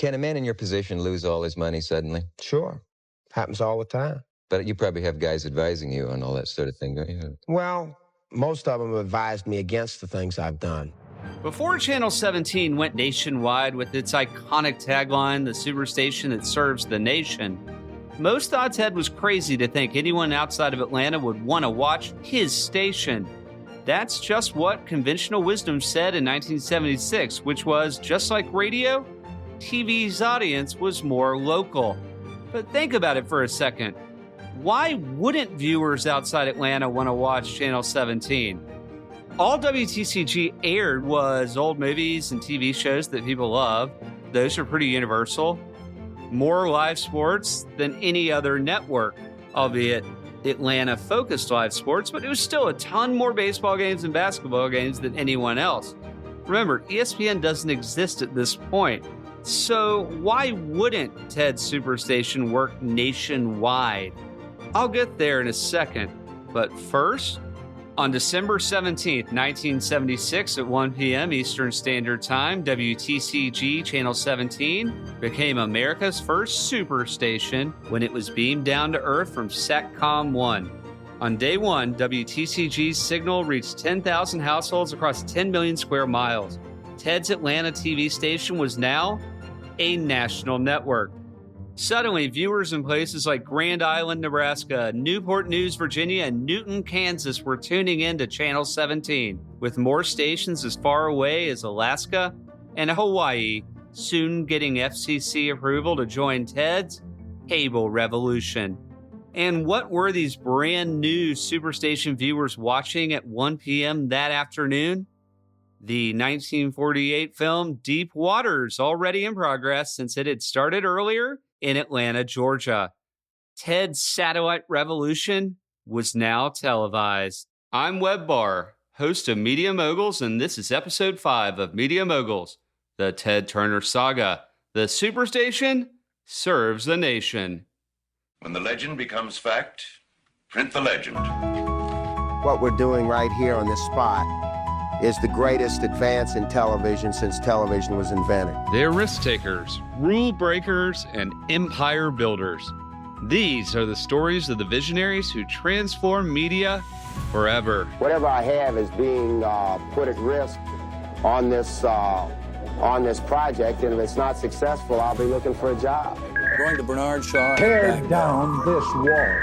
Can a man in your position lose all his money suddenly? Sure. Happens all the time. But you probably have guys advising you on all that sort of thing, don't you? Well, most of them advised me against the things I've done. Before Channel 17 went nationwide with its iconic tagline, the Superstation that serves the nation, most thought Ted was crazy to think anyone outside of Atlanta would want to watch his station. That's just what conventional wisdom said in 1976, which was, just like radio, TV's audience was more local. But think about it for a second. Why wouldn't viewers outside Atlanta want to watch Channel 17? All WTCG aired was old movies and TV shows that people love. Those are pretty universal. More live sports than any other network, albeit Atlanta-focused live sports, but it was still a ton more baseball games and basketball games than anyone else. Remember, ESPN doesn't exist at this point. So why wouldn't Ted's Superstation work nationwide? I'll get there in a second, but first, on December 17th, 1976 at 1 p.m. Eastern Standard Time, WTCG Channel 17 became America's first superstation when it was beamed down to Earth from SATCOM 1. On day one, WTCG's signal reached 10,000 households across 10 million square miles. Ted's Atlanta TV station was now a national network. Suddenly, viewers in places like Grand Island, Nebraska, Newport News, Virginia, and Newton, Kansas were tuning in to Channel 17, with more stations as far away as Alaska and Hawaii soon getting FCC approval to join Ted's cable revolution. And what were these brand new Superstation viewers watching at 1 p.m. that afternoon? The 1948 film Deep Waters, already in progress since it had started earlier in Atlanta, Georgia. Ted's satellite revolution was now televised. I'm Webb Barr, host of Media Moguls, and this is episode 5 of Media Moguls, the Ted Turner Saga. The Superstation serves the nation. When the legend becomes fact, print the legend. What we're doing right here on this spot is the greatest advance in television since television was invented. They're risk takers, rule breakers, and empire builders. These are the stories of the visionaries who transform media forever. Whatever I have is being put at risk on this project, and if it's not successful, I'll be looking for a job. Going to Bernard Shaw. Tear down this wall.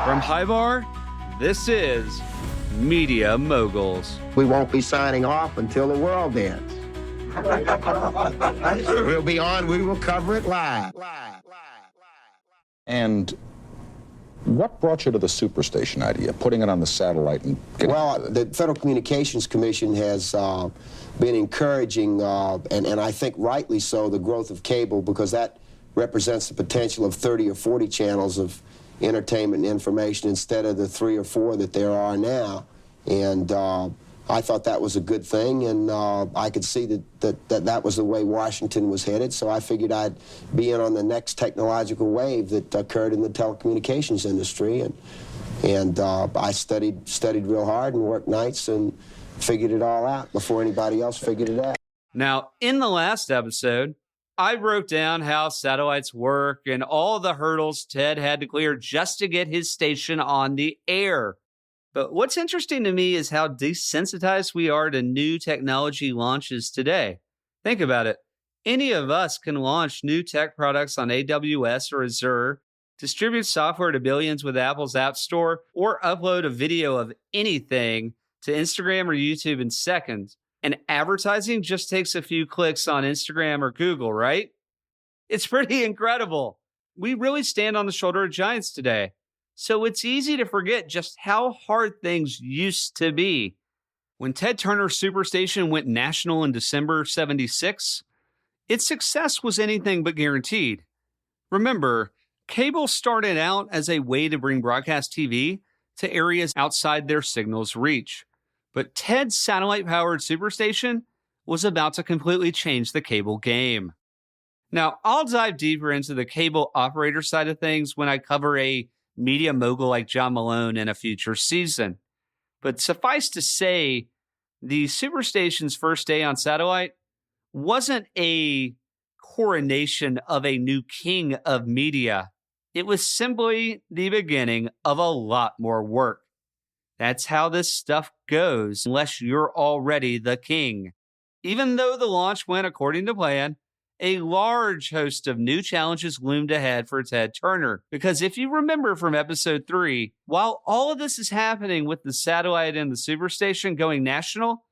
From High Bar, this is Media Moguls. We won't be signing off until the world ends. We'll be on, we will cover it live. And what brought you to the Superstation idea, putting it on the satellite and getting... Well, the Federal Communications Commission has been encouraging, and I think rightly so, the growth of cable, because that represents the potential of 30 or 40 channels of entertainment and information instead of the 3 or 4 that there are now. And I thought that was a good thing, and I could see that was the way Washington was headed, so I figured I'd be in on the next technological wave that occurred in the telecommunications industry. And I studied real hard and worked nights and figured it all out before anybody else figured it out. Now, in the last episode, I broke down how satellites work and all the hurdles Ted had to clear just to get his station on the air. But what's interesting to me is how desensitized we are to new technology launches today. Think about it. Any of us can launch new tech products on AWS or Azure, distribute software to billions with Apple's App Store, or upload a video of anything to Instagram or YouTube in seconds. And advertising just takes a few clicks on Instagram or Google, right? It's pretty incredible. We really stand on the shoulder of giants today. So it's easy to forget just how hard things used to be. When Ted Turner Superstation went national in December 76, its success was anything but guaranteed. Remember, cable started out as a way to bring broadcast TV to areas outside their signal's reach. But Ted's satellite-powered Superstation was about to completely change the cable game. Now, I'll dive deeper into the cable operator side of things when I cover a media mogul like John Malone in a future season. But suffice to say, the Superstation's first day on satellite wasn't a coronation of a new king of media. It was simply the beginning of a lot more work. That's how this stuff goes, unless you're already the king. Even though the launch went according to plan, a large host of new challenges loomed ahead for Ted Turner. Because if you remember from episode 3, while all of this is happening with the satellite and the Superstation going national,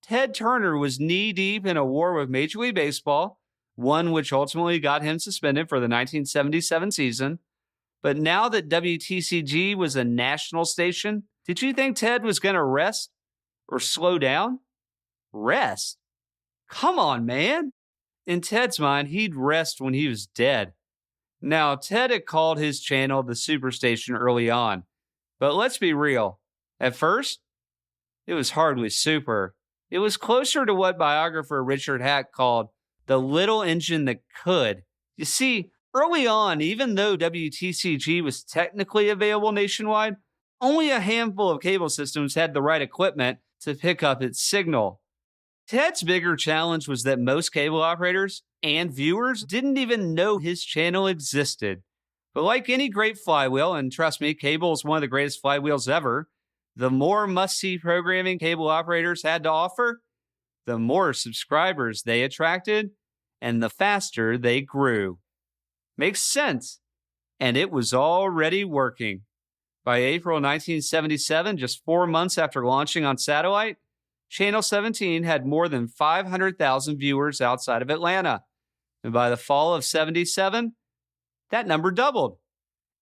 Ted Turner was knee-deep in a war with Major League Baseball, one which ultimately got him suspended for the 1977 season. But now that WTCG was a national station, did you think Ted was going to rest or slow down? Rest? Come on, man. In Ted's mind, he'd rest when he was dead. Now, Ted had called his channel the Superstation early on, but let's be real. At first, it was hardly super. It was closer to what biographer Richard Hack called the little engine that could. You see, early on, even though WTCG was technically available nationwide, only a handful of cable systems had the right equipment to pick up its signal. Ted's bigger challenge was that most cable operators and viewers didn't even know his channel existed. But like any great flywheel, and trust me, cable is one of the greatest flywheels ever, the more must-see programming cable operators had to offer, the more subscribers they attracted, and the faster they grew. Makes sense. And it was already working. By April 1977, just 4 months after launching on satellite, Channel 17 had more than 500,000 viewers outside of Atlanta. And by the fall of 77, that number doubled.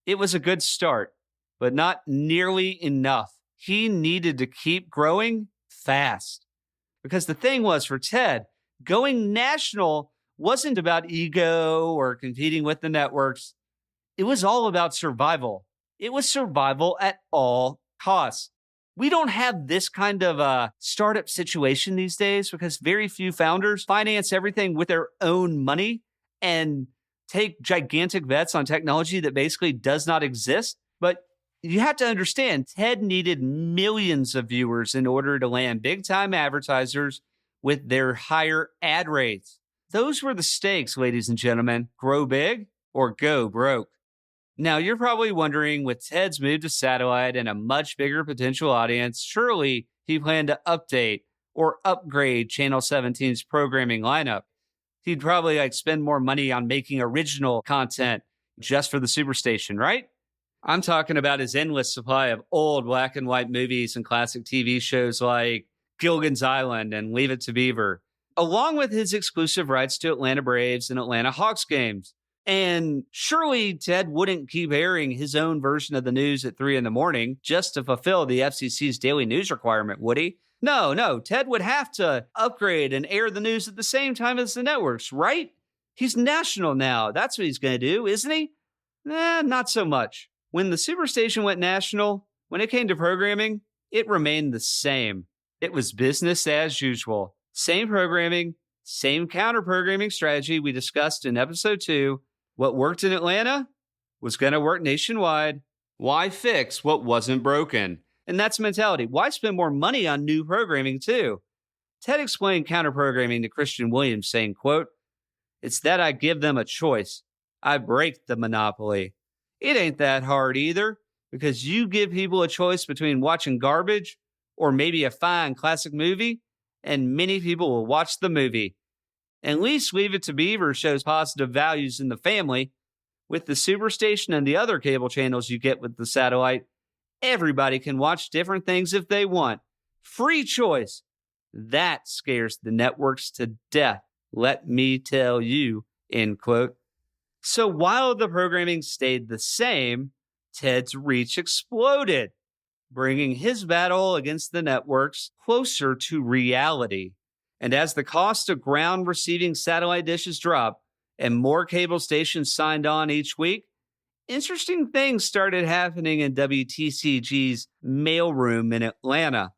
It was a good start, but not nearly enough. He needed to keep growing fast. Because the thing was, for Ted, going national wasn't about ego or competing with the networks. It was all about survival. It was survival at all costs. We don't have this kind of a startup situation these days because very few founders finance everything with their own money and take gigantic bets on technology that basically does not exist. But you have to understand, Ted needed millions of viewers in order to land big-time advertisers with their higher ad rates. Those were the stakes, ladies and gentlemen. Grow big or go broke. Now, you're probably wondering, with Ted's move to satellite and a much bigger potential audience, surely he planned to update or upgrade Channel 17's programming lineup. He'd probably spend more money on making original content just for the Superstation, right? I'm talking about his endless supply of old black and white movies and classic TV shows like Gilligan's Island and Leave It to Beaver, along with his exclusive rights to Atlanta Braves and Atlanta Hawks games. And surely Ted wouldn't keep airing his own version of the news at 3 a.m. just to fulfill the FCC's daily news requirement, would he? No, Ted would have to upgrade and air the news at the same time as the networks, right? He's national now. That's what he's going to do, isn't he? Not so much. When the Superstation went national, when it came to programming, it remained the same. It was business as usual. Same programming, same counter-programming strategy we discussed in episode 2. What worked in Atlanta was going to work nationwide. Why fix what wasn't broken? And that's the mentality. Why spend more money on new programming too? Ted explained counter-programming to Christian Williams, saying, quote, "It's that I give them a choice. I break the monopoly. It ain't that hard either, because you give people a choice between watching garbage or maybe a fine classic movie, and many people will watch the movie. At least Leave It to Beaver shows positive values in the family. With the Superstation and the other cable channels you get with the satellite, everybody can watch different things if they want. Free choice. That scares the networks to death, let me tell you," end quote. So while the programming stayed the same, Ted's reach exploded, bringing his battle against the networks closer to reality. And as the cost of ground receiving satellite dishes dropped and more cable stations signed on each week, interesting things started happening in WTCG's mailroom in Atlanta.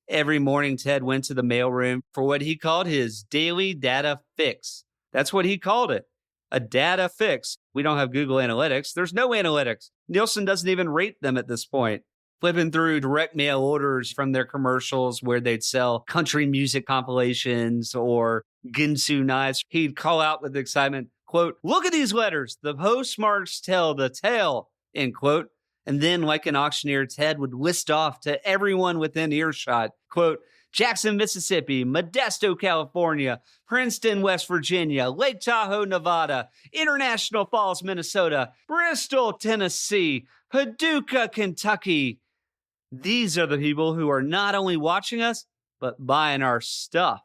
Every morning, Ted went to the mailroom for what he called his daily data fix. That's what he called it, a data fix. We don't have Google Analytics. There's no analytics. Nielsen doesn't even rate them at this point. flipping through direct mail orders from their commercials where they'd sell country music compilations or Ginsu knives. He'd call out with excitement, quote, "Look at these letters. The postmarks tell the tale," end quote. And then, like an auctioneer, Ted would list off to everyone within earshot, quote, "Jackson, Mississippi, Modesto, California, Princeton, West Virginia, Lake Tahoe, Nevada, International Falls, Minnesota, Bristol, Tennessee, Paducah, Kentucky. These are the people who are not only watching us, but buying our stuff.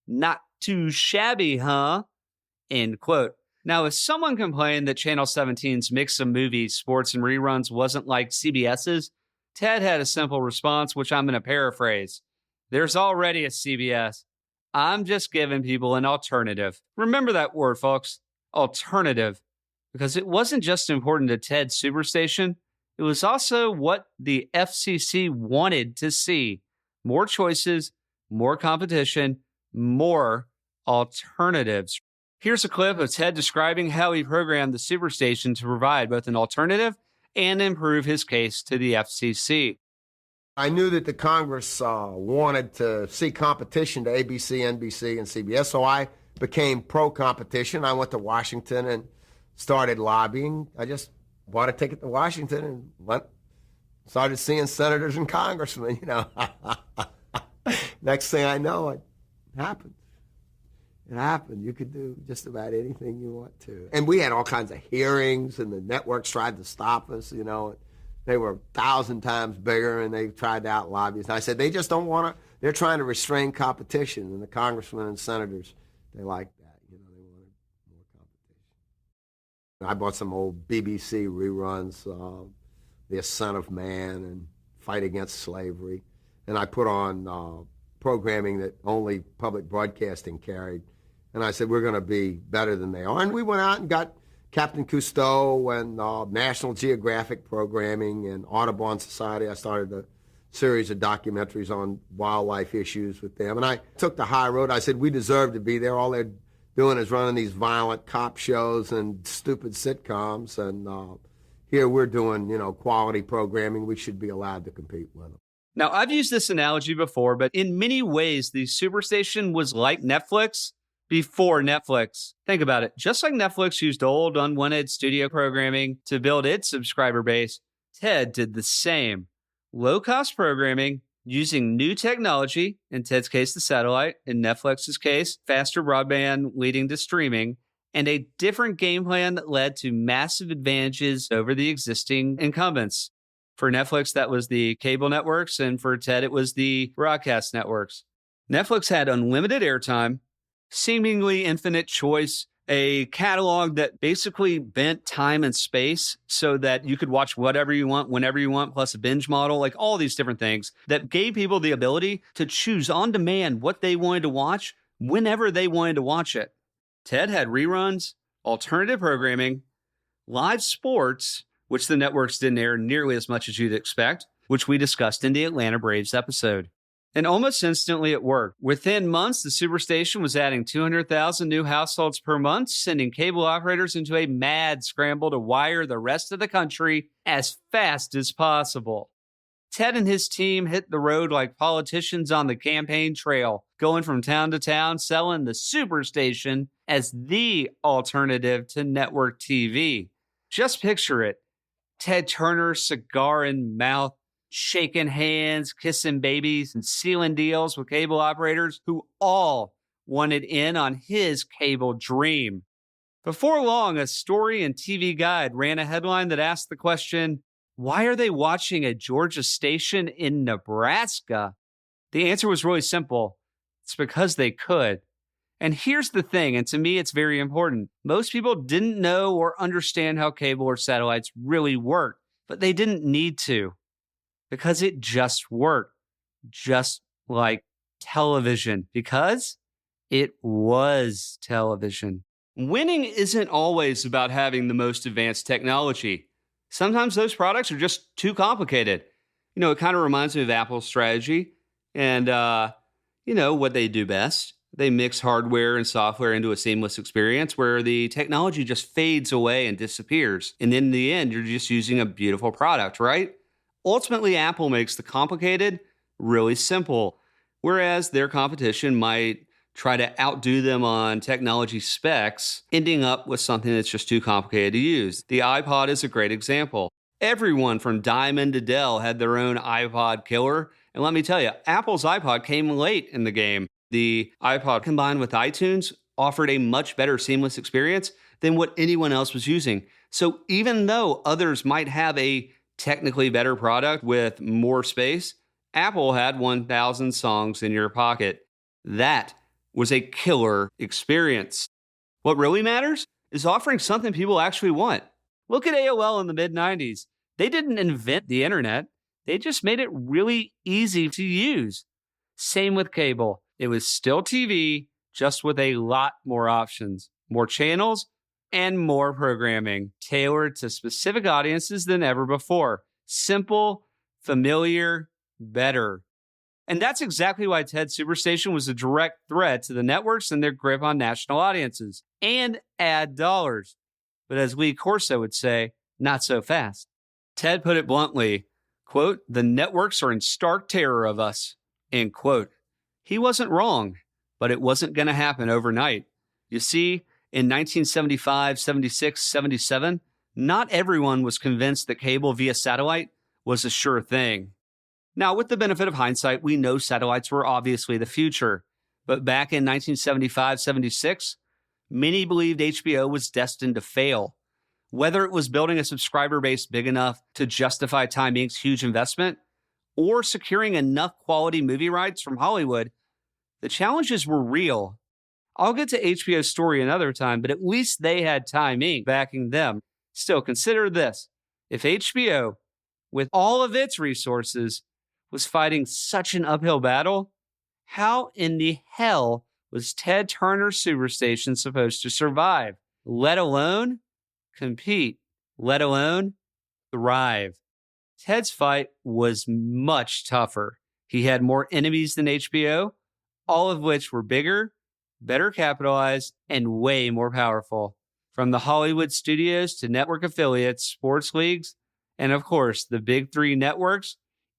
Not too shabby, huh?" End quote. Now, if someone complained that Channel 17's mix of movies, sports, and reruns wasn't like CBS's, Ted had a simple response, which I'm going to paraphrase. "There's already a CBS. I'm just giving people an alternative." Remember that word, folks. Alternative. Because it wasn't just important to Ted's Superstation. It was also what the FCC wanted to see. More choices, more competition, more alternatives. Here's a clip of Ted describing how he programmed the Superstation to provide both an alternative and improve his case to the FCC. I knew that the Congress wanted to see competition to ABC, NBC, and CBS, so I became pro-competition. I went to Washington and started lobbying. I just bought a ticket to Washington and started seeing senators and congressmen, you know. Next thing I know, it happened. It happened. You could do just about anything you want to. And we had all kinds of hearings, and the networks tried to stop us, you know. They were 1,000 times bigger, and they tried to out-lobby us. And I said, they just don't want to, they're trying to restrain competition. And the congressmen and senators, they liked that. You know, they wanted more competition. I bought some old BBC reruns, The Ascent of Man and Fight Against Slavery. And I put on programming that only public broadcasting carried. And I said, we're going to be better than they are. And we went out and got Captain Cousteau and National Geographic programming and Audubon Society. I started a series of documentaries on wildlife issues with them. And I took the high road. I said, we deserve to be there. All they're doing is running these violent cop shows and stupid sitcoms. And here we're doing, you know, quality programming. We should be allowed to compete with them. Now, I've used this analogy before, but in many ways, the Superstation was like Netflix before Netflix. Think about it. Just like Netflix used old, unwanted studio programming to build its subscriber base, Ted did the same. Low-cost programming using new technology, in Ted's case, the satellite, in Netflix's case, faster broadband leading to streaming, and a different game plan that led to massive advantages over the existing incumbents. For Netflix, that was the cable networks, and for Ted, it was the broadcast networks. Netflix had unlimited airtime, seemingly infinite choice, a catalog that basically bent time and space so that you could watch whatever you want, whenever you want, plus a binge model, like all these different things that gave people the ability to choose on demand what they wanted to watch whenever they wanted to watch it. Ted had reruns, alternative programming, live sports, which the networks didn't air nearly as much as you'd expect, which we discussed in the Atlanta Braves episode. And almost instantly it worked. Within months, the Superstation was adding 200,000 new households per month, sending cable operators into a mad scramble to wire the rest of the country as fast as possible. Ted and his team hit the road like politicians on the campaign trail, going from town to town, selling the Superstation as the alternative to network TV. Just picture it. Ted Turner, cigar in mouth, shaking hands, kissing babies, and sealing deals with cable operators who all wanted in on his cable dream. Before long, a story and TV guide ran a headline that asked the question, why are they watching a Georgia station in Nebraska? The answer was really simple. It's because they could. And here's the thing, and to me it's very important. Most people didn't know or understand how cable or satellites really work, but they didn't need to. Because it just worked, just like television, because it was television. Winning isn't always about having the most advanced technology. Sometimes those products are just too complicated. You know, it kind of reminds me of Apple's strategy and, what they do best. They mix hardware and software into a seamless experience where the technology just fades away and disappears. And in the end, you're just using a beautiful product, right? Ultimately, Apple makes the complicated really simple, whereas their competition might try to outdo them on technology specs, ending up with something that's just too complicated to use. The iPod is a great example. Everyone from Diamond to Dell had their own iPod killer. And let me tell you, Apple's iPod came late in the game. The iPod combined with iTunes offered a much better seamless experience than what anyone else was using. So even though others might have a technically better product with more space, Apple had 1,000 songs in your pocket. That was a killer experience. What really matters is offering something people actually want. Look at AOL in the mid-90s. They didn't invent the internet. They just made it really easy to use. Same with cable. It was still TV, just with a lot more options, more channels, and more programming tailored to specific audiences than ever before. Simple, familiar, better. And that's exactly why Ted's Superstation was a direct threat to the networks and their grip on national audiences and ad dollars. But as Lee Corso would say, not so fast. Ted put it bluntly, quote, "The networks are in stark terror of us," end quote. He wasn't wrong, but it wasn't going to happen overnight. You see, in 1975, 76, 77, not everyone was convinced that cable via satellite was a sure thing. Now, with the benefit of hindsight, we know satellites were obviously the future. But back in 1975, 76, many believed HBO was destined to fail. Whether it was building a subscriber base big enough to justify Time Inc.'s huge investment, or securing enough quality movie rights from Hollywood, the challenges were real. I'll get to HBO's story another time, but at least they had Time Inc. backing them. Still, consider this. If HBO, with all of its resources, was fighting such an uphill battle, how in the hell was Ted Turner's Superstation supposed to survive, let alone compete, let alone thrive? Ted's fight was much tougher. He had more enemies than HBO, all of which were bigger, better capitalized, and way more powerful. From the Hollywood studios to network affiliates, sports leagues, and of course, the big three networks,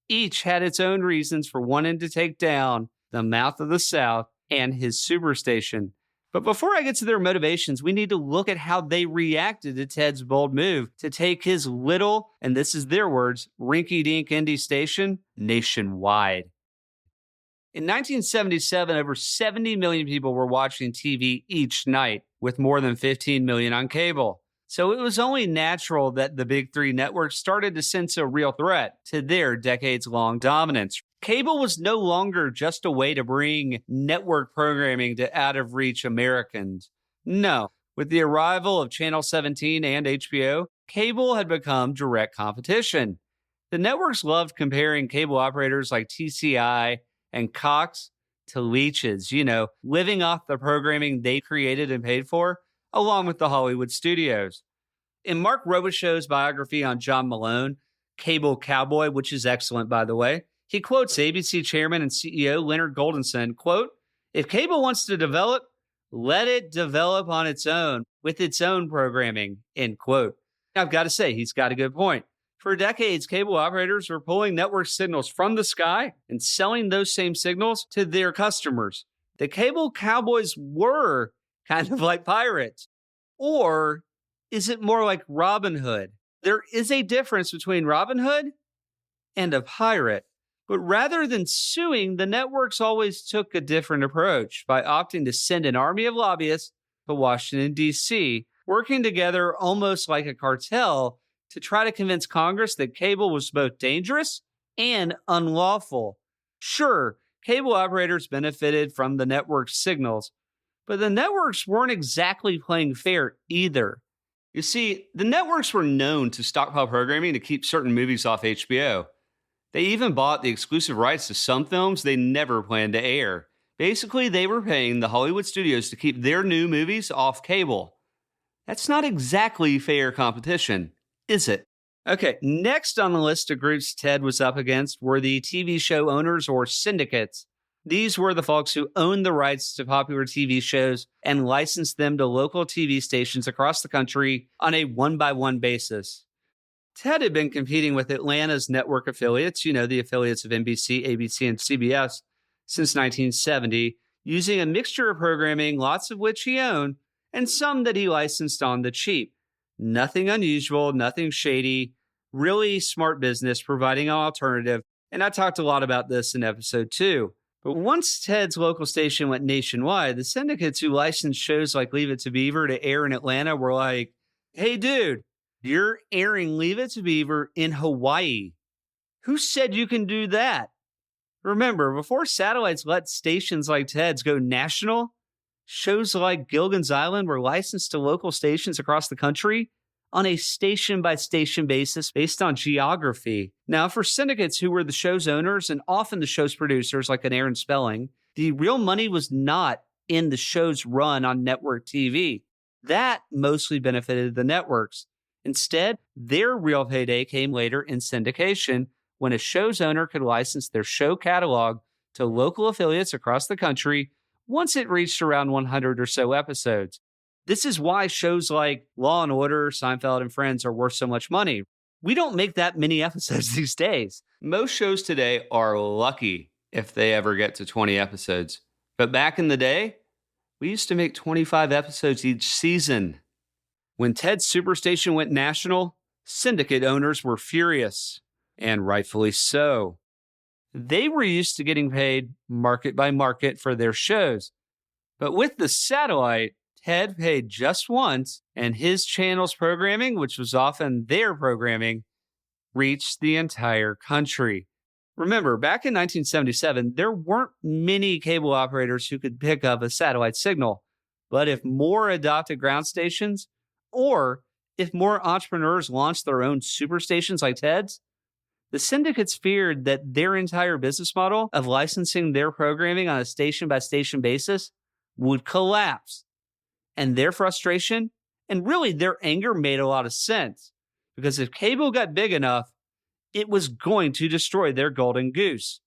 each had its own reasons for wanting to take down the mouth of the South and his Superstation. But before I get to their motivations, we need to look at how they reacted to Ted's bold move to take his little, and this is their words, rinky-dink indie station nationwide. In 1977, over 70 million people were watching TV each night, with more than 15 million on cable. So it was only natural that the big three networks started to sense a real threat to their decades-long dominance. Cable was no longer just a way to bring network programming to out-of-reach Americans. No, with the arrival of Channel 17 and HBO, cable had become direct competition. The networks loved comparing cable operators like TCI and Cox to leeches, living off the programming they created and paid for, along with the Hollywood studios. In Mark Robichaux's biography on John Malone, Cable Cowboy, which is excellent, by the way, he quotes ABC chairman and CEO Leonard Goldenson, quote, "If cable wants to develop, let it develop on its own, with its own programming," end quote. I've got to say, he's got a good point. For decades, cable operators were pulling network signals from the sky and selling those same signals to their customers. The cable cowboys were kind of like pirates. Or is it more like Robin Hood? There is a difference between Robin Hood and a pirate. But rather than suing, the networks always took a different approach by opting to send an army of lobbyists to Washington, D.C., working together almost like a cartel to try to convince Congress that cable was both dangerous and unlawful. Sure, cable operators benefited from the network's signals, but the networks weren't exactly playing fair either. You see, the networks were known to stockpile programming to keep certain movies off HBO. They even bought the exclusive rights to some films they never planned to air. Basically, they were paying the Hollywood studios to keep their new movies off cable. That's not exactly fair competition, is it? Okay, next on the list of groups Ted was up against were the TV show owners, or syndicates. These were the folks who owned the rights to popular TV shows and licensed them to local TV stations across the country on a one-by-one basis. Ted had been competing with Atlanta's network affiliates, the affiliates of NBC, ABC, and CBS, since 1970, using a mixture of programming, lots of which he owned, and some that he licensed on the cheap. Nothing unusual, nothing shady, really smart business, providing an alternative. And I talked a lot about this in episode 2. But once Ted's local station went nationwide, the syndicates who licensed shows like Leave It to Beaver to air in Atlanta were like, hey, dude, you're airing Leave It to Beaver in Hawaii. Who said you can do that? Remember, before satellites let stations like Ted's go national, shows like Gilligan's Island were licensed to local stations across the country on a station-by-station basis based on geography. Now, for syndicates who were the show's owners and often the show's producers, like an Aaron Spelling, the real money was not in the show's run on network TV. That mostly benefited the networks. Instead, their real payday came later in syndication, when a show's owner could license their show catalog to local affiliates across the country once it reached around 100 or so episodes. This is why shows like Law & Order, Seinfeld, and Friends are worth so much money. We don't make that many episodes these days. Most shows today are lucky if they ever get to 20 episodes. But back in the day, we used to make 25 episodes each season. When Ted's Superstation went national, syndicate owners were furious, and rightfully so. They were used to getting paid market by market for their shows. But with the satellite, Ted paid just once, and his channel's programming, which was often their programming, reached the entire country. Remember, back in 1977, there weren't many cable operators who could pick up a satellite signal. But if more adopted ground stations, or if more entrepreneurs launched their own superstations like Ted's, the syndicates feared that their entire business model of licensing their programming on a station-by-station basis would collapse. And their frustration, and really their anger, made a lot of sense. Because if cable got big enough, it was going to destroy their golden goose,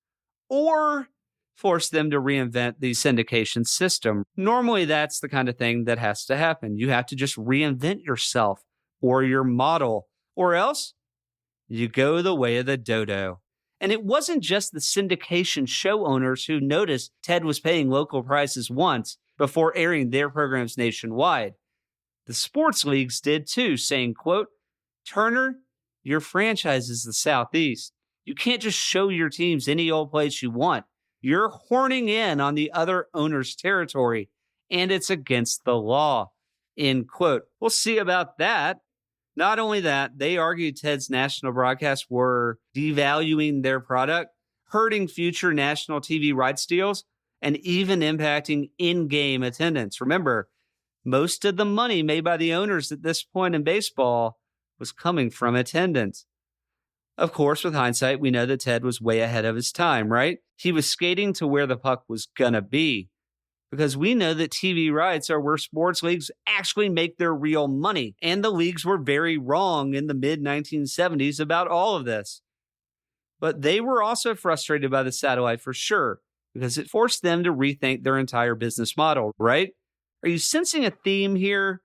or force them to reinvent the syndication system. Normally, that's the kind of thing that has to happen. You have to just reinvent yourself or your model, or else you go the way of the dodo. And it wasn't just the syndication show owners who noticed Ted was paying local prices once before airing their programs nationwide. The sports leagues did too, saying, quote, Turner, your franchise is the Southeast. You can't just show your teams any old place you want. You're horning in on the other owner's territory, and it's against the law, end quote. We'll see about that. Not only that, they argued Ted's national broadcasts were devaluing their product, hurting future national TV rights deals, and even impacting in-game attendance. Remember, most of the money made by the owners at this point in baseball was coming from attendance. Of course, with hindsight, we know that Ted was way ahead of his time, right? He was skating to where the puck was gonna be. Because we know that TV rights are where sports leagues actually make their real money. And the leagues were very wrong in the mid-1970s about all of this. But they were also frustrated by the satellite for sure, because it forced them to rethink their entire business model, right? Are you sensing a theme here?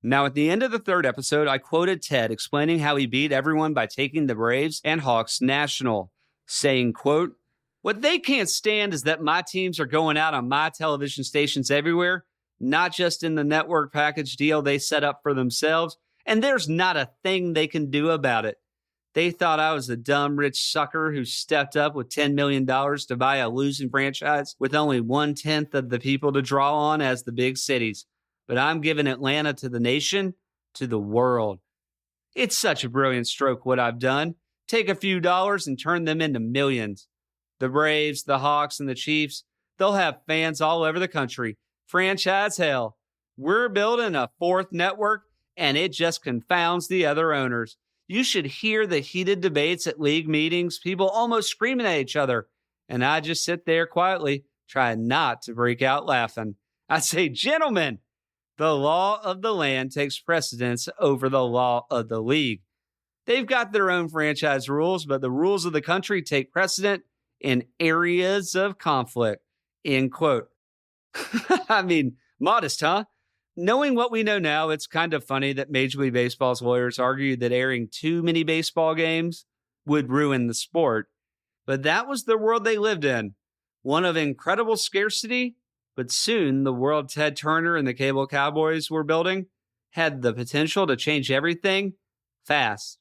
Now, at the end of the third episode, I quoted Ted explaining how he beat everyone by taking the Braves and Hawks national, saying, quote, what they can't stand is that my teams are going out on my television stations everywhere, not just in the network package deal they set up for themselves, and there's not a thing they can do about it. They thought I was a dumb, rich sucker who stepped up with $10 million to buy a losing franchise with only 1/10 of the people to draw on as the big cities. But I'm giving Atlanta to the nation, to the world. It's such a brilliant stroke what I've done. Take a few dollars and turn them into millions. The Braves, the Hawks, and the Chiefs, they'll have fans all over the country. Franchise hell. We're building a fourth network, and it just confounds the other owners. You should hear the heated debates at league meetings, people almost screaming at each other. And I just sit there quietly, trying not to break out laughing. I say, gentlemen, the law of the land takes precedence over the law of the league. They've got their own franchise rules, but the rules of the country take precedent in areas of conflict, end quote. I mean, modest, huh? Knowing what we know now, it's kind of funny that Major League Baseball's lawyers argued that airing too many baseball games would ruin the sport. But that was the world they lived in, one of incredible scarcity, but soon the world Ted Turner and the Cable Cowboys were building had the potential to change everything fast.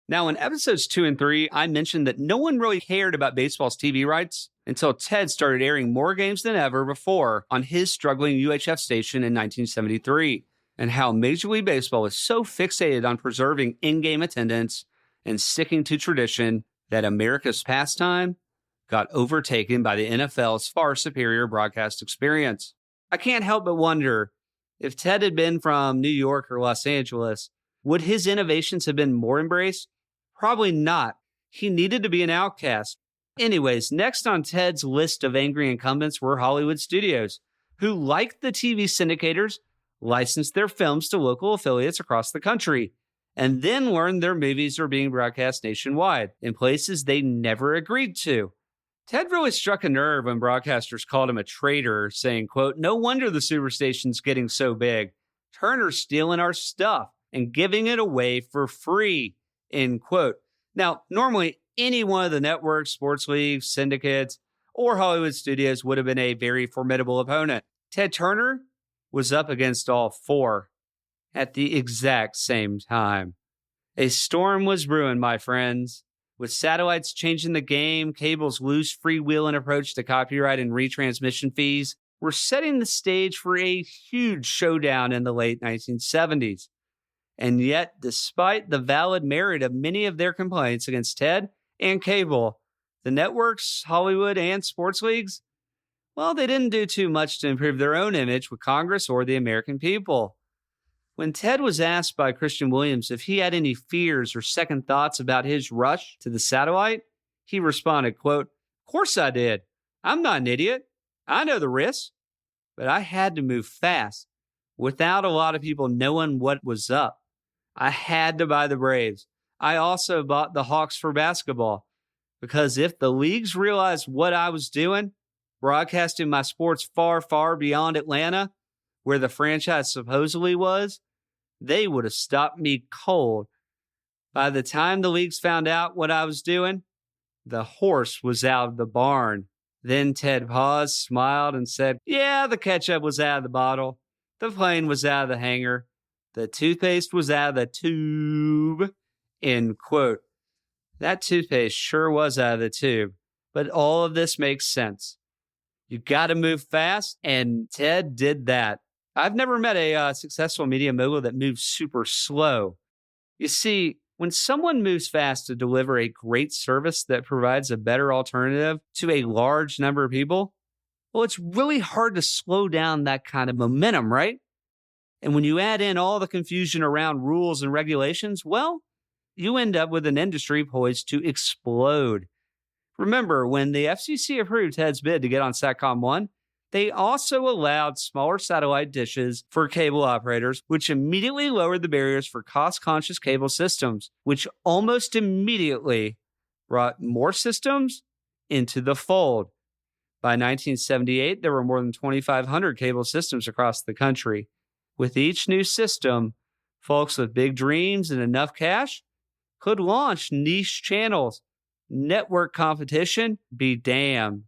Now, in episodes 2 and 3, I mentioned that no one really cared about baseball's TV rights until Ted started airing more games than ever before on his struggling UHF station in 1973, and how Major League Baseball was so fixated on preserving in-game attendance and sticking to tradition that America's pastime got overtaken by the NFL's far superior broadcast experience. I can't help but wonder, if Ted had been from New York or Los Angeles, would his innovations have been more embraced? Probably not. He needed to be an outcast. Anyways, next on Ted's list of angry incumbents were Hollywood studios, who, like the TV syndicators, licensed their films to local affiliates across the country, and then learned their movies were being broadcast nationwide in places they never agreed to. Ted really struck a nerve when broadcasters called him a traitor, saying, quote, "No wonder the Superstation's getting so big. Turner's stealing our stuff and giving it away for free," end quote. Now, normally, any one of the networks, sports leagues, syndicates, or Hollywood studios would have been a very formidable opponent. Ted Turner was up against all four at the exact same time. A storm was brewing, my friends. With satellites changing the game, cable's loose freewheeling approach to copyright and retransmission fees were setting the stage for a huge showdown in the late 1970s. And yet, despite the valid merit of many of their complaints against Ted and cable, the networks, Hollywood, and sports leagues, well, they didn't do too much to improve their own image with Congress or the American people. When Ted was asked by Christian Williams if he had any fears or second thoughts about his rush to the satellite, he responded, quote, "Of course I did. I'm not an idiot. I know the risks, but I had to move fast without a lot of people knowing what was up. I had to buy the Braves. I also bought the Hawks for basketball, because if the leagues realized what I was doing, broadcasting my sports far, far beyond Atlanta, where the franchise supposedly was, they would have stopped me cold. By the time the leagues found out what I was doing, the horse was out of the barn." Then Ted paused, smiled, and said, "Yeah, the ketchup was out of the bottle. The plane was out of the hangar. The toothpaste was out of the tube," end quote. That toothpaste sure was out of the tube, but all of this makes sense. You got to move fast, and Ted did that. I've never met a successful media mogul that moves super slow. You see, when someone moves fast to deliver a great service that provides a better alternative to a large number of people, well, it's really hard to slow down that kind of momentum, right? And when you add in all the confusion around rules and regulations, well, you end up with an industry poised to explode. Remember, when the FCC approved Ted's bid to get on Satcom 1, they also allowed smaller satellite dishes for cable operators, which immediately lowered the barriers for cost-conscious cable systems, which almost immediately brought more systems into the fold. By 1978, there were more than 2,500 cable systems across the country. With each new system, folks with big dreams and enough cash could launch niche channels. Network competition be damned.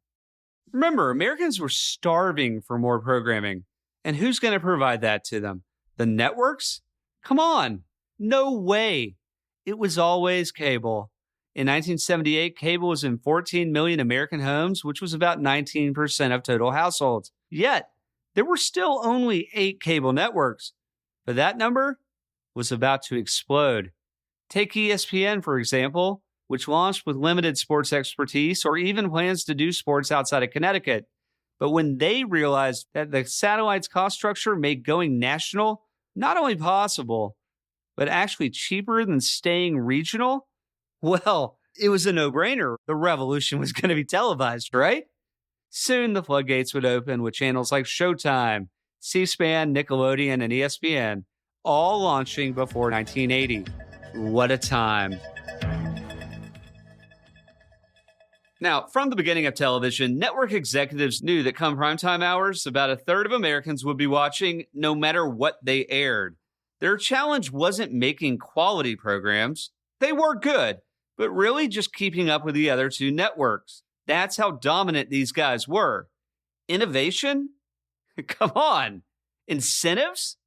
Remember, Americans were starving for more programming. And who's going to provide that to them? The networks? Come on. No way. It was always cable. In 1978, cable was in 14 million American homes, which was about 19% of total households. Yet, there were still only 8 cable networks. But that number was about to explode. Take ESPN, for example, which launched with limited sports expertise or even plans to do sports outside of Connecticut. But when they realized that the satellite's cost structure made going national not only possible, but actually cheaper than staying regional, well, it was a no-brainer. The revolution was going to be televised, right? Soon the floodgates would open with channels like Showtime, C-SPAN, Nickelodeon, and ESPN, all launching before 1980. What a time. Now, from the beginning of television, network executives knew that come primetime hours, about a third of Americans would be watching no matter what they aired. Their challenge wasn't making quality programs. They were good, but really just keeping up with the other two networks. That's how dominant these guys were. Innovation? Come on. Incentives?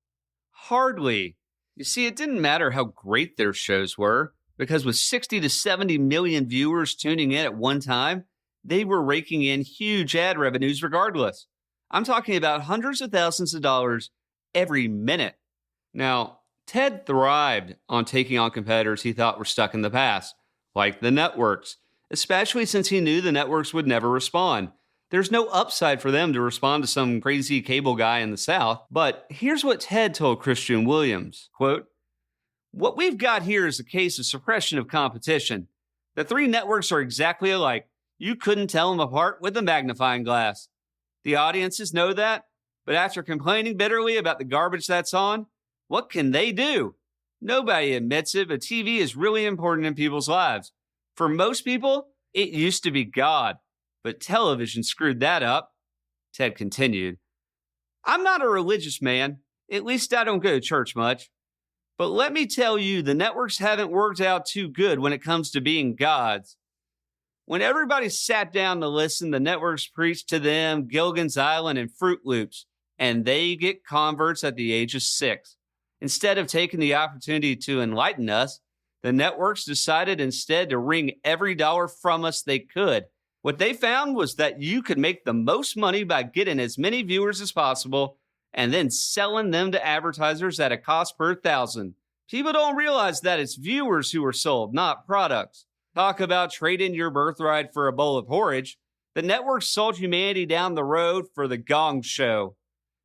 Hardly. You see, it didn't matter how great their shows were, because with 60 to 70 million viewers tuning in at one time, they were raking in huge ad revenues regardless. I'm talking about hundreds of thousands of dollars every minute. Now, Ted thrived on taking on competitors he thought were stuck in the past, like the networks, especially since he knew the networks would never respond. There's no upside for them to respond to some crazy cable guy in the South. But here's what Ted told Christian Williams, quote, "What we've got here is a case of suppression of competition. The three networks are exactly alike. You couldn't tell them apart with a magnifying glass. The audiences know that, but after complaining bitterly about the garbage that's on, what can they do? Nobody admits it, but TV is really important in people's lives. For most people, it used to be God, but television screwed that up." Ted continued, "I'm not a religious man. At least I don't go to church much. But let me tell you, the networks haven't worked out too good when it comes to being gods. When everybody sat down to listen, the networks preached to them Gilligan's Island and Fruit Loops, and they get converts at the age of 6. Instead of taking the opportunity to enlighten us, the networks decided instead to wring every dollar from us they could. What they found was that you could make the most money by getting as many viewers as possible and then selling them to advertisers at a cost per thousand. People don't realize that it's viewers who are sold, not products. Talk about trading your birthright for a bowl of porridge. The networks sold humanity down the road for the Gong Show.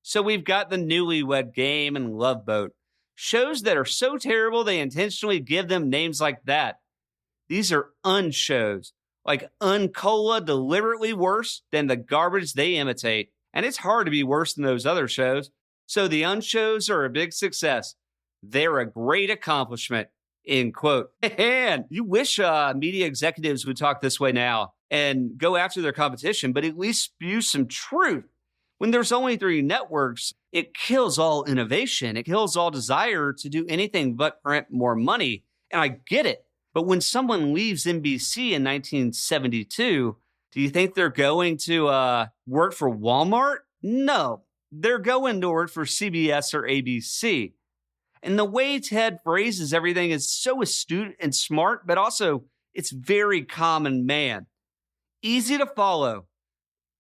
So we've got the Newlywed Game and Love Boat. Shows that are so terrible they intentionally give them names like that. These are unshows, like Uncola, deliberately worse than the garbage they imitate. And it's hard to be worse than those other shows. So the unshows are a big success. They're a great accomplishment." End quote. And you wish media executives would talk this way now and go after their competition, but at least spew some truth. When there's only 3 networks, it kills all innovation. It kills all desire to do anything but print more money. And I get it. But when someone leaves NBC in 1972, do you think they're going to work for Walmart? No, they're going to work for CBS or ABC. And the way Ted phrases everything is so astute and smart, but also it's very common man. Easy to follow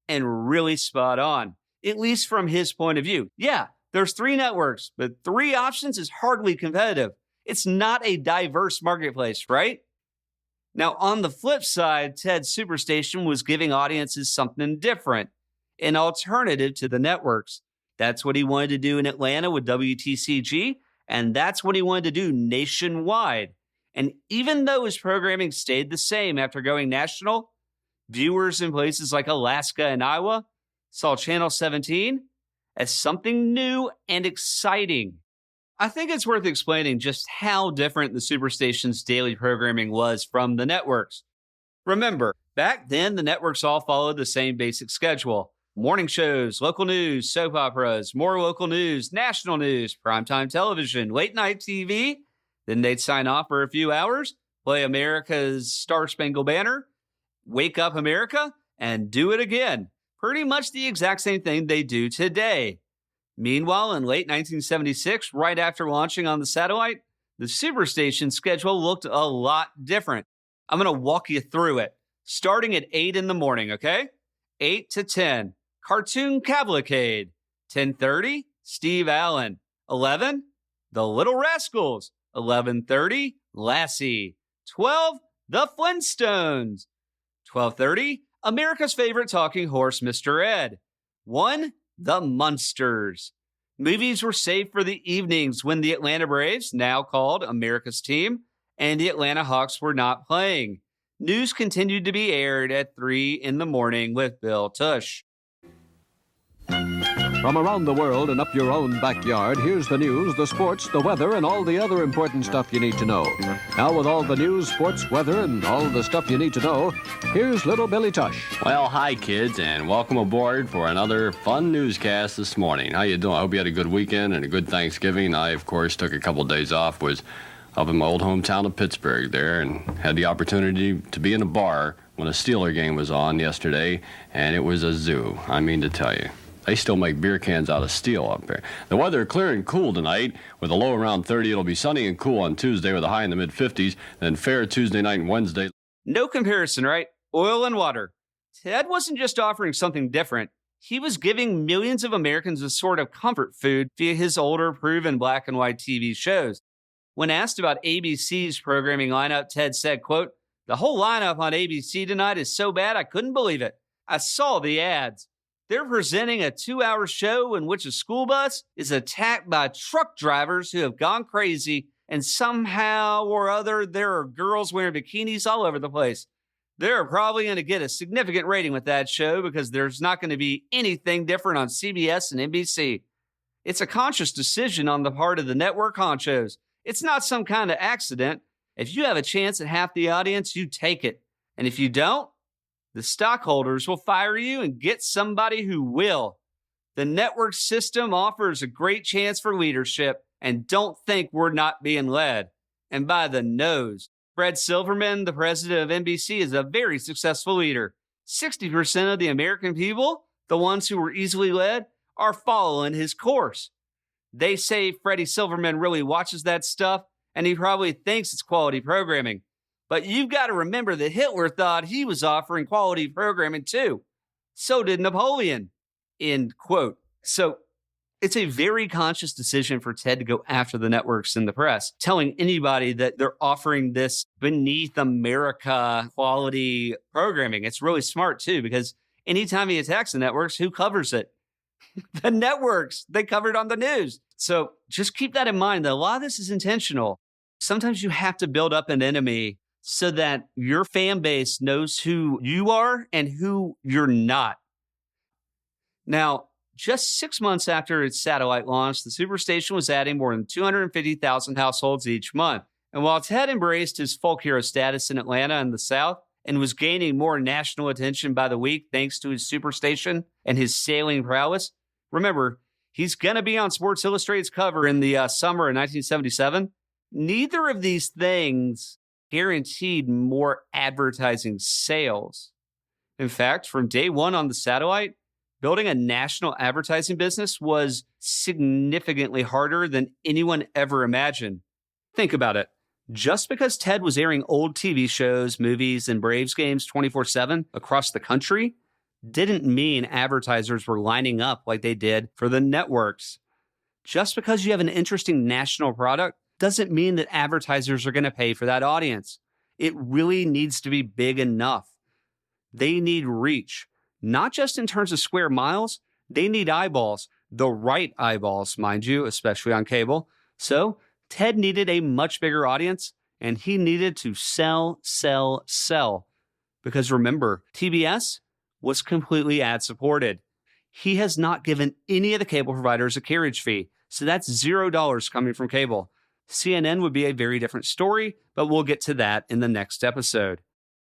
and really spot on, at least from his point of view. Yeah, there's 3 networks, but 3 options is hardly competitive. It's not a diverse marketplace, right? Now, on the flip side, Ted's Superstation was giving audiences something different, an alternative to the networks. That's what he wanted to do in Atlanta with WTCG, and that's what he wanted to do nationwide. And even though his programming stayed the same after going national, viewers in places like Alaska and Iowa saw Channel 17 as something new and exciting. I think it's worth explaining just how different the Superstation's daily programming was from the networks. Remember, back then, the networks all followed the same basic schedule. Morning shows, local news, soap operas, more local news, national news, primetime television, late night TV. Then they'd sign off for a few hours, play America's Star Spangled Banner, Wake Up America, and do it again. Pretty much the exact same thing they do today. Meanwhile, in late 1976, right after launching on the satellite, the Superstation schedule looked a lot different. I'm going to walk you through it, starting at 8 in the morning, okay? 8 to 10, Cartoon Cavalcade. 10:30, Steve Allen. 11, The Little Rascals. 11:30, Lassie. 12, The Flintstones. 12:30, America's favorite talking horse, Mr. Ed. 1, The Munsters. Movies were saved for the evenings when the Atlanta Braves, now called America's Team, and the Atlanta Hawks were not playing. News continued to be aired at 3 in the morning with Bill Tush. From around the world and up your own backyard, here's the news, the sports, the weather, and all the other important stuff you need to know. Now, with all the news, sports, weather, and all the stuff you need to know, here's little Billy Tush. Well, hi, kids, and welcome aboard for another fun newscast this morning. How you doing? I hope you had a good weekend and a good Thanksgiving. I, of course, took a couple of days off, was up in my old hometown of Pittsburgh there, and had the opportunity to be in a bar when a Steeler game was on yesterday, and it was a zoo, I mean to tell you. They still make beer cans out of steel up there. The weather clear and cool tonight with a low around 30. It'll be sunny and cool on Tuesday with a high in the mid-50s. Then fair Tuesday night and Wednesday. No comparison, right? Oil and water. Ted wasn't just offering something different. He was giving millions of Americans a sort of comfort food via his older, proven black and white TV shows. When asked about ABC's programming lineup, Ted said, quote, "The whole lineup on ABC tonight is so bad I couldn't believe it. I saw the ads. They're presenting a 2-hour show in which a school bus is attacked by truck drivers who have gone crazy, and somehow or other there are girls wearing bikinis all over the place. They're probably going to get a significant rating with that show because there's not going to be anything different on CBS and NBC. It's a conscious decision on the part of the network honchos. It's not some kind of accident. If you have a chance at half the audience, you take it. And if you don't, the stockholders will fire you and get somebody who will. The network system offers a great chance for leadership, and don't think we're not being led. And by the nose. Fred Silverman, the president of NBC, is a very successful leader. 60% of the American people, the ones who were easily led, are following his course. They say Freddie Silverman really watches that stuff, and he probably thinks it's quality programming. But you've got to remember that Hitler thought he was offering quality programming too. So did Napoleon, end quote. So it's a very conscious decision for Ted to go after the networks and the press, telling anybody that they're offering this beneath America quality programming. It's really smart too, because anytime he attacks the networks, who covers it? The networks. They cover it on the news. So just keep that in mind that a lot of this is intentional. Sometimes you have to build up an enemy so that your fan base knows who you are and who you're not. Now, just 6 months after its satellite launch, the Superstation was adding more than 250,000 households each month. And while Ted embraced his folk hero status in Atlanta and the South and was gaining more national attention by the week thanks to his Superstation and his sailing prowess, remember, he's going to be on Sports Illustrated's cover in the summer of 1977. Neither of these things guaranteed more advertising sales. In fact, from day one on the satellite, building a national advertising business was significantly harder than anyone ever imagined. Think about it. Just because Ted was airing old TV shows, movies, and Braves games 24/7 across the country didn't mean advertisers were lining up like they did for the networks. Just because you have an interesting national product doesn't mean that advertisers are going to pay for that audience. It really needs to be big enough. They need reach, not just in terms of square miles. They need eyeballs, the right eyeballs, mind you, especially on cable. So Ted needed a much bigger audience, and he needed to sell. Because remember, TBS was completely ad-supported. He has not given any of the cable providers a carriage fee, so that's $0 coming from cable. CNN would be a very different story, but we'll get to that in the next episode.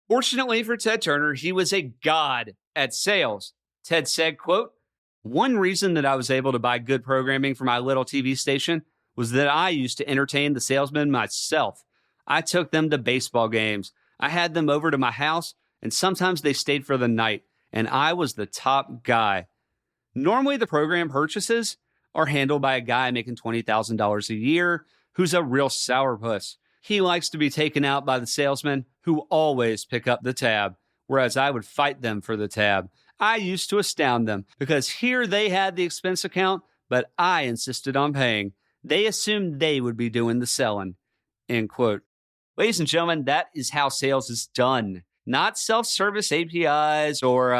Fortunately for Ted Turner, he was a god at sales. Ted said, quote, "One reason that I was able to buy good programming for my little TV station was that I used to entertain the salesmen myself. I took them to baseball games. I had them over to my house, and sometimes they stayed for the night, and I was the top guy. Normally, the program purchases are handled by a guy making $20,000 a year who's a real sourpuss. He likes to be taken out by the salesmen who always pick up the tab, whereas I would fight them for the tab. I used to astound them because here they had the expense account, but I insisted on paying. They assumed they would be doing the selling," end quote. Ladies and gentlemen, that is how sales is done. Not self-service APIs or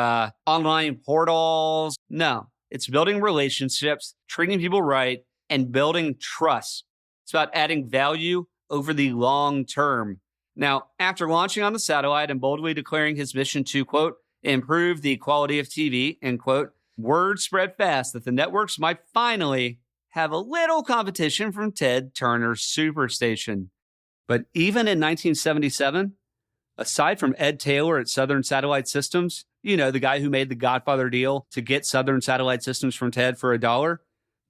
online portals. No, it's building relationships, treating people right, and building trust. It's about adding value over the long term. Now, after launching on the satellite and boldly declaring his mission to, quote, "improve the quality of TV," end quote, Word spread fast that the networks might finally have a little competition from Ted Turner's Superstation. But even in 1977, aside from Ed Taylor at Southern Satellite Systems, you know, the guy who made the Godfather deal to get Southern Satellite Systems from Ted for $1,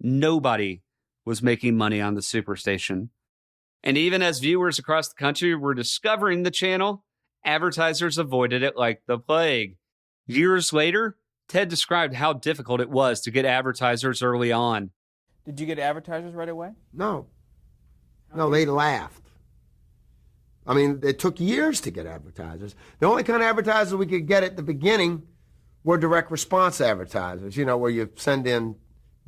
nobody was making money on the Superstation. And even as viewers across the country were discovering the channel, advertisers avoided it like the plague. Years later, Ted described how difficult it was to get advertisers early on. Did you get advertisers right away? No. No, they laughed. I mean, it took years to get advertisers. The only kind of advertisers we could get at the beginning were direct response advertisers, you know, where you send in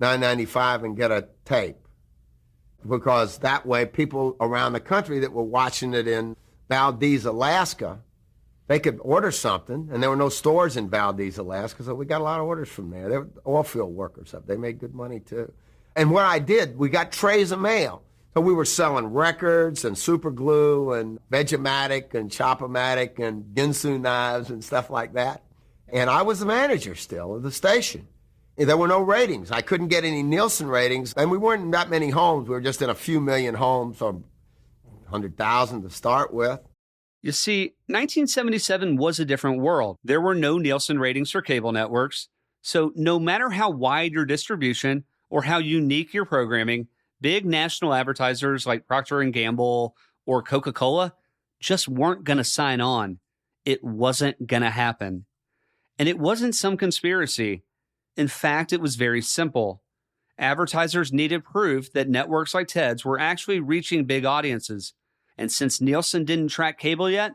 $9.95 and get a tape. Because that way people around the country that were watching it in Valdez, Alaska, they could order something, and there were no stores in Valdez, Alaska, so we got a lot of orders from there. They were oil field workers. They made good money, too. And what I did, we got trays of mail. So we were selling records and super glue and Vegematic and Chop-O-Matic and Ginsu knives and stuff like that. And I was the manager still of the station. There were no ratings. I couldn't get any Nielsen ratings, and we weren't in that many homes. We were just in a few million homes, or 100,000 to start with. You see, 1977 was a different world. There were no Nielsen ratings for cable networks, so no matter how wide your distribution or how unique your programming, big national advertisers like Procter & Gamble or Coca-Cola just weren't going to sign on. It wasn't going to happen. And it wasn't some conspiracy. In fact, it was very simple. Advertisers needed proof that networks like Ted's were actually reaching big audiences. And since Nielsen didn't track cable yet,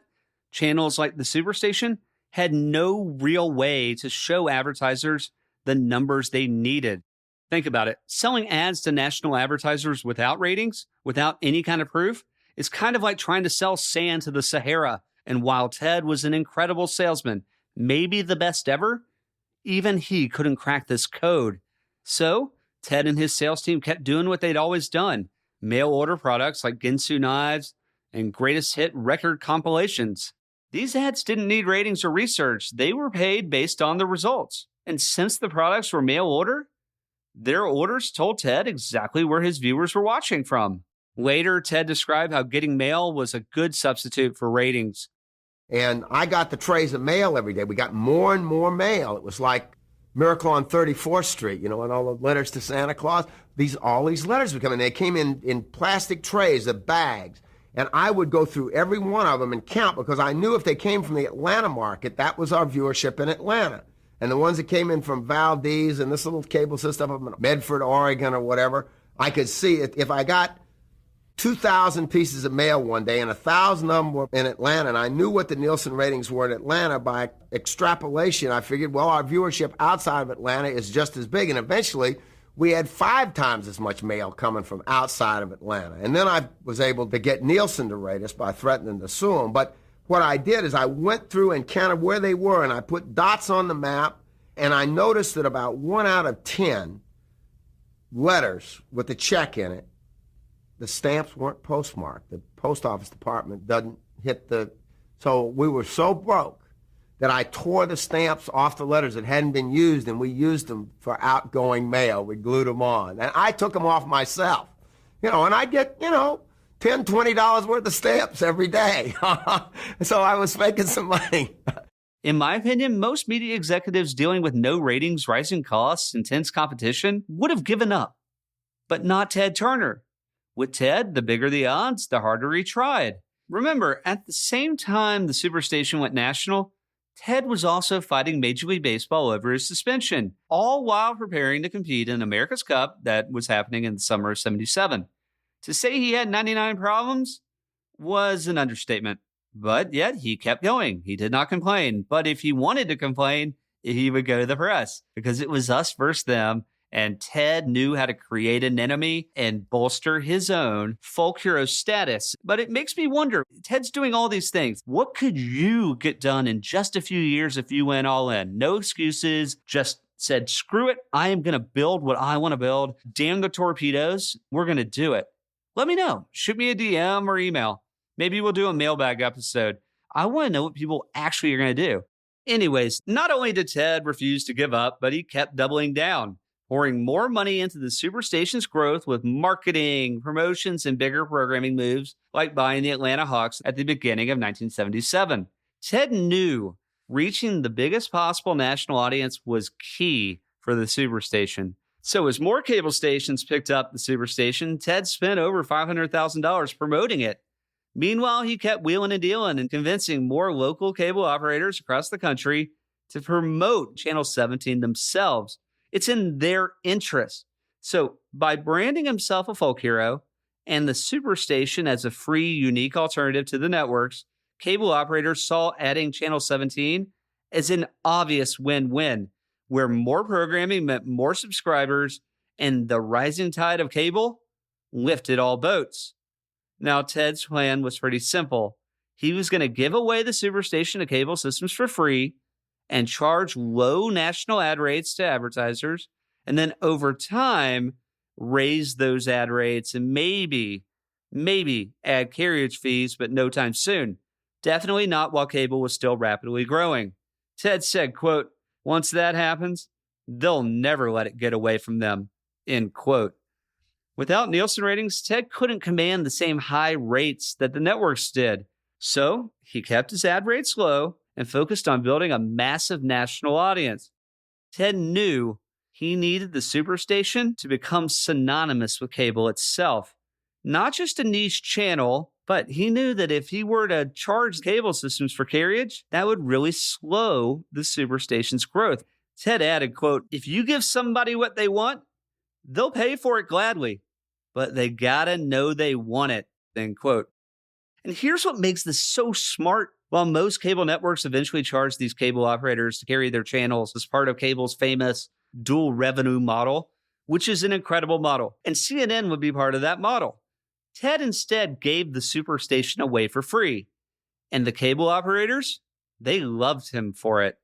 channels like the Superstation had no real way to show advertisers the numbers they needed. Think about it. Selling ads to national advertisers without ratings, without any kind of proof, is kind of like trying to sell sand to the Sahara. And while Ted was an incredible salesman, maybe the best ever, even he couldn't crack this code. So Ted and his sales team kept doing what they'd always done. Mail order products like Ginsu knives and greatest hit record compilations. These ads didn't need ratings or research. They were paid based on the results. And since the products were mail order, their orders told Ted exactly where his viewers were watching from. Later, Ted described how getting mail was a good substitute for ratings. And I got the trays of mail every day. We got more and more mail. It was like Miracle on 34th Street, you know, and all the letters to Santa Claus. All these letters would come in. They came in plastic trays, of bags. And I would go through every one of them and count, because I knew if they came from the Atlanta market, that was our viewership in Atlanta. And the ones that came in from Valdez and this little cable system up in Medford, Oregon or whatever, I could see it. If I got 2,000 pieces of mail one day and 1,000 of them were in Atlanta, and I knew what the Nielsen ratings were in Atlanta, by extrapolation, I figured, well, our viewership outside of Atlanta is just as big. And eventually, we had 5 times as much mail coming from outside of Atlanta. And then I was able to get Nielsen to rate us by threatening to sue them. But what I did is I went through and counted where they were, and I put dots on the map, and I noticed that about 1 out of 10 letters with a check in it, the stamps weren't postmarked. The post office department doesn't hit the... So we were so broke that I tore the stamps off the letters that hadn't been used, and we used them for outgoing mail. We glued them on. And I took them off myself. You know, and I'd get, you know, $10, $20 worth of stamps every day. So I was making some money. In my opinion, most media executives dealing with no ratings, rising costs, intense competition would have given up. But not Ted Turner. With Ted, the bigger the odds, the harder he tried. Remember, at the same time the Superstation went national, Ted was also fighting Major League Baseball over his suspension, all while preparing to compete in America's Cup that was happening in the summer of '77. To say he had 99 problems was an understatement, but yet he kept going. He did not complain, but if he wanted to complain, he would go to the press, because it was us versus them, and Ted knew how to create an enemy and bolster his own folk hero status. But it makes me wonder, Ted's doing all these things. What could you get done in just a few years if you went all in? No excuses, just said, screw it, I am going to build what I want to build. Damn the torpedoes, we're going to do it. Let me know. Shoot me a DM or email. Maybe we'll do a mailbag episode. I want to know what people actually are going to do. Anyways, not only did Ted refuse to give up, but he kept doubling down, pouring more money into the Superstation's growth with marketing, promotions, and bigger programming moves like buying the Atlanta Hawks at the beginning of 1977. Ted knew reaching the biggest possible national audience was key for the Superstation. So as more cable stations picked up the Superstation, Ted spent over $500,000 promoting it. Meanwhile, he kept wheeling and dealing and convincing more local cable operators across the country to promote Channel 17 themselves. It's in their interest. So by branding himself a folk hero and the Superstation as a free, unique alternative to the networks, cable operators saw adding Channel 17 as an obvious win-win, where more programming meant more subscribers and the rising tide of cable lifted all boats. Now, Ted's plan was pretty simple. He was going to give away the Superstation to cable systems for free and charge low national ad rates to advertisers, and then over time, raise those ad rates and maybe add carriage fees, but no time soon. Definitely not while cable was still rapidly growing. Ted said, quote, "Once that happens, they'll never let it get away from them," end quote. Without Nielsen ratings, Ted couldn't command the same high rates that the networks did. So he kept his ad rates low and focused on building a massive national audience. Ted knew he needed the Superstation to become synonymous with cable itself. Not just a niche channel, but he knew that if he were to charge cable systems for carriage, that would really slow the Superstation's growth. Ted added, quote, "If you give somebody what they want, they'll pay for it gladly, but they gotta know they want it," end quote. And here's what makes this so smart. While most cable networks eventually charge these cable operators to carry their channels as part of cable's famous dual revenue model, which is an incredible model, and CNN would be part of that model, Ted instead gave the Superstation away for free. And the cable operators, they loved him for it.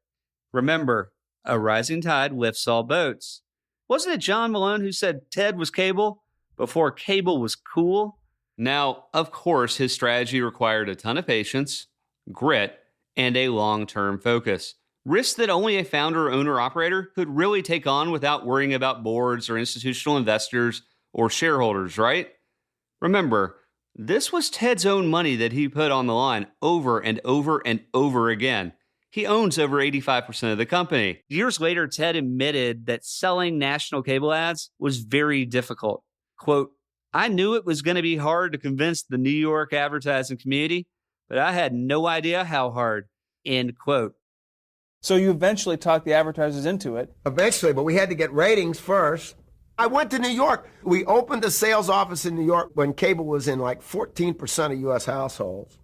Remember, a rising tide lifts all boats. Wasn't it John Malone who said Ted was cable before cable was cool? Now, of course, his strategy required a ton of patience, grit, and a long-term focus. Risks that only a founder or owner-operator could really take on without worrying about boards or institutional investors or shareholders, right? Remember, this was Ted's own money that he put on the line over and over and over again. He owns over 85% of the company. Years later, Ted admitted that selling national cable ads was very difficult. Quote, "I knew it was going to be hard to convince the New York advertising community, but I had no idea how hard," end quote. So you eventually talked the advertisers into it. Eventually, but we had to get ratings first. I went to New York. We opened a sales office in New York when cable was in like 14% of U.S. households.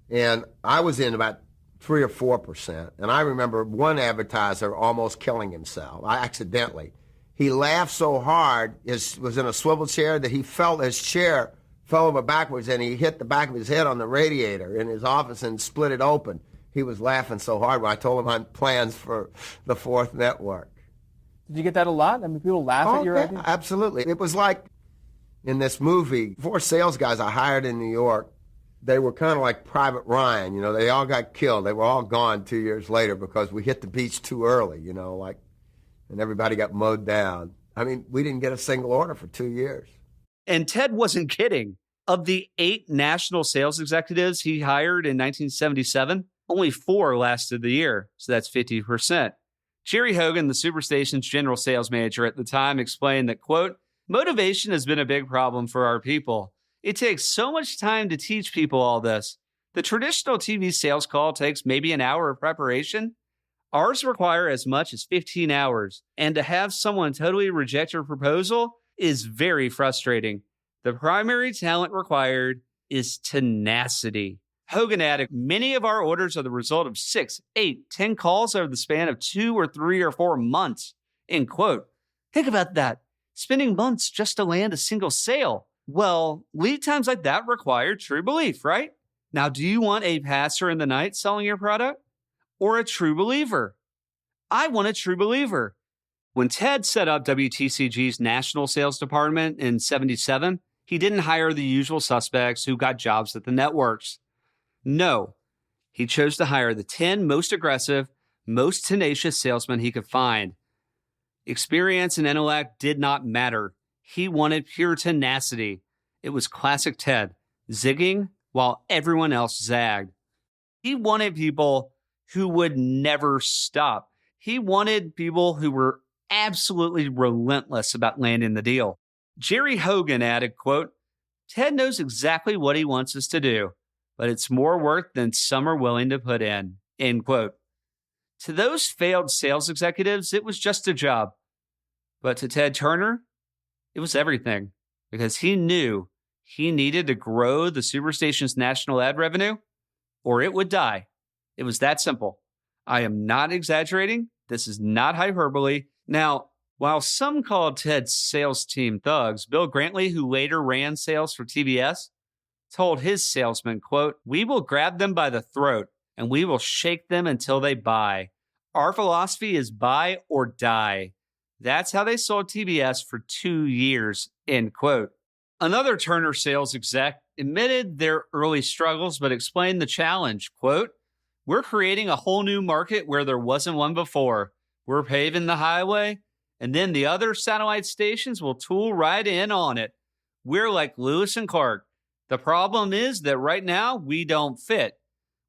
And I was in about 3 or 4%. And I remember one advertiser almost killing himself. Accidentally. He laughed so hard, was in a swivel chair, that he felt his chair fell over backwards and he hit the back of his head on the radiator in his office and split it open. He was laughing so hard when I told him I had plans for the fourth network. Did you get that a lot? I mean, people laugh at your idea? Absolutely. It was like in this movie, 4 sales guys I hired in New York, they were kind of like Private Ryan. You know, they all got killed. They were all gone 2 years later because we hit the beach too early, you know, like, and everybody got mowed down. I mean, we didn't get a single order for 2 years. And Ted wasn't kidding. Of the 8 national sales executives he hired in 1977, only 4 lasted the year, so that's 50%. Jerry Hogan, the Superstation's general sales manager at the time, explained that, quote, "Motivation has been a big problem for our people. It takes so much time to teach people all this. The traditional TV sales call takes maybe an hour of preparation. Ours require as much as 15 hours, and to have someone totally reject your proposal is very frustrating. The primary talent required is tenacity." Hogan added, "Many of our orders are the result of 6, 8, 10 calls over the span of 2 or 3 or 4 months, end quote. Think about that. Spending months just to land a single sale. Well, lead times like that require true belief, right? Now, do you want a passer in the night selling your product or a true believer? I want a true believer." When Ted set up WTCG's national sales department in 77, he didn't hire the usual suspects who got jobs at the networks. No, he chose to hire the 10 most aggressive, most tenacious salesman he could find. Experience and intellect did not matter. He wanted pure tenacity. It was classic Ted, zigging while everyone else zagged. He wanted people who would never stop. He wanted people who were absolutely relentless about landing the deal. Jerry Hogan added, quote, Ted knows exactly what he wants us to do, but it's more work than some are willing to put in, end quote. To those failed sales executives, it was just a job. But to Ted Turner, it was everything, because he knew he needed to grow the Superstation's national ad revenue or it would die. It was that simple. I am not exaggerating. This is not hyperbole. Now, while some called Ted's sales team thugs, Bill Grantley, who later ran sales for TBS, told his salesman, quote, we will grab them by the throat and we will shake them until they buy. Our philosophy is buy or die. That's how they sold TBS for 2 years, end quote. Another Turner sales exec admitted their early struggles, but explained the challenge, quote, we're creating a whole new market where there wasn't one before. We're paving the highway, and then the other satellite stations will tool right in on it. We're like Lewis and Clark. The problem is that right now we don't fit.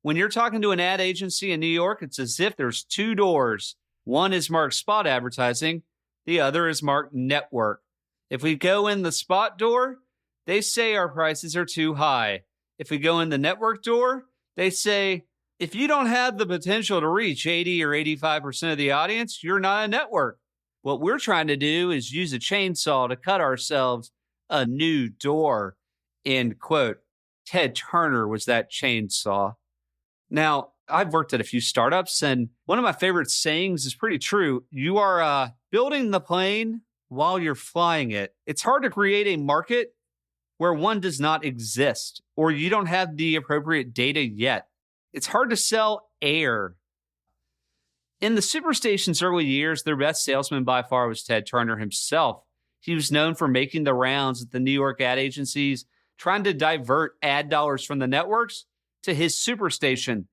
When you're talking to an ad agency in New York, it's as if there's 2 doors. One is marked spot advertising. The other is marked network. If we go in the spot door, they say our prices are too high. If we go in the network door, they say, if you don't have the potential to reach 80 or 85% of the audience, you're not a network. What we're trying to do is use a chainsaw to cut ourselves a new door, end quote. Ted Turner was that chainsaw. Now, I've worked at a few startups, and one of my favorite sayings is pretty true. You are building the plane while you're flying it. It's hard to create a market where one does not exist, or you don't have the appropriate data yet. It's hard to sell air. In the Superstation's early years, their best salesman by far was Ted Turner himself. He was known for making the rounds at the New York ad agencies, trying to divert ad dollars from the networks to his Superstation.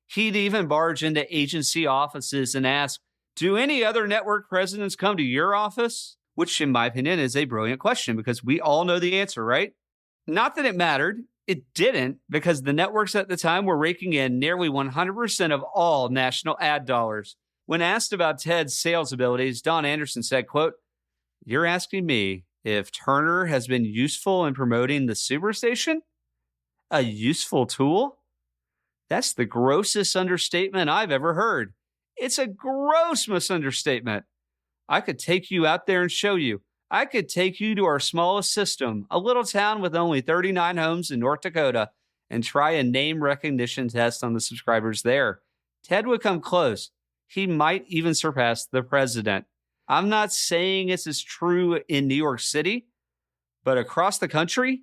He'd even barge into agency offices and ask, do any other network presidents come to your office? Which, in my opinion, is a brilliant question because we all know the answer, right? Not that it mattered. It didn't, because the networks at the time were raking in nearly 100% of all national ad dollars. When asked about Ted's sales abilities, Don Anderson said, quote, you're asking me if Turner has been useful in promoting the Superstation? A useful tool? That's the grossest understatement I've ever heard. It's a gross misunderstatement. I could take you out there and show you. I could take you to our smallest system, a little town with only 39 homes in North Dakota, and try a name recognition test on the subscribers there. Ted would come close. He might even surpass the president. I'm not saying this is true in New York City, but across the country,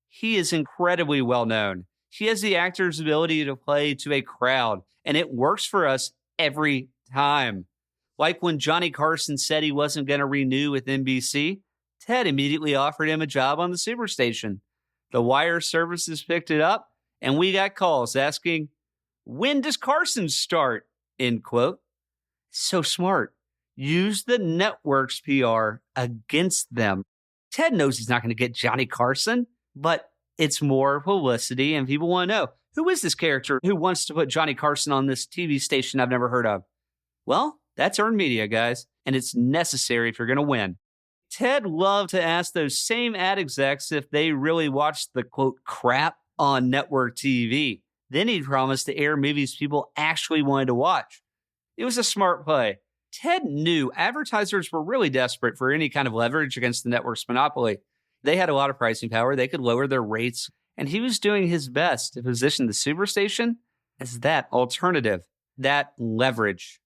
he is incredibly well known. He has the actor's ability to play to a crowd, and it works for us every time. Like when Johnny Carson said he wasn't going to renew with NBC, Ted immediately offered him a job on the Superstation. The wire services picked it up, and we got calls asking, when does Carson start? End quote. So smart. Use the network's PR against them. Ted knows he's not going to get Johnny Carson, but it's more publicity, and people want to know, who is this character who wants to put Johnny Carson on this TV station I've never heard of? Well, that's earned media, guys, and it's necessary if you're going to win. Ted loved to ask those same ad execs if they really watched the, quote, crap on network TV. Then he'd promise to air movies people actually wanted to watch. It was a smart play. Ted knew advertisers were really desperate for any kind of leverage against the network's monopoly. They had a lot of pricing power. They could lower their rates, and he was doing his best to position the Superstation as that alternative, that leverage.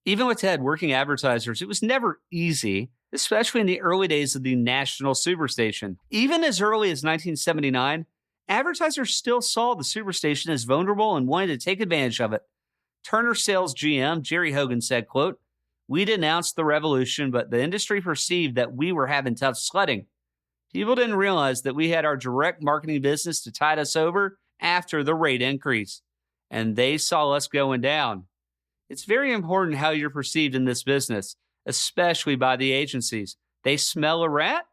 Even with Ted working advertisers, it was never easy, especially in the early days of the national Superstation. Even as early as 1979, advertisers still saw the Superstation as vulnerable and wanted to take advantage of it. Turner sales GM Jerry Hogan said, quote, we denounced the revolution, but the industry perceived that we were having tough sledding. People didn't realize that we had our direct marketing business to tide us over after the rate increase, and they saw us going down. It's very important how you're perceived in this business, especially by the agencies. They smell a rat?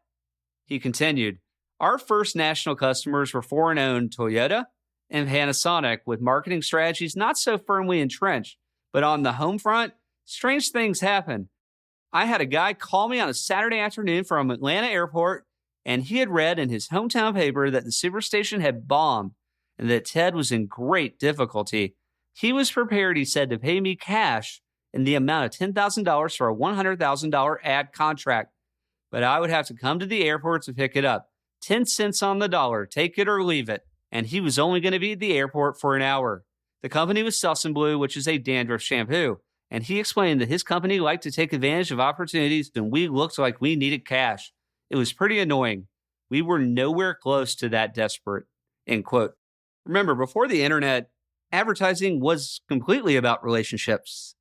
He continued, our first national customers were foreign-owned Toyota and Panasonic with marketing strategies not so firmly entrenched. But on the home front, strange things happen. I had a guy call me on a Saturday afternoon from Atlanta airport, and he had read in his hometown paper that the Superstation had bombed and that Ted was in great difficulty. He was prepared, he said, to pay me cash in the amount of $10,000 for a $100,000 ad contract, but I would have to come to the airport to pick it up. 10 cents on the dollar, take it or leave it. And he was only going to be at the airport for an hour. The company was Selsun Blue, which is a dandruff shampoo. And he explained that his company liked to take advantage of opportunities and we looked like we needed cash. It was pretty annoying. We were nowhere close to that desperate, end quote. Remember, before the internet, advertising was completely about relationships.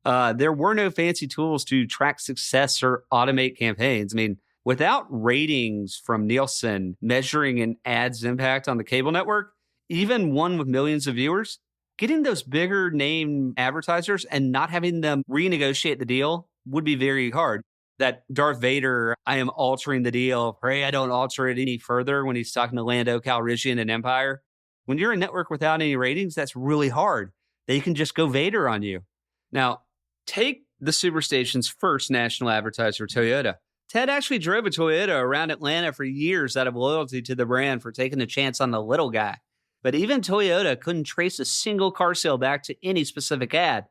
There were no fancy tools to track success or automate campaigns. I mean, without ratings from Nielsen measuring an ad's impact on the cable network, even one with millions of viewers, getting those bigger name advertisers and not having them renegotiate the deal would be very hard. That Darth Vader, I am altering the deal, pray I don't alter it any further when he's talking to Lando Calrissian and Empire. When you're a network without any ratings, that's really hard. They can just go Vader on you. Now, take the Superstation's first national advertiser, Toyota. Ted actually drove a Toyota around Atlanta for years out of loyalty to the brand for taking a chance on the little guy. But even Toyota couldn't trace a single car sale back to any specific ad.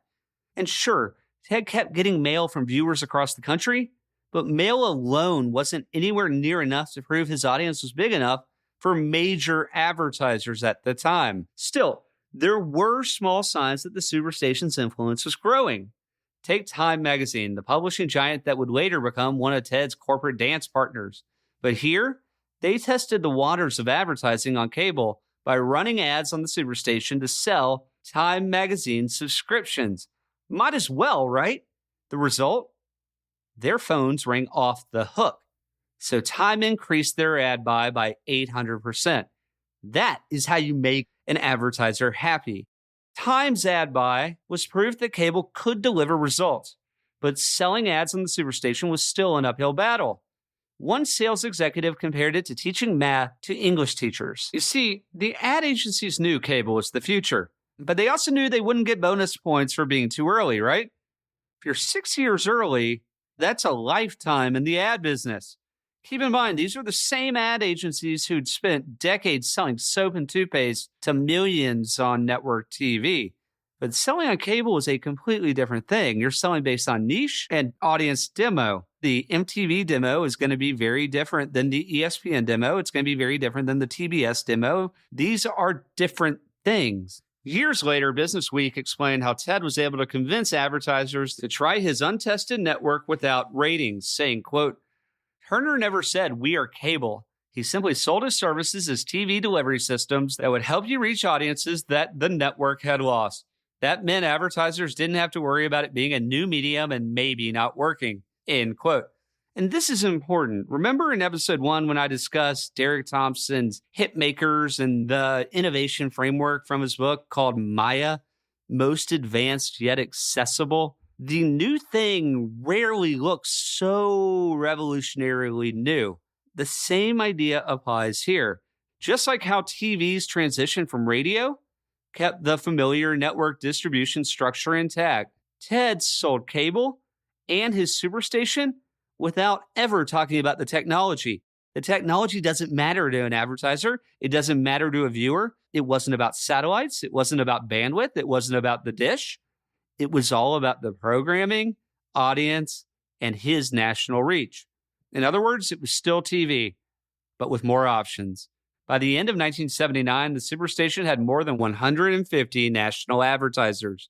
And sure, Ted kept getting mail from viewers across the country, but mail alone wasn't anywhere near enough to prove his audience was big enough for major advertisers at the time. Still, there were small signs that the Superstation's influence was growing. Take Time magazine, the publishing giant that would later become one of Ted's corporate dance partners. But here, they tested the waters of advertising on cable by running ads on the Superstation to sell Time magazine subscriptions. Might as well, right? The result? Their phones rang off the hook. So Time increased their ad buy by 800%. That is how you make an advertiser happy. Time's ad buy was proof that cable could deliver results, but selling ads on the Superstation was still an uphill battle. One sales executive compared it to teaching math to English teachers. You see, the ad agencies knew cable was the future, but they also knew they wouldn't get bonus points for being too early, right? If you're 6 years early, that's a lifetime in the ad business. Keep in mind, these are the same ad agencies who'd spent decades selling soap and toothpaste to millions on network TV. But selling on cable is a completely different thing. You're selling based on niche and audience demo. The MTV demo is going to be very different than the ESPN demo. It's going to be very different than the TBS demo. These are different things. Years later, Business Week explained how Ted was able to convince advertisers to try his untested network without ratings, saying, quote, Turner never said we are cable. He simply sold his services as TV delivery systems that would help you reach audiences that the network had lost. That meant advertisers didn't have to worry about it being a new medium and maybe not working, end quote. And this is important. Remember in episode 1 when I discussed Derek Thompson's hit makers and the innovation framework from his book called Maya, Most Advanced Yet Accessible? The new thing rarely looks so revolutionarily new. The same idea applies here. Just like how TV's transition from radio kept the familiar network distribution structure intact, Ted sold cable and his Superstation without ever talking about the technology. The technology doesn't matter to an advertiser. It doesn't matter to a viewer. It wasn't about satellites. It wasn't about bandwidth. It wasn't about the dish. It was all about the programming, audience, and his national reach. In other words, it was still TV, but with more options. By the end of 1979, the Superstation had more than 150 national advertisers,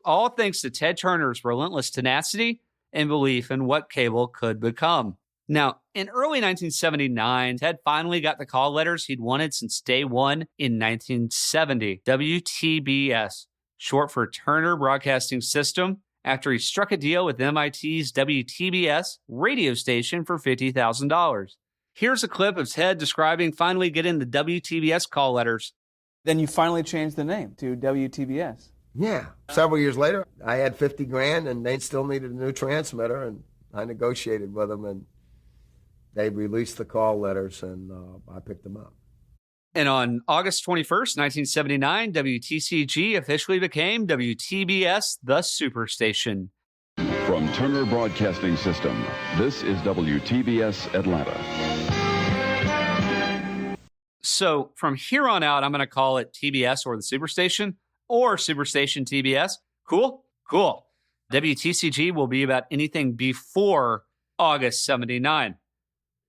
all thanks to Ted Turner's relentless tenacity and belief in what cable could become. Now, in early 1979, Ted finally got the call letters he'd wanted since day one in 1970, WTBS. Short for Turner Broadcasting System, after he struck a deal with MIT's WTBS radio station for $50,000. Here's a clip of Ted describing finally getting the WTBS call letters. Then you finally changed the name to WTBS. Yeah. Several years later, I had 50 grand and they still needed a new transmitter, and I negotiated with them, and they released the call letters, and I picked them up. And on August 21st, 1979, WTCG officially became WTBS, the Superstation. From Turner Broadcasting System, this is WTBS Atlanta. So from here on out, I'm going to call it TBS or the Superstation or Superstation TBS. Cool? Cool. WTCG will be about anything before August 79.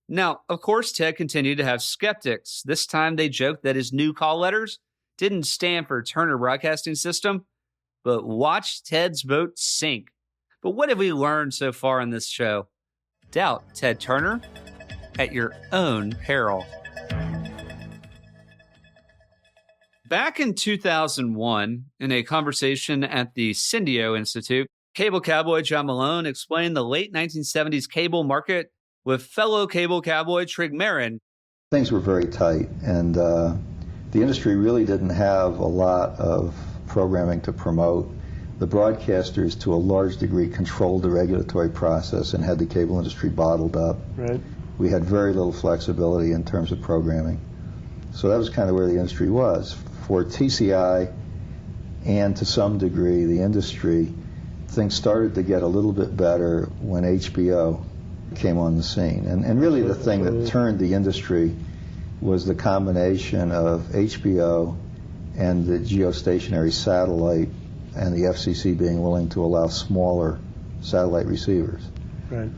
Now, of course, Ted continued to have skeptics. This time they joked that his new call letters didn't stand for Turner Broadcasting System, but watch Ted's boat sink. But what have we learned so far in this show? Doubt Ted Turner at your own peril. Back in 2001, in a conversation at the Syndio Institute, cable cowboy John Malone explained the late 1970s cable market with fellow cable cowboy Trig Marin. Things were very tight, and the industry really didn't have a lot of programming to promote. The broadcasters, to a large degree, controlled the regulatory process and had the cable industry bottled up. Right. We had very little flexibility in terms of programming. So that was kind of where the industry was. For TCI and to some degree the industry, things started to get a little bit better when HBO came on the scene. And really the thing that turned the industry was the combination of HBO and the geostationary satellite and the FCC being willing to allow smaller satellite receivers. Right.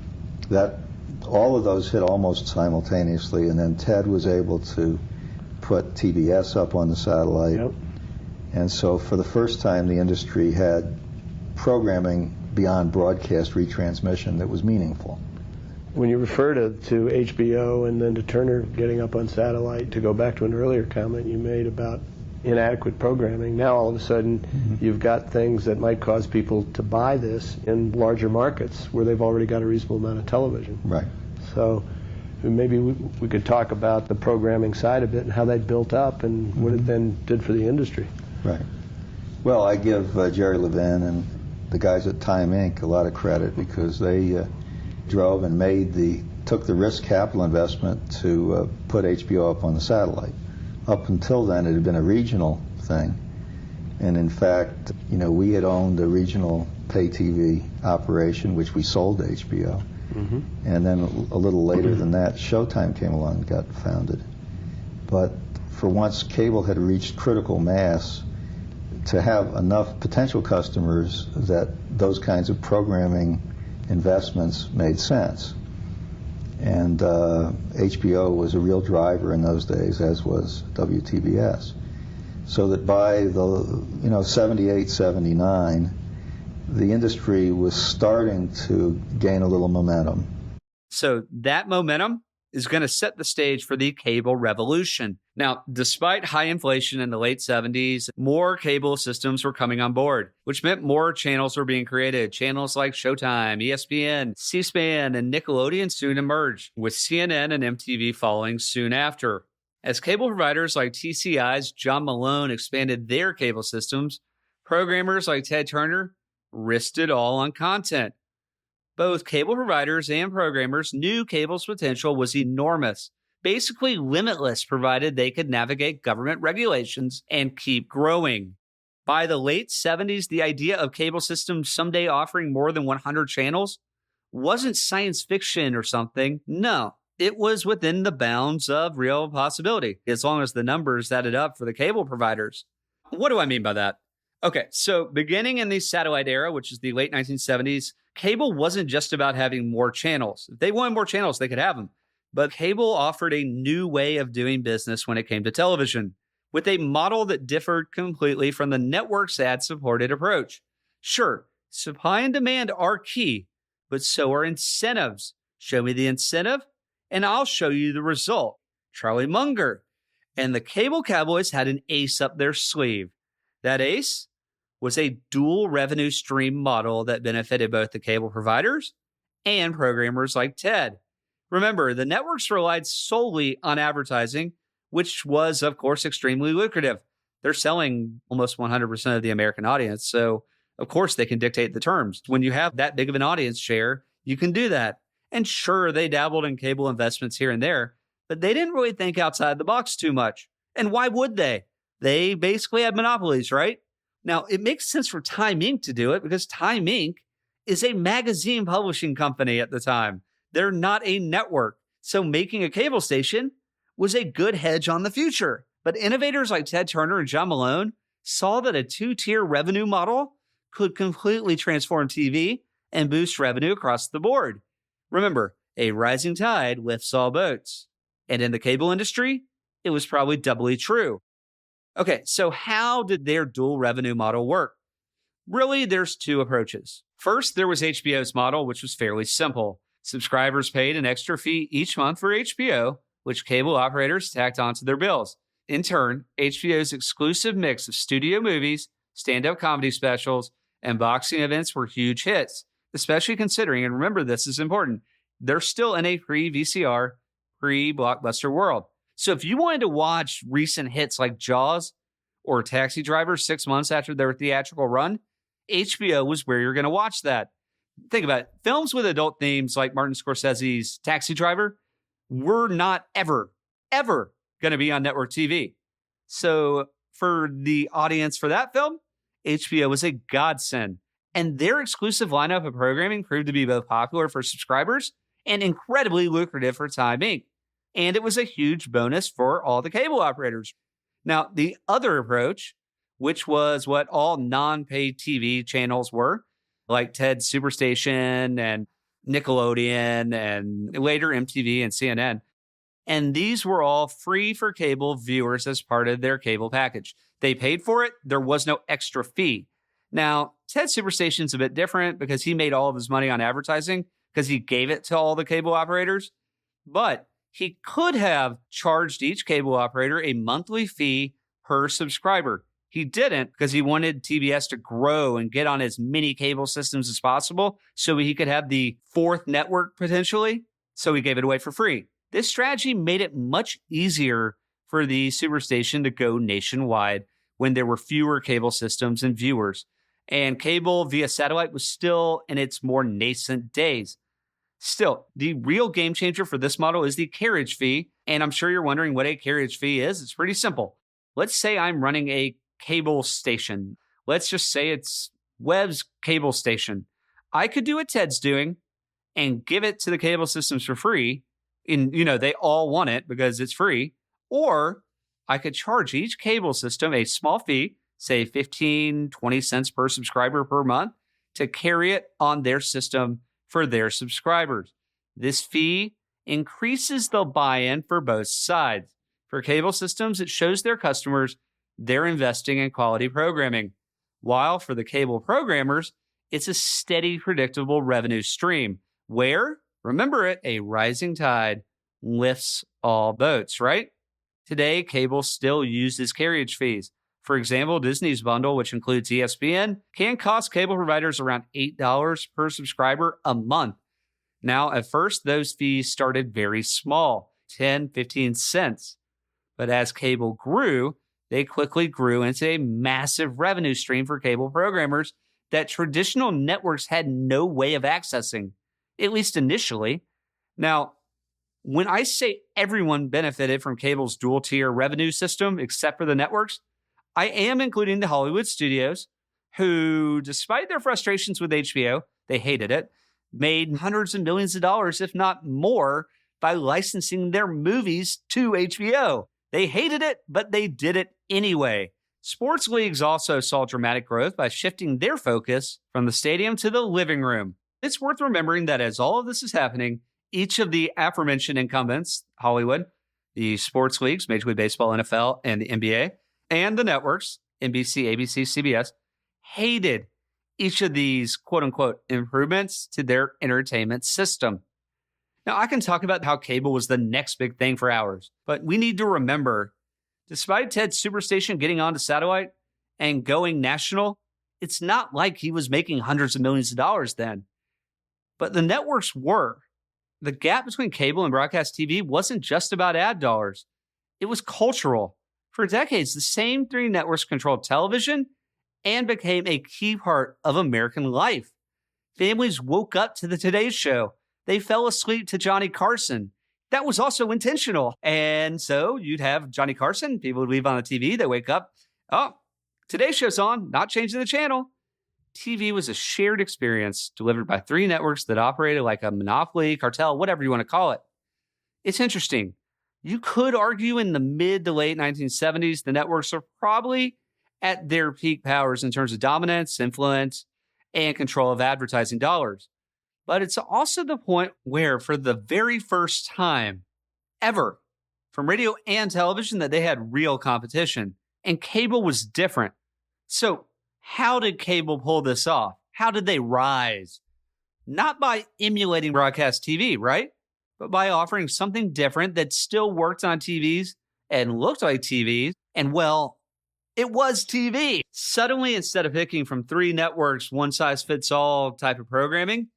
That all of those hit almost simultaneously, and then Ted was able to put TBS up on the satellite. Yep. And so for the first time the industry had programming beyond broadcast retransmission that was meaningful. When you refer to HBO and then to Turner getting up on satellite, to go back to an earlier comment you made about inadequate programming, now all of a sudden you've got things that might cause people to buy this in larger markets where they've already got a reasonable amount of television. Right. So maybe we could talk about the programming side of it and how that built up and what it then did for the industry. Right. Well, I give Jerry Levin and the guys at Time Inc. a lot of credit because they drove and took the risk capital investment to put HBO up on the satellite. Up until then, it had been a regional thing. And in fact, we had owned a regional pay TV operation, which we sold to HBO. Mm-hmm. And then a little later than that, Showtime came along and got founded. But for once cable had reached critical mass, to have enough potential customers that those kinds of programming investments made sense. And HBO was a real driver in those days, as was WTBS. So that by the 78, 79, the industry was starting to gain a little momentum. So that momentum is going to set the stage for the cable revolution. Now, despite high inflation in the late 70s, more cable systems were coming on board, which meant more channels were being created. Channels like Showtime, ESPN, C-SPAN, and Nickelodeon soon emerged, with CNN and MTV following soon after. As cable providers like TCI's John Malone expanded their cable systems, programmers like Ted Turner risked it all on content. Both cable providers and programmers knew cable's potential was enormous, basically limitless, provided they could navigate government regulations and keep growing. By the late 70s, the idea of cable systems someday offering more than 100 channels wasn't science fiction or something. No, it was within the bounds of real possibility, as long as the numbers added up for the cable providers. What do I mean by that? Okay, so beginning in the satellite era, which is the late 1970s, cable wasn't just about having more channels. If they wanted more channels, they could have them. But cable offered a new way of doing business when it came to television, with a model that differed completely from the network's ad-supported approach. Sure, supply and demand are key, but so are incentives. Show me the incentive, and I'll show you the result. Charlie Munger. And the cable cowboys had an ace up their sleeve. That ace was a dual revenue stream model that benefited both the cable providers and programmers like Ted. Remember, the networks relied solely on advertising, which was, of course, extremely lucrative. They're selling almost 100% of the American audience. So, of course, they can dictate the terms. When you have that big of an audience share, you can do that. And sure, they dabbled in cable investments here and there, but they didn't really think outside the box too much. And why would they? They basically had monopolies, right? Now, it makes sense for Time Inc. to do it because Time Inc. is a magazine publishing company at the time. They're not a network. So making a cable station was a good hedge on the future. But innovators like Ted Turner and John Malone saw that a two-tier revenue model could completely transform TV and boost revenue across the board. Remember, a rising tide lifts all boats. And in the cable industry, it was probably doubly true. Okay, so how did their dual revenue model work? Really, there's two approaches. First, there was HBO's model, which was fairly simple. Subscribers paid an extra fee each month for HBO, which cable operators tacked onto their bills. In turn, HBO's exclusive mix of studio movies, stand-up comedy specials, and boxing events were huge hits, especially considering, and remember this is important, they're still in a pre-VCR, pre-blockbuster world. So if you wanted to watch recent hits like Jaws or Taxi Driver 6 months after their theatrical run, HBO was where you're going to watch that. Think about it. Films with adult themes like Martin Scorsese's Taxi Driver were not ever going to be on network TV. So for the audience for that film, HBO was a godsend. And their exclusive lineup of programming proved to be both popular for subscribers and incredibly lucrative for Time Inc. And it was a huge bonus for all the cable operators. Now, the other approach, which was what all non-paid TV channels were, like Ted's Superstation and Nickelodeon and later MTV and CNN. And these were all free for cable viewers as part of their cable package. They paid for it. There was no extra fee. Now, Ted's Superstation's a bit different because he made all of his money on advertising because he gave it to all the cable operators. But he could have charged each cable operator a monthly fee per subscriber. He didn't because he wanted TBS to grow and get on as many cable systems as possible so he could have the fourth network potentially. So he gave it away for free. This strategy made it much easier for the Superstation to go nationwide when there were fewer cable systems and viewers. And cable via satellite was still in its more nascent days. Still, the real game changer for this model is the carriage fee. And I'm sure you're wondering what a carriage fee is. It's pretty simple. Let's say I'm running a cable station. Let's just say it's Webb's cable station. I could do what Ted's doing and give it to the cable systems for free. And, they all want it because it's free. Or I could charge each cable system a small fee, say 15, 20 cents per subscriber per month, to carry it on their system for their subscribers. This fee increases the buy-in for both sides. For cable systems, it shows their customers they're investing in quality programming. While for the cable programmers, it's a steady, predictable revenue stream where, remember it, a rising tide lifts all boats, right? Today, cable still uses carriage fees. For example, Disney's bundle, which includes ESPN, can cost cable providers around $8 per subscriber a month. Now, at first, those fees started very small, 10, 15 cents. But as cable grew, they quickly grew into a massive revenue stream for cable programmers that traditional networks had no way of accessing, at least initially. Now, when I say everyone benefited from cable's dual-tier revenue system except for the networks, I am including the Hollywood studios, who, despite their frustrations with HBO, they hated it, made hundreds of millions of dollars, if not more, by licensing their movies to HBO. They hated it, but they did it anyway. Sports leagues also saw dramatic growth by shifting their focus from the stadium to the living room. It's worth remembering that as all of this is happening, each of the aforementioned incumbents, Hollywood, the sports leagues, Major League Baseball, NFL, and the NBA, and the networks, NBC, ABC, CBS, hated each of these quote-unquote improvements to their entertainment system. Now, I can talk about how cable was the next big thing for hours, but we need to remember, despite Ted's Superstation getting onto satellite and going national, it's not like he was making hundreds of millions of dollars then. But the networks were. The gap between cable and broadcast TV wasn't just about ad dollars. It was cultural. For decades, the same three networks controlled television and became a key part of American life. Families woke up to the Today Show. They fell asleep to Johnny Carson. That was also intentional. And so you'd have Johnny Carson, people would leave on the TV, they wake up, oh, Today Show's on, not changing the channel. TV was a shared experience delivered by three networks that operated like a monopoly, cartel, whatever you want to call it. It's interesting. You could argue in the mid to late 1970s, the networks are probably at their peak powers in terms of dominance, influence, and control of advertising dollars. But it's also the point where, for the very first time ever, from radio and television, that they had real competition. And cable was different. So how did cable pull this off? How did they rise? Not by emulating broadcast TV, right? But by offering something different that still worked on TVs and looked like TVs. And well, it was TV. Suddenly, instead of picking from three networks, one-size-fits-all type of programming,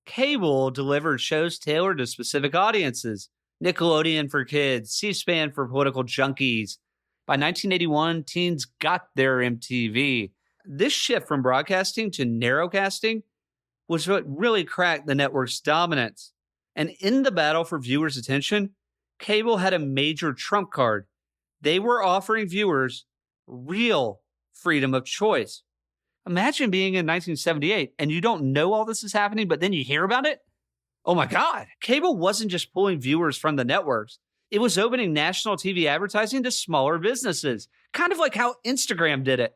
cable delivered shows tailored to specific audiences. Nickelodeon for kids, C-SPAN for political junkies. By 1981, teens got their MTV. This shift from broadcasting to narrowcasting was what really cracked the network's dominance. And in the battle for viewers' attention, cable had a major trump card. They were offering viewers real freedom of choice. Imagine being in 1978 and you don't know all this is happening, but then you hear about it. Oh my God. Cable wasn't just pulling viewers from the networks. It was opening national TV advertising to smaller businesses, kind of like how Instagram did it.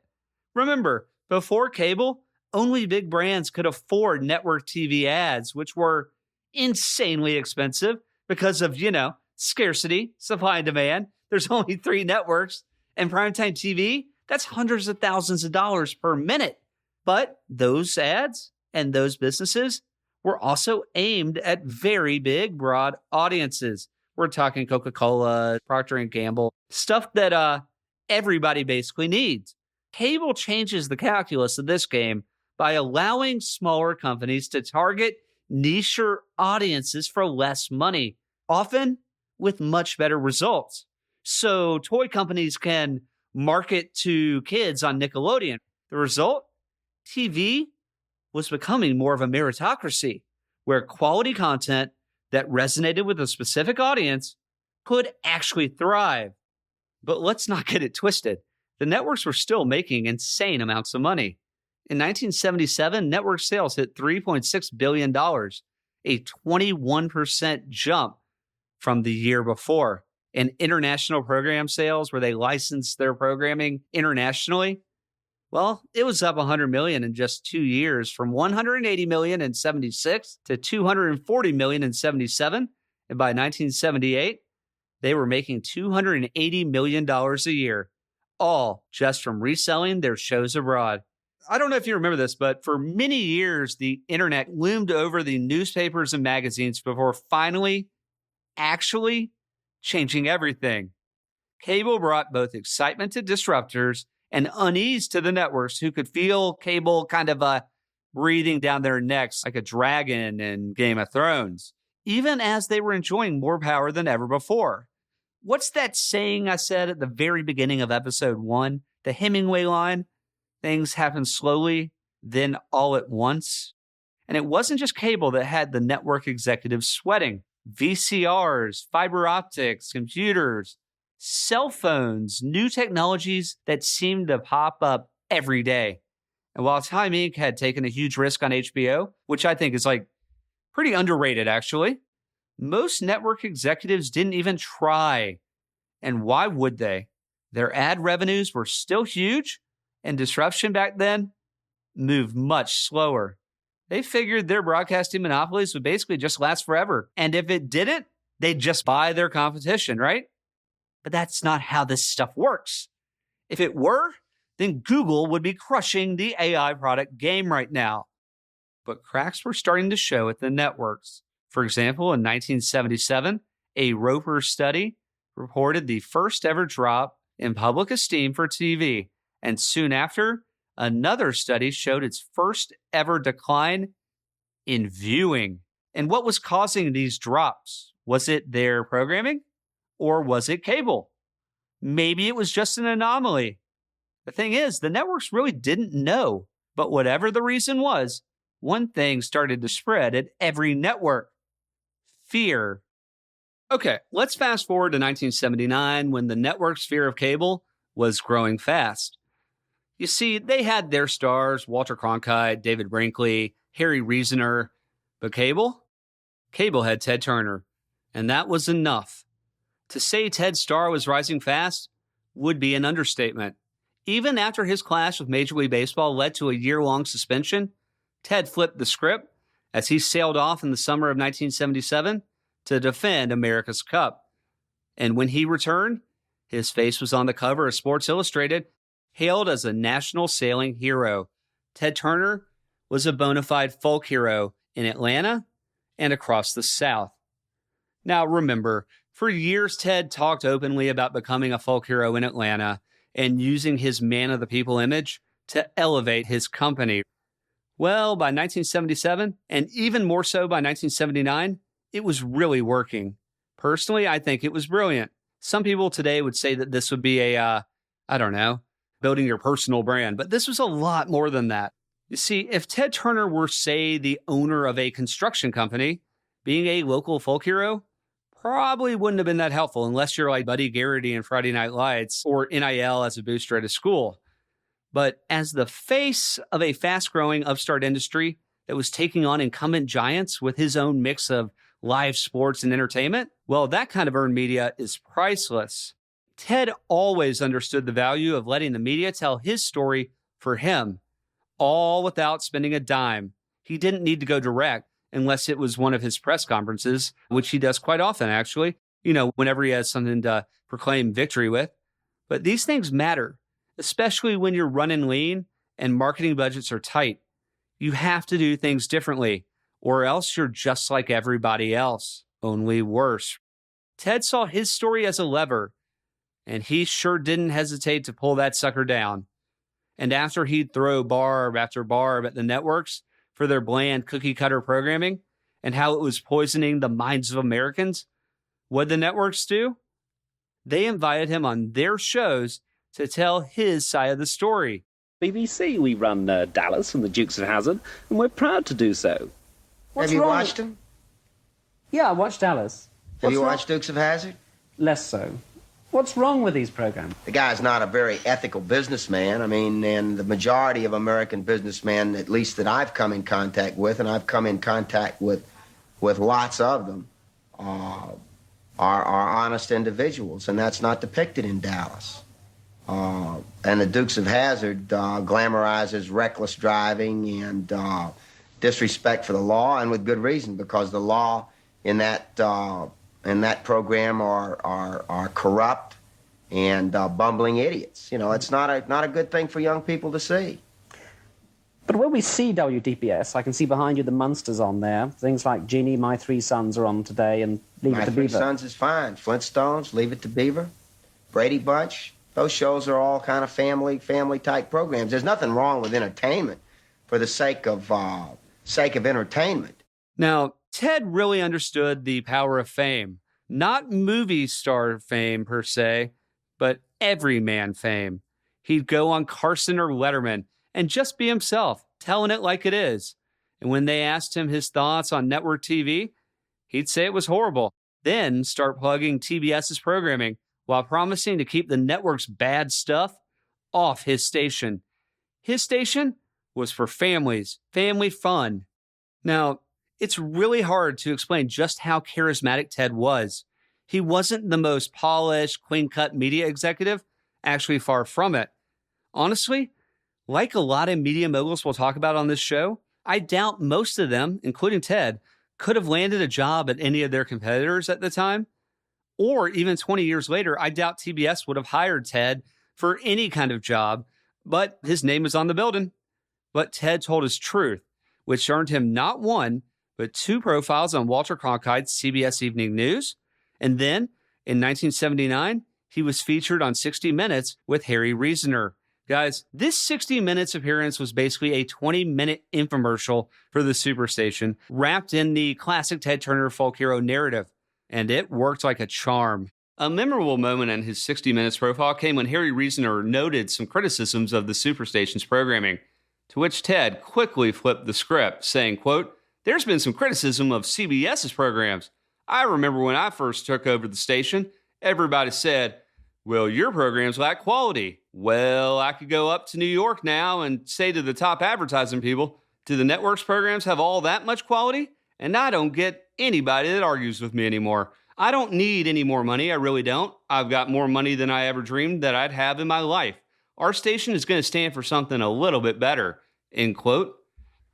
Remember, before cable, only big brands could afford network TV ads, which were insanely expensive because of, scarcity, supply and demand. There's only three networks, and primetime TV, that's hundreds of thousands of dollars per minute. But those ads and those businesses were also aimed at very big, broad audiences. We're talking Coca-Cola, Procter & Gamble, stuff that everybody basically needs. Cable changes the calculus of this game by allowing smaller companies to target niche audiences for less money, often with much better results. So toy companies can market to kids on Nickelodeon. The result? TV was becoming more of a meritocracy, where quality content that resonated with a specific audience could actually thrive. But let's not get it twisted. The networks were still making insane amounts of money. In 1977, network sales hit $3.6 billion, a 21% jump from the year before. And international program sales, where they licensed their programming internationally, well, it was up $100 million in just 2 years, from $180 million in 76 to $240 million in 77. And by 1978, they were making $280 million a year, all just from reselling their shows abroad. I don't know if you remember this, but for many years, the internet loomed over the newspapers and magazines before finally actually changing everything. Cable brought both excitement to disruptors and unease to the networks, who could feel cable kind of breathing down their necks like a dragon in Game of Thrones, even as they were enjoying more power than ever before. What's that saying I said at the very beginning of episode 1? The Hemingway line, things happen slowly, then all at once. And it wasn't just cable that had the network executives sweating. VCRs, fiber optics, computers, cell phones, new technologies that seemed to pop up every day. And while Time Inc. had taken a huge risk on HBO, which I think is pretty underrated actually, most network executives didn't even try. And why would they? Their ad revenues were still huge, and disruption back then moved much slower. They figured their broadcasting monopolies would basically just last forever. And if it didn't, they'd just buy their competition, right? But that's not how this stuff works. If it were, then Google would be crushing the AI product game right now. But cracks were starting to show at the networks. For example, in 1977, a Roper study reported the first ever drop in public esteem for TV. And soon after, another study showed its first ever decline in viewing. And what was causing these drops? Was it their programming, or was it cable? Maybe it was just an anomaly. The thing is, the networks really didn't know. But whatever the reason was, one thing started to spread at every network: fear. Okay, let's fast forward to 1979 when the network's fear of cable was growing fast. You see, they had their stars, Walter Cronkite, David Brinkley, Harry Reasoner, but cable? Cable had Ted Turner, and that was enough. To say Ted's star was rising fast would be an understatement. Even after his clash with Major League Baseball led to a year-long suspension, Ted flipped the script as he sailed off in the summer of 1977 to defend America's Cup. And when he returned, his face was on the cover of Sports Illustrated, hailed as a national sailing hero. Ted Turner was a bona fide folk hero in Atlanta and across the South. Now remember, for years Ted talked openly about becoming a folk hero in Atlanta and using his man of the people image to elevate his company. Well, by 1977, and even more so by 1979, it was really working. Personally, I think it was brilliant. Some people today would say that this would be building your personal brand, but this was a lot more than that. You see, if Ted Turner were, say, the owner of a construction company, being a local folk hero probably wouldn't have been that helpful unless you're like Buddy Garrity in Friday Night Lights or NIL as a booster at a school. But as the face of a fast-growing upstart industry that was taking on incumbent giants with his own mix of live sports and entertainment, well, that kind of earned media is priceless. Ted always understood the value of letting the media tell his story for him, all without spending a dime. He didn't need to go direct unless it was one of his press conferences, which he does quite often, actually, whenever he has something to proclaim victory with. But these things matter, especially when you're running lean and marketing budgets are tight. You have to do things differently, or else you're just like everybody else, only worse. Ted saw his story as a lever, and he sure didn't hesitate to pull that sucker down. And after he'd throw barb after barb at the networks for their bland cookie-cutter programming and how it was poisoning the minds of Americans, what'd the networks do? They invited him on their shows to tell his side of the story. BBC, we run Dallas and the Dukes of Hazzard, and we're proud to do so. Have you watched them? Yeah, I watched Dallas. Have you watched Dukes of Hazzard? Less so. What's wrong with these programs? The guy's not a very ethical businessman. And the majority of American businessmen, at least that I've come in contact with, and I've come in contact with lots of them, are honest individuals, and that's not depicted in Dallas. And the Dukes of Hazzard glamorizes reckless driving and disrespect for the law, and with good reason, because the law in that program are corrupt and bumbling idiots. It's not a good thing for young people to see. But when we see WTPS, I can see behind you the Munsters on there. Things like Genie, My Three Sons are on today, and Leave It to Beaver. My Three Sons is fine. Flintstones, Leave It to Beaver, Brady Bunch. Those shows are all kind of family-type programs. There's nothing wrong with entertainment for the sake of entertainment. Now, Ted really understood the power of fame. Not movie star fame, per se, but everyman fame. He'd go on Carson or Letterman and just be himself, telling it like it is. And when they asked him his thoughts on network TV, he'd say it was horrible. Then start plugging TBS's programming while promising to keep the network's bad stuff off his station. His station was for families, family fun. Now, it's really hard to explain just how charismatic Ted was. He wasn't the most polished, clean-cut media executive, actually far from it. Honestly, like a lot of media moguls we'll talk about on this show, I doubt most of them, including Ted, could have landed a job at any of their competitors at the time. Or even 20 years later, I doubt TBS would have hired Ted for any kind of job, but his name is on the building. But Ted told his truth, which earned him not one, but two profiles on Walter Cronkite's CBS Evening News. And then, in 1979, he was featured on 60 Minutes with Harry Reasoner. Guys, this 60 Minutes appearance was basically a 20-minute infomercial for the Superstation, wrapped in the classic Ted Turner folk hero narrative. And it worked like a charm. A memorable moment in his 60 Minutes profile came when Harry Reasoner noted some criticisms of the Superstation's programming, to which Ted quickly flipped the script, saying, quote, "There's been some criticism of CBS's programs. I remember when I first took over the station, everybody said, well, your programs lack quality. Well, I could go up to New York now and say to the top advertising people, do the network's programs have all that much quality? And I don't get anybody that argues with me anymore. I don't need any more money. I really don't. I've got more money than I ever dreamed that I'd have in my life. Our station is going to stand for something a little bit better." End quote.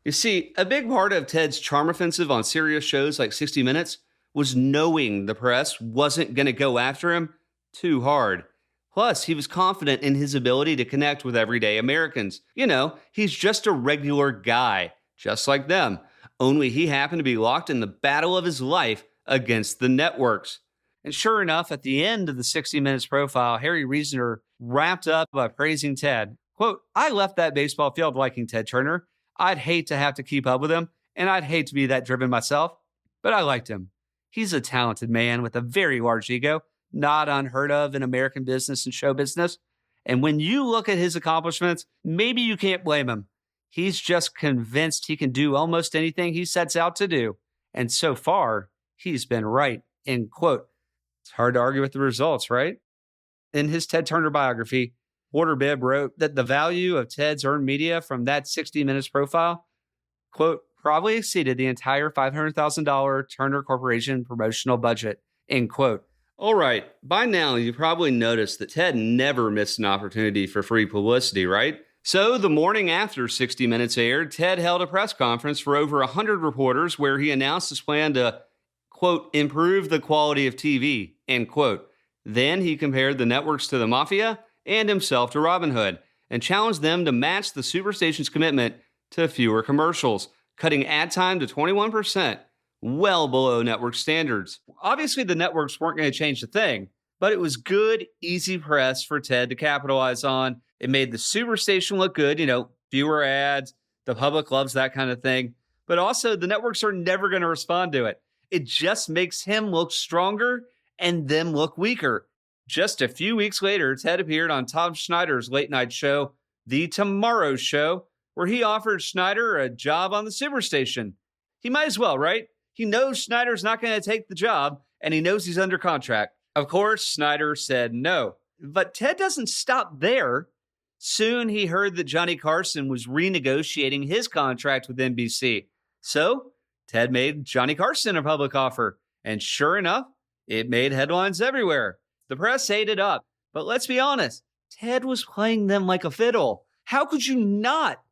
You see, a big part of Ted's charm offensive on serious shows like 60 Minutes was knowing the press wasn't going to go after him too hard. Plus, he was confident in his ability to connect with everyday Americans. You know, he's just a regular guy, just like them. Only he happened to be locked in the battle of his life against the networks. And sure enough, at the end of the 60 Minutes profile, Harry Reasoner wrapped up by praising Ted. Quote, "I left that baseball field liking Ted Turner. I'd hate to have to keep up with him, and I'd hate to be that driven myself, but I liked him. He's a talented man with a very large ego, not unheard of in American business and show business. And when you look at his accomplishments, maybe you can't blame him. He's just convinced he can do almost anything he sets out to do. And so far, he's been right." End quote. It's hard to argue with the results, right? In his Ted Turner biography, Porter Bibb wrote that the value of Ted's earned media from that 60 Minutes profile, quote, "probably exceeded the entire $500,000 Turner Corporation promotional budget," end quote. All right, by now you probably noticed that Ted never missed an opportunity for free publicity, right? So the morning after 60 Minutes aired, Ted held a press conference for over 100 reporters where he announced his plan to, quote, "improve the quality of TV," end quote. Then he compared the networks to the mafia and himself to Robin Hood and challenged them to match the Superstation's commitment to fewer commercials, cutting ad time to 21%, well below network standards. Obviously, the networks weren't going to change a thing, but it was good, easy press for Ted to capitalize on. It made the Superstation look good, fewer ads, the public loves that kind of thing. But also, the networks are never going to respond to it. It just makes him look stronger and them look weaker. Just a few weeks later, Ted appeared on Tom Schneider's late night show, The Tomorrow Show, where he offered Schneider a job on the Superstation. He might as well, right? He knows Schneider's not going to take the job, and he knows he's under contract. Of course, Schneider said no. But Ted doesn't stop there. Soon he heard that Johnny Carson was renegotiating his contract with NBC. So Ted made Johnny Carson a public offer. And sure enough, it made headlines everywhere. The press ate it up. But let's be honest, Ted was playing them like a fiddle. How could you not?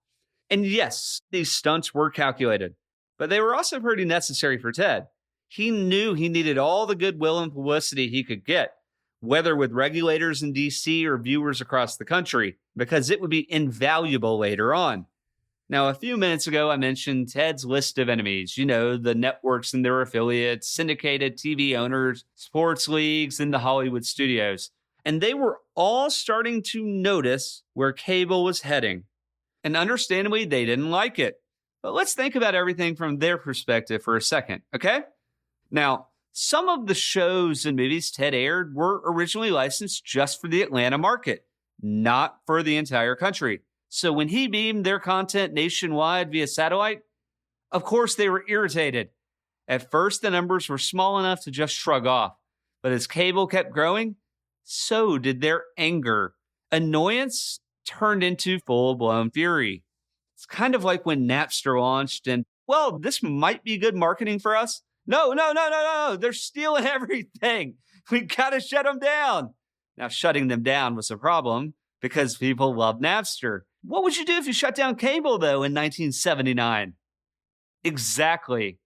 And yes, these stunts were calculated, but they were also pretty necessary for Ted. He knew he needed all the goodwill and publicity he could get, whether with regulators in D.C. or viewers across the country, because it would be invaluable later on. Now, a few minutes ago, I mentioned Ted's list of enemies. The networks and their affiliates, syndicated TV owners, sports leagues, and the Hollywood studios. And they were all starting to notice where cable was heading. And understandably, they didn't like it. But let's think about everything from their perspective for a second, okay? Now, some of the shows and movies Ted aired were originally licensed just for the Atlanta market, not for the entire country. So when he beamed their content nationwide via satellite, of course they were irritated. At first, the numbers were small enough to just shrug off. But as cable kept growing, so did their anger. Annoyance turned into full-blown fury. It's kind of like when Napster launched and, well, this might be good marketing for us. No, they're stealing everything. We gotta shut them down. Now, shutting them down was a problem because people love Napster. What would you do if you shut down cable, though, in 1979? Exactly.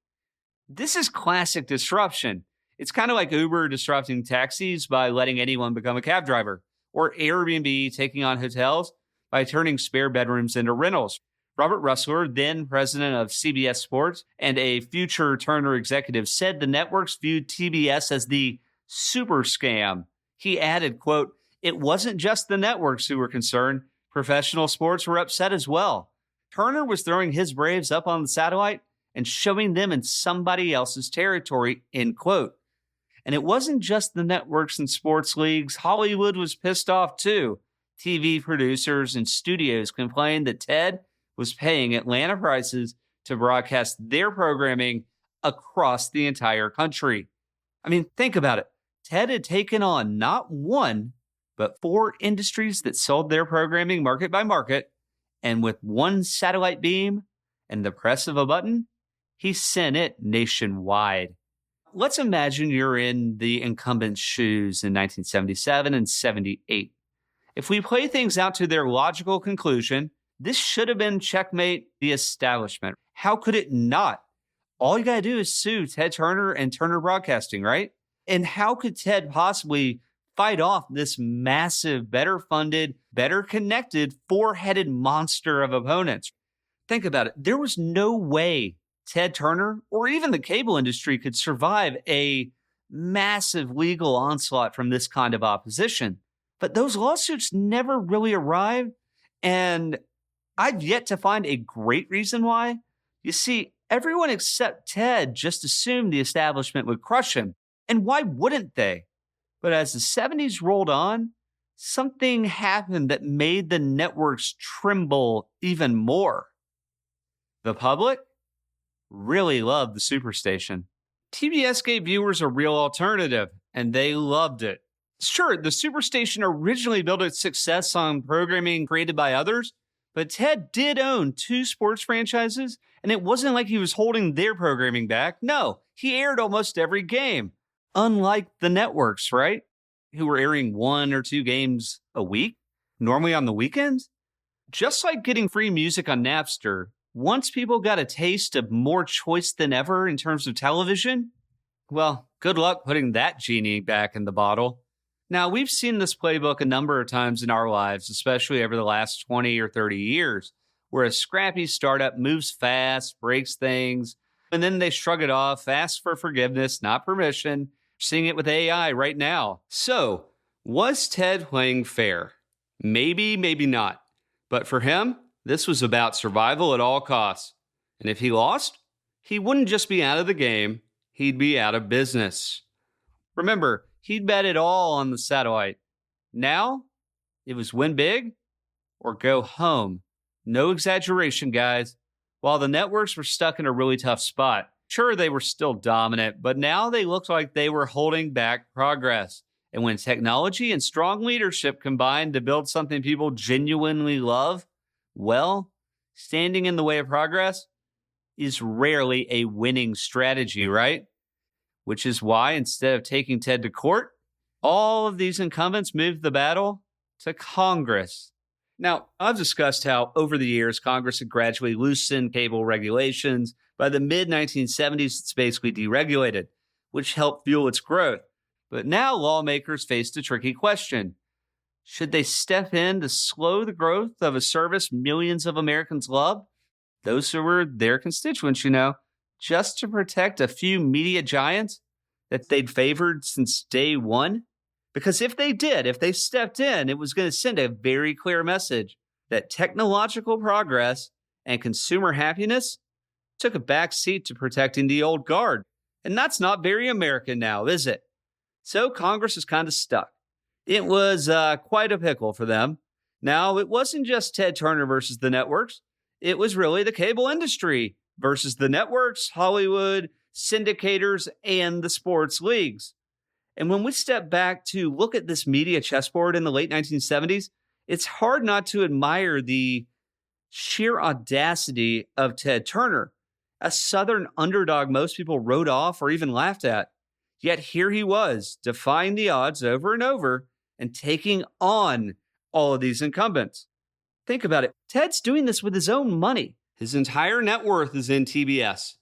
This is classic disruption. It's kind of like Uber disrupting taxis by letting anyone become a cab driver, or Airbnb taking on hotels by turning spare bedrooms into rentals. Robert Russler, then president of CBS Sports and a future Turner executive, said the networks viewed TBS as the super scam. He added, quote, "It wasn't just the networks who were concerned. Professional sports were upset as well. Turner was throwing his Braves up on the satellite and showing them in somebody else's territory," end quote. And it wasn't just the networks and sports leagues. Hollywood was pissed off too. TV producers and studios complained that Ted was paying Atlanta prices to broadcast their programming across the entire country. I mean, think about it. Ted had taken on not one, but 4 industries that sold their programming market by market. And with one satellite beam and the press of a button, he sent it nationwide. Let's imagine you're in the incumbent's shoes in 1977 and 78. If we play things out to their logical conclusion, this should have been checkmate the establishment. How could it not? All you got to do is sue Ted Turner and Turner Broadcasting, right? And how could Ted possibly fight off this massive, better funded, better connected, 4-headed monster of opponents? Think about it. There was no way Ted Turner or even the cable industry could survive a massive legal onslaught from this kind of opposition. But those lawsuits never really arrived, and I've yet to find a great reason why. You see, everyone except Ted just assumed the establishment would crush him, and why wouldn't they? But as the 70s rolled on, something happened that made the networks tremble even more. The public really loved the Superstation. TBS gave viewers a real alternative, and they loved it. Sure, the Superstation originally built its success on programming created by others, but Ted did own 2 sports franchises, and it wasn't like he was holding their programming back. No, he aired almost every game, unlike the networks, right? Who were airing 1 or 2 games a week, normally on the weekends. Just like getting free music on Napster, once people got a taste of more choice than ever in terms of television, well, good luck putting that genie back in the bottle. Now, we've seen this playbook a number of times in our lives, especially over the last 20 or 30 years, where a scrappy startup moves fast, breaks things, and then they shrug it off, ask for forgiveness, not permission. We're seeing it with AI right now. So, was Ted playing fair? Maybe, maybe not. But for him, this was about survival at all costs. And if he lost, he wouldn't just be out of the game, he'd be out of business. Remember, he'd bet it all on the satellite. Now, it was win big or go home. No exaggeration, guys. While the networks were stuck in a really tough spot, sure, they were still dominant, but now they looked like they were holding back progress. And when technology and strong leadership combine to build something people genuinely love, well, standing in the way of progress is rarely a winning strategy, right? Which is why, instead of taking Ted to court, all of these incumbents moved the battle to Congress. Now, I've discussed how over the years, Congress had gradually loosened cable regulations. By the mid-1970s, it's basically deregulated, which helped fuel its growth. But now lawmakers faced a tricky question. Should they step in to slow the growth of a service millions of Americans love? Those who were their constituents, just to protect a few media giants that they'd favored since day one? Because if they did, if they stepped in, it was going to send a very clear message that technological progress and consumer happiness took a back seat to protecting the old guard. And that's not very American now, is it? So Congress is kind of stuck. It was quite a pickle for them. Now, it wasn't just Ted Turner versus the networks. It was really the cable industry versus the networks, Hollywood, syndicators, and the sports leagues. And when we step back to look at this media chessboard in the late 1970s, it's hard not to admire the sheer audacity of Ted Turner, a Southern underdog most people wrote off or even laughed at. Yet here he was, defying the odds over and over and taking on all of these incumbents. Think about it. Ted's doing this with his own money. His entire net worth is in TBS,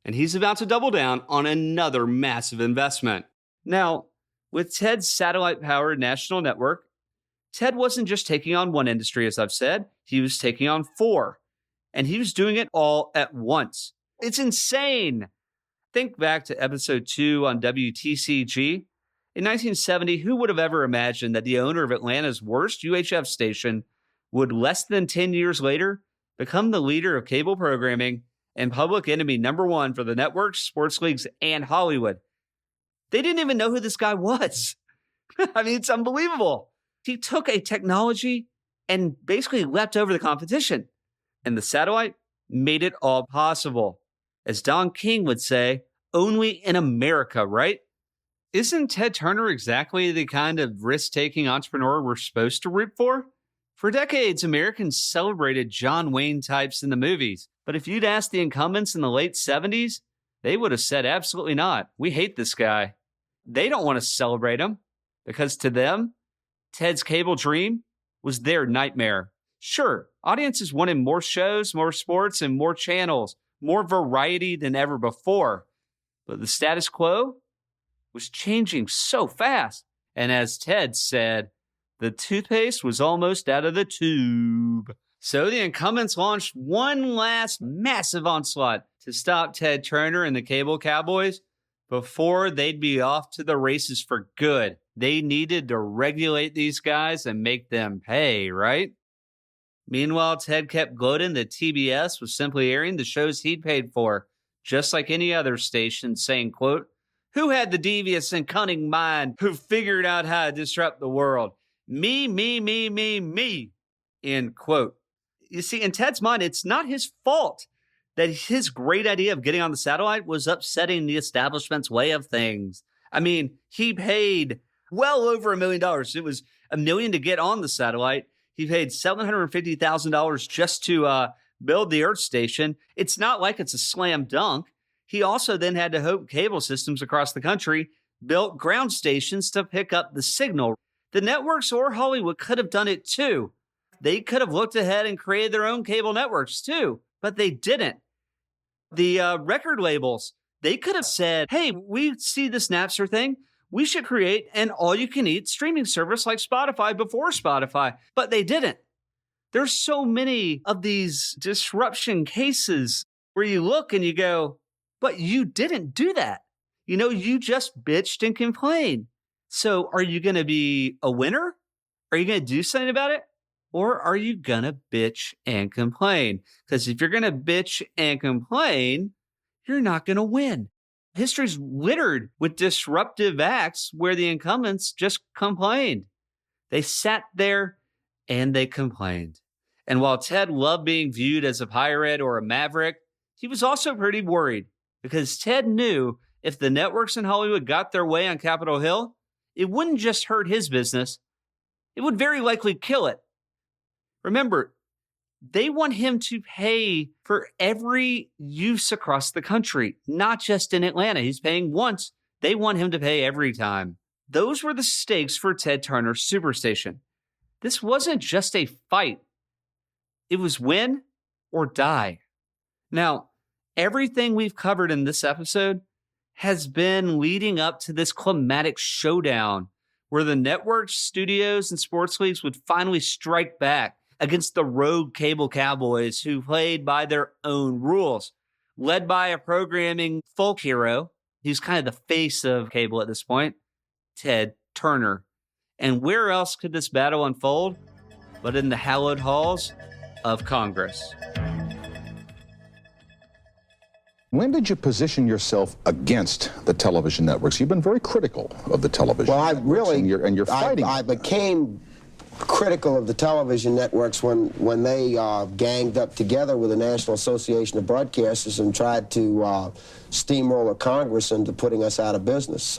and he's about to double down on another massive investment. Now, with Ted's satellite-powered national network, Ted wasn't just taking on one industry, as I've said. He was taking on 4, and he was doing it all at once. It's insane. Think back to episode 2 on WTCG. In 1970, who would have ever imagined that the owner of Atlanta's worst UHF station would less than 10 years later become the leader of cable programming and public enemy number 1 for the networks, sports leagues, and Hollywood? They didn't even know who this guy was. I mean, it's unbelievable. He took a technology and basically leapt over the competition. And the satellite made it all possible. As Don King would say, only in America, right? Isn't Ted Turner exactly the kind of risk-taking entrepreneur we're supposed to root for? For decades, Americans celebrated John Wayne types in the movies. But if you'd asked the incumbents in the late 70s, they would have said absolutely not. We hate this guy. They don't want to celebrate him because to them, Ted's cable dream was their nightmare. Sure, audiences wanted more shows, more sports, and more channels, more variety than ever before. But the status quo was changing so fast. And as Ted said, the toothpaste was almost out of the tube. So the incumbents launched one last massive onslaught to stop Ted Turner and the cable cowboys before they'd be off to the races for good. They needed to regulate these guys and make them pay, right? Meanwhile, Ted kept gloating that TBS was simply airing the shows he'd paid for, just like any other station, saying, quote, "Who had the devious and cunning mind who figured out how to disrupt the world? Me, me, me, me, me," end quote. You see, in Ted's mind, it's not his fault that his great idea of getting on the satellite was upsetting the establishment's way of things. I mean, he paid well over $1 million. It was $1 million to get on the satellite. He paid $750,000 just to build the Earth station. It's not like it's a slam dunk. He also then had to hope cable systems across the country built ground stations to pick up the signal. The networks or Hollywood could have done it too. They could have looked ahead and created their own cable networks too, but they didn't. The record labels, they could have said, hey, we see this Napster thing. We should create an all-you-can-eat streaming service like Spotify before Spotify, but they didn't. There's so many of these disruption cases where you look and you go, but you didn't do that. You know, you just bitched and complained. So are you going to be a winner? Are you going to do something about it? Or are you going to bitch and complain? Because if you're going to bitch and complain, you're not going to win. History's littered with disruptive acts where the incumbents just complained. They sat there and they complained. And while Ted loved being viewed as a pirate or a maverick, he was also pretty worried because Ted knew if the networks in Hollywood got their way on Capitol Hill, it wouldn't just hurt his business. It would very likely kill it. Remember, they want him to pay for every use across the country, not just in Atlanta. He's paying once. They want him to pay every time. Those were the stakes for Ted Turner's Superstation. This wasn't just a fight. It was win or die. Now, everything we've covered in this episode has been leading up to this climatic showdown where the networks, studios, and sports leagues would finally strike back against the rogue cable cowboys who played by their own rules. Led by a programming folk hero, he's kind of the face of cable at this point, Ted Turner. And where else could this battle unfold but in the hallowed halls of Congress? When did you position yourself against the television networks? You've been very critical of the television networks. Well, and you're fighting. I became critical of the television networks when they ganged up together with the National Association of Broadcasters and tried to steamroller Congress into putting us out of business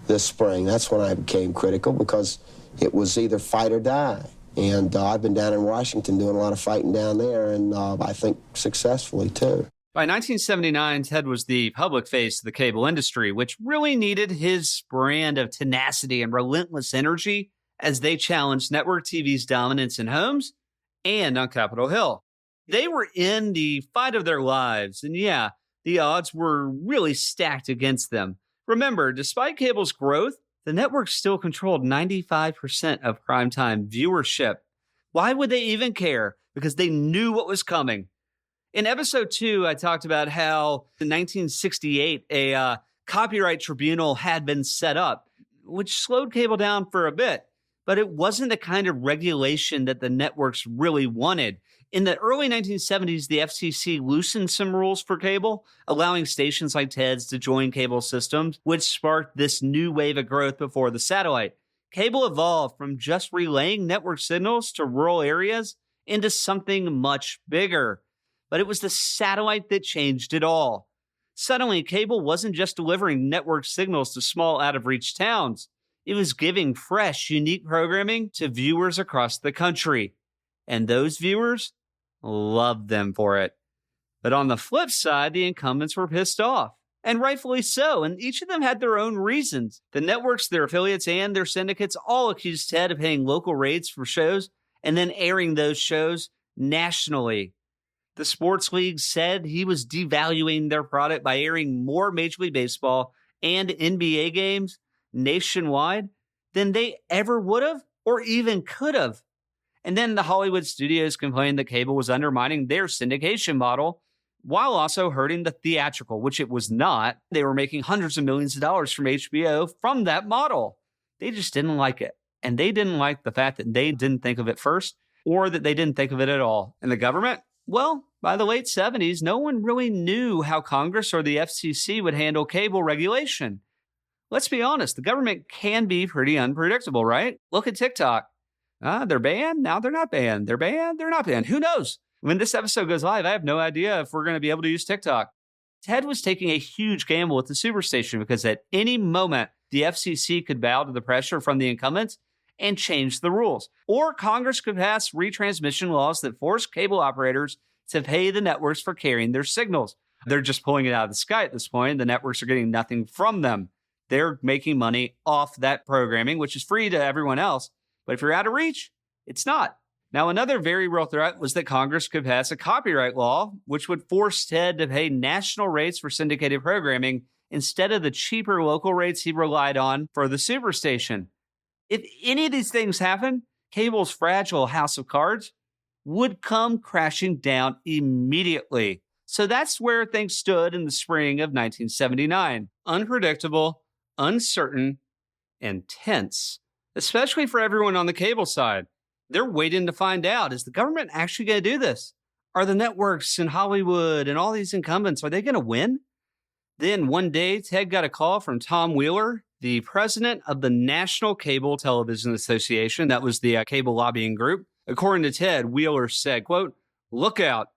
this spring. That's when I became critical because it was either fight or die. And I've been down in Washington doing a lot of fighting down there, and I think successfully too. By 1979, Ted was the public face of the cable industry, which really needed his brand of tenacity and relentless energy as they challenged network TV's dominance in homes and on Capitol Hill. They were in the fight of their lives, and yeah, the odds were really stacked against them. Remember, despite cable's growth, the network still controlled 95% of primetime viewership. Why would they even care? Because they knew what was coming. In episode 2, I talked about how in 1968, a copyright tribunal had been set up, which slowed cable down for a bit. but it wasn't the kind of regulation that the networks really wanted. In the early 1970s, the FCC loosened some rules for cable, allowing stations like TED's to join cable systems, which sparked this new wave of growth before the satellite. Cable evolved from just relaying network signals to rural areas into something much bigger. But it was the satellite that changed it all. Suddenly, cable wasn't just delivering network signals to small, out-of-reach towns. It was giving fresh, unique programming to viewers across the country. And those viewers loved them for it. But on the flip side, the incumbents were pissed off. And rightfully so, and each of them had their own reasons. The networks, their affiliates, and their syndicates all accused TED of paying local rates for shows and then airing those shows nationally. The sports league said he was devaluing their product by airing more Major League Baseball and NBA games nationwide than they ever would have or even could have. And then the Hollywood studios complained that cable was undermining their syndication model while also hurting the theatrical, which it was not. They were making hundreds of millions of dollars from HBO from that model. They just didn't like it. And they didn't like the fact that they didn't think of it first or that they didn't think of it at all. And the government? Well, by the late 70s, no one really knew how Congress or the FCC would handle cable regulation. Let's be honest, the government can be pretty unpredictable, right? Look at TikTok. They're banned, now they're not banned. They're banned, they're not banned. Who knows? When this episode goes live, I have no idea if we're going to be able to use TikTok. TED was taking a huge gamble with the Superstation because at any moment, the FCC could bow to the pressure from the incumbents and change the rules. Or Congress could pass retransmission laws that force cable operators to pay the networks for carrying their signals. They're just pulling it out of the sky at this point. The networks are getting nothing from them. They're making money off that programming, which is free to everyone else. But if you're out of reach, it's not. Now, another very real threat was that Congress could pass a copyright law, which would force TED to pay national rates for syndicated programming instead of the cheaper local rates he relied on for the Superstation. If any of these things happen, cable's fragile house of cards would come crashing down immediately. So that's where things stood in the spring of 1979. Unpredictable, uncertain, and tense, especially for everyone on the cable side. They're waiting to find out, is the government actually going to do this? Are the networks in Hollywood and all these incumbents, are they going to win? Then one day, Ted got a call from Tom Wheeler, the president of the National Cable Television Association. That was the cable lobbying group. According to Ted, Wheeler said, quote, "Look out,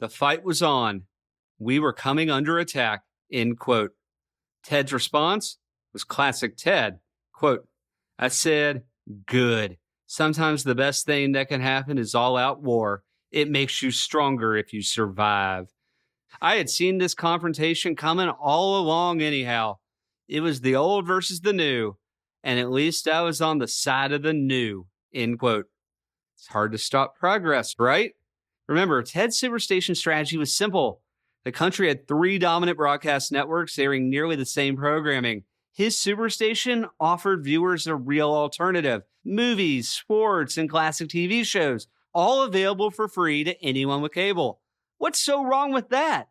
the fight was on. We were coming under attack," end quote. Ted's response was classic Ted. Quote, "I said, good. Sometimes the best thing that can happen is all-out war. It makes you stronger if you survive." I had seen this confrontation coming all along anyhow. It was the old versus the new, and at least I was on the side of the new, end quote. It's hard to stop progress, right? Remember, Ted's Superstation strategy was simple. The country had 3 dominant broadcast networks airing nearly the same programming. His Superstation offered viewers a real alternative. Movies, sports, and classic TV shows, all available for free to anyone with cable. What's so wrong with that?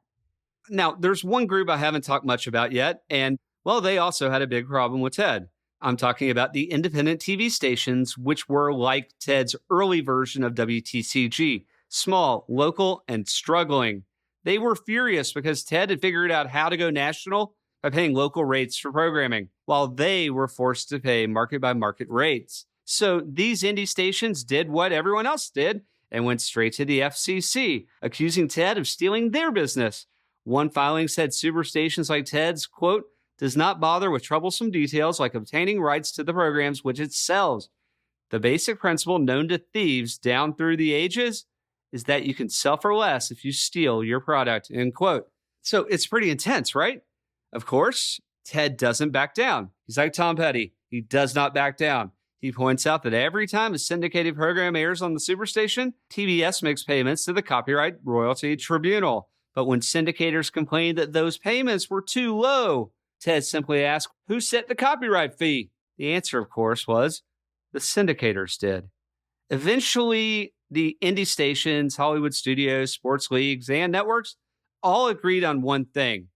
Now, there's one group I haven't talked much about yet, and, well, they also had a big problem with TED. I'm talking about the independent TV stations, which were like TED's early version of WTCG, small, local, and struggling. They were furious because TED had figured out how to go national by paying local rates for programming, while they were forced to pay market-by-market rates. So these indie stations did what everyone else did and went straight to the FCC, accusing TED of stealing their business. One filing said Superstations like TED's, quote, "does not bother with troublesome details like obtaining rights to the programs which it sells. The basic principle known to thieves down through the ages is that you can sell for less if you steal your product," end quote. So it's pretty intense, right? Of course, Ted doesn't back down. He's like Tom Petty. He does not back down. He points out that every time a syndicated program airs on the Superstation, TBS makes payments to the Copyright Royalty Tribunal. But when syndicators complained that those payments were too low, Ted simply asked, who set the copyright fee? The answer, of course, was the syndicators did. Eventually, the indie stations, Hollywood studios, sports leagues, and networks all agreed on one thing.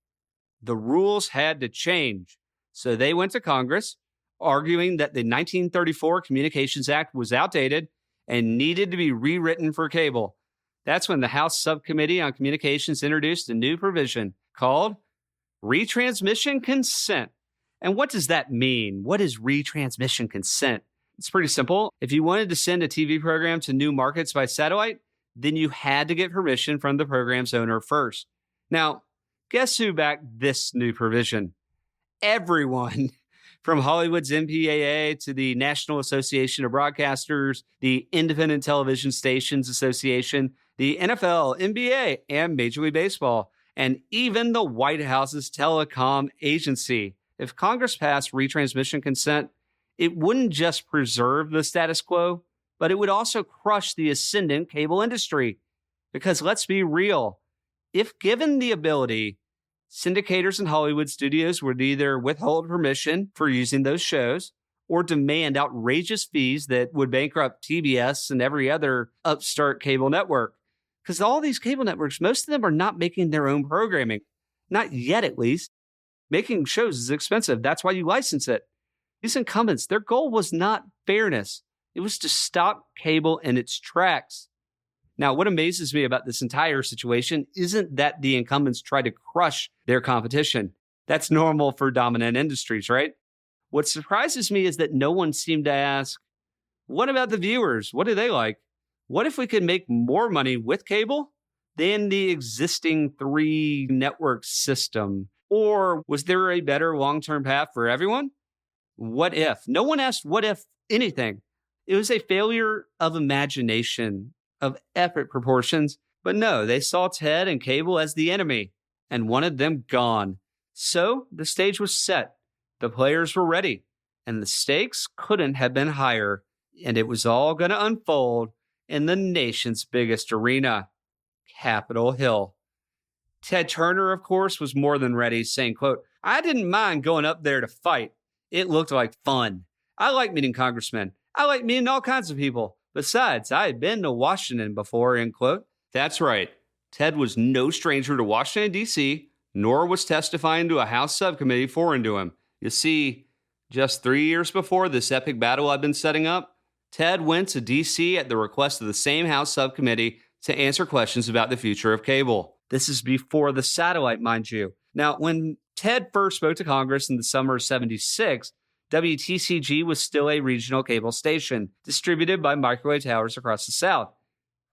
The rules had to change. So they went to Congress, arguing that the 1934 Communications Act was outdated and needed to be rewritten for cable. That's when the House Subcommittee on Communications introduced a new provision called retransmission consent. And what does that mean? What is retransmission consent? It's pretty simple. If you wanted to send a TV program to new markets by satellite, then you had to get permission from the program's owner first. Now, guess who backed this new provision? Everyone. From Hollywood's MPAA to the National Association of Broadcasters, the Independent Television Stations Association, the NFL, NBA, and Major League Baseball, and even the White House's telecom agency. If Congress passed retransmission consent, it wouldn't just preserve the status quo, but it would also crush the ascendant cable industry. Because let's be real, if given the ability, syndicators in Hollywood studios would either withhold permission for using those shows or demand outrageous fees that would bankrupt TBS and every other upstart cable network. Because all these cable networks, most of them are not making their own programming. Not yet, at least. Making shows is expensive. That's why you license it. These incumbents, their goal was not fairness. It was to stop cable in its tracks. Now, what amazes me about this entire situation isn't that the incumbents try to crush their competition. That's normal for dominant industries, right? What surprises me is that no one seemed to ask, what about the viewers? What do they like? What if we could make more money with cable than the existing 3-network system? Or was there a better long-term path for everyone? What if? No one asked what if anything. It was a failure of imagination, of epic proportions. But no, they saw Ted and cable as the enemy and wanted them gone. So the stage was set. The players were ready. And the stakes couldn't have been higher. And it was all going to unfold in the nation's biggest arena, Capitol Hill. Ted Turner, of course, was more than ready, saying, quote, I didn't mind going up there to fight. It looked like fun. I like meeting congressmen. I like meeting all kinds of people. Besides, I had been to Washington before, end quote. That's right. Ted was no stranger to Washington, D.C., nor was testifying to a House subcommittee foreign to him. You see, just 3 years before this epic battle I've been setting up, Ted went to D.C. at the request of the same House subcommittee to answer questions about the future of cable. This is before the satellite, mind you. Now, when Ted first spoke to Congress in the summer of '76, WTCG was still a regional cable station distributed by microwave towers across the South.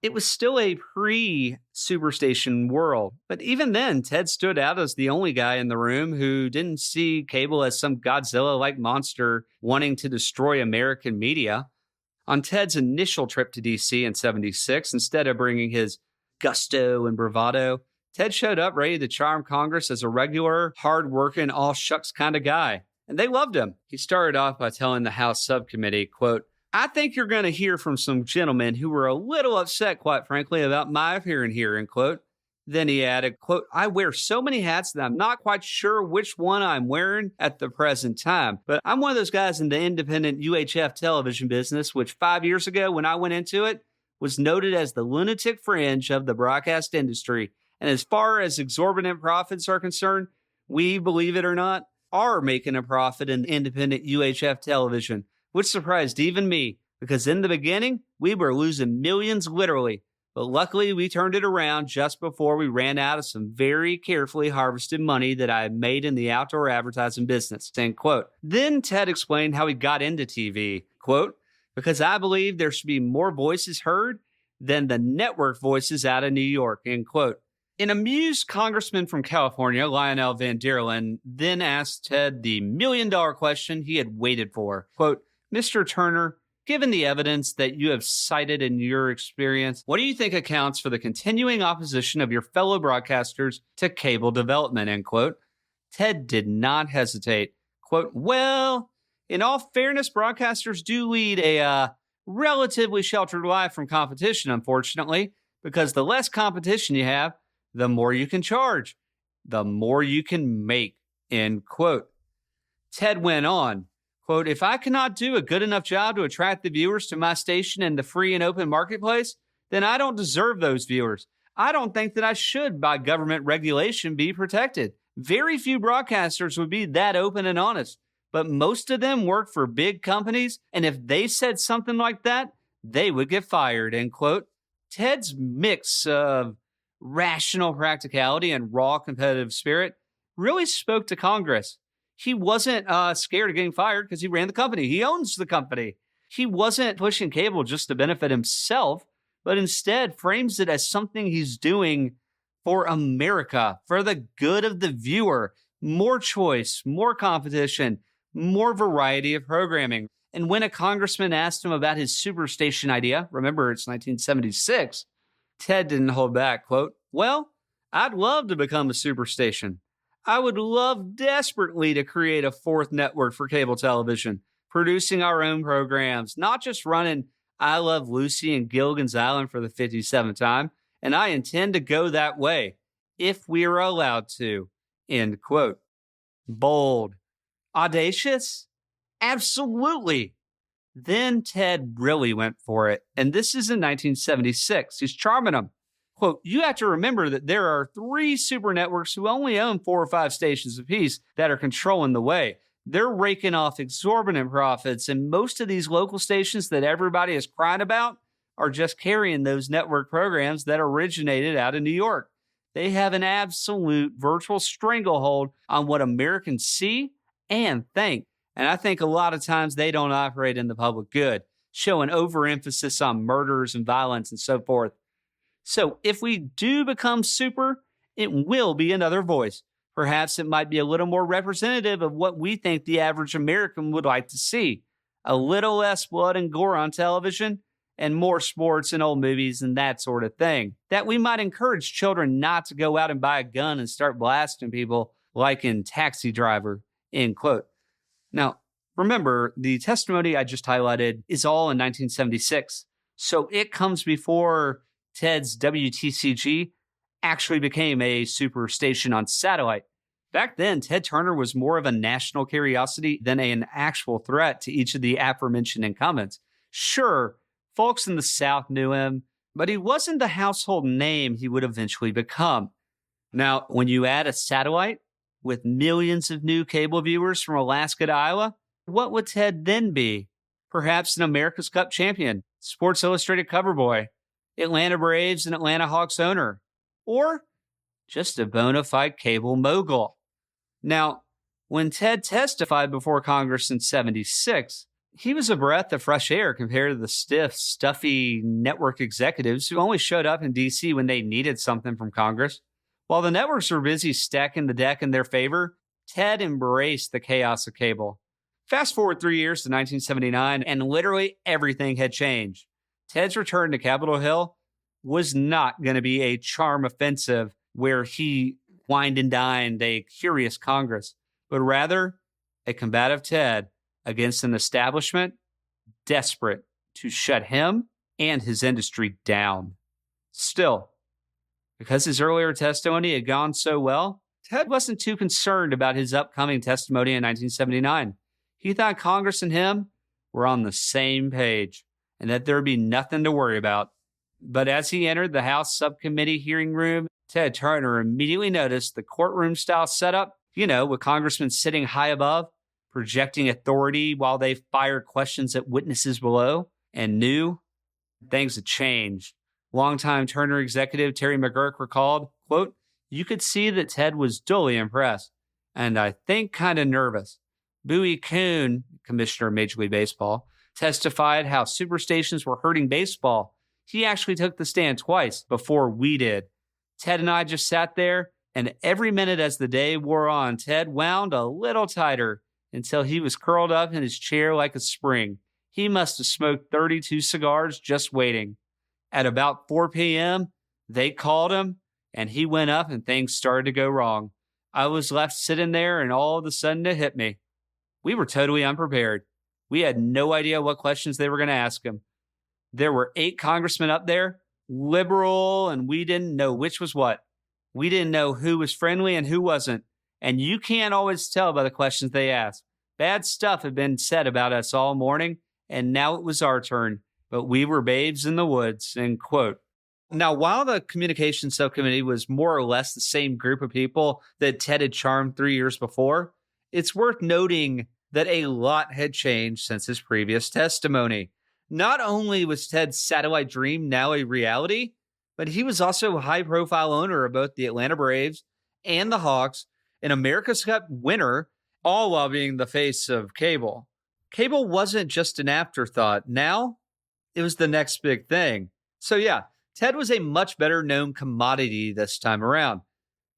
It was still a pre-Superstation world. But even then, Ted stood out as the only guy in the room who didn't see cable as some Godzilla-like monster wanting to destroy American media. On Ted's initial trip to D.C. in '76, instead of bringing his gusto and bravado, Ted showed up ready to charm Congress as a regular, hard-working, all-shucks kind of guy. And they loved him. He started off by telling the House subcommittee, quote, I think you're going to hear from some gentlemen who were a little upset, quite frankly, about my appearing here, end quote. Then he added, quote, I wear so many hats that I'm not quite sure which one I'm wearing at the present time. But I'm one of those guys in the independent UHF television business, which 5 years ago when I went into it, was noted as the lunatic fringe of the broadcast industry. And as far as exorbitant profits are concerned, we, believe it or not, are making a profit in independent UHF television, which surprised even me, because in the beginning, we were losing millions literally. But luckily, we turned it around just before we ran out of some very carefully harvested money that I had made in the outdoor advertising business, end quote. Then Ted explained how he got into TV, quote, because I believe there should be more voices heard than the network voices out of New York, end quote. An amused congressman from California, Lionel Van Deerlin, then asked Ted the million-dollar question he had waited for. Quote, Mr. Turner, given the evidence that you have cited in your experience, what do you think accounts for the continuing opposition of your fellow broadcasters to cable development, end quote. Ted did not hesitate. Quote, well, in all fairness, broadcasters do lead a relatively sheltered life from competition, unfortunately, because the less competition you have, the more you can charge, the more you can make, end quote. Ted went on, quote, if I cannot do a good enough job to attract the viewers to my station in the free and open marketplace, then I don't deserve those viewers. I don't think that I should, by government regulation, be protected. Very few broadcasters would be that open and honest. but most of them worked for big companies, and if they said something like that, they would get fired, end quote. Ted's mix of rational practicality and raw competitive spirit really spoke to Congress. He wasn't scared of getting fired because he ran the company. He owns the company. He wasn't pushing cable just to benefit himself, but instead frames it as something he's doing for America, for the good of the viewer. More choice, more competition, more variety of programming. And when a congressman asked him about his Superstation idea, remember it's 1976, Ted didn't hold back, quote, "Well, I'd love to become a Superstation. I would love desperately to create a fourth network for cable television, producing our own programs, not just running I Love Lucy and Gilligan's Island for the 57th time, and I intend to go that way, if we are allowed to," end quote. Bold. Audacious? Absolutely. Then Ted really went for it, and this is in 1976. He's charming them. Quote, "You have to remember that there are 3 super networks who only own 4 or 5 stations apiece that are controlling the way. They're raking off exorbitant profits, and most of these local stations that everybody is crying about are just carrying those network programs that originated out of New York. They have an absolute virtual stranglehold on what Americans see and think. And I think a lot of times they don't operate in the public good, showing overemphasis on murders and violence and so forth. So if we do become super, it will be another voice. Perhaps it might be a little more representative of what we think the average American would like to see. A little less blood and gore on television, and more sports and old movies and that sort of thing. That we might encourage children not to go out and buy a gun and start blasting people like in Taxi Driver, end quote. Now, remember, the testimony I just highlighted is all in 1976. So it comes before Ted's WTCG actually became a Superstation on satellite. Back then, Ted Turner was more of a national curiosity than an actual threat to each of the aforementioned incumbents. Sure, folks in the South knew him, but he wasn't the household name he would eventually become. Now, when you add a satellite with millions of new cable viewers from Alaska to Iowa, what would Ted then be? Perhaps an America's Cup champion, Sports Illustrated cover boy, Atlanta Braves and Atlanta Hawks owner, or just a bona fide cable mogul. Now, when Ted testified before Congress in 76, he was a breath of fresh air compared to the stiff, stuffy network executives who only showed up in D.C. when they needed something from Congress. While the networks were busy stacking the deck in their favor, Ted embraced the chaos of cable. Fast forward 3 years to 1979, and literally everything had changed. Ted's return to Capitol Hill was not going to be a charm offensive where he wined and dined a curious Congress, but rather a combative Ted against an establishment desperate to shut him and his industry down. Still, because his earlier testimony had gone so well, Ted wasn't too concerned about his upcoming testimony in 1979. He thought Congress and him were on the same page and that there'd be nothing to worry about. But as he entered the House subcommittee hearing room, Ted Turner immediately noticed the courtroom-style setup, with congressmen sitting high above, projecting authority while they fired questions at witnesses below, and knew things had changed. Longtime Turner executive Terry McGurk recalled, quote, "You could see that Ted was dully impressed, and I think kind of nervous. Bowie Kuhn, commissioner of Major League Baseball, testified how superstations were hurting baseball. He actually took the stand twice before we did. Ted and I just sat there, and every minute as the day wore on, Ted wound a little tighter until he was curled up in his chair like a spring. He must have smoked 32 cigars just waiting. At about 4 p.m., they called him, and he went up, and things started to go wrong. I was left sitting there, and all of a sudden it hit me. We were totally unprepared. We had no idea what questions they were going to ask him. There were 8 congressmen up there, liberal, and we didn't know which was what. We didn't know who was friendly and who wasn't. And you can't always tell by the questions they asked. Bad stuff had been said about us all morning, and now it was our turn. But we were babes in the woods," end quote. Now, while the communications subcommittee was more or less the same group of people that Ted had charmed 3 years before, it's worth noting that a lot had changed since his previous testimony. Not only was Ted's satellite dream now a reality, but he was also a high-profile owner of both the Atlanta Braves and the Hawks, an America's Cup winner, all while being the face of cable. Cable wasn't just an afterthought. Now, it was the next big thing. So yeah, Ted was a much better known commodity this time around.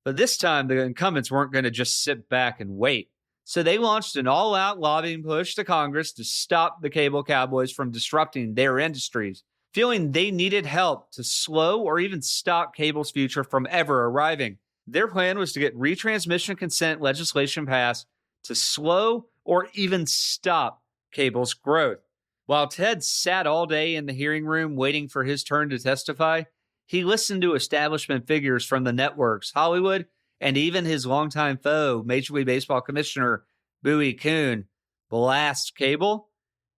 But this time, the incumbents weren't going to just sit back and wait. So they launched an all-out lobbying push to Congress to stop the cable cowboys from disrupting their industries, feeling they needed help to slow or even stop cable's future from ever arriving. Their plan was to get retransmission consent legislation passed to slow or even stop cable's growth. While Ted sat all day in the hearing room waiting for his turn to testify, he listened to establishment figures from the networks, Hollywood, and even his longtime foe, Major League Baseball Commissioner Bowie Kuhn, blast cable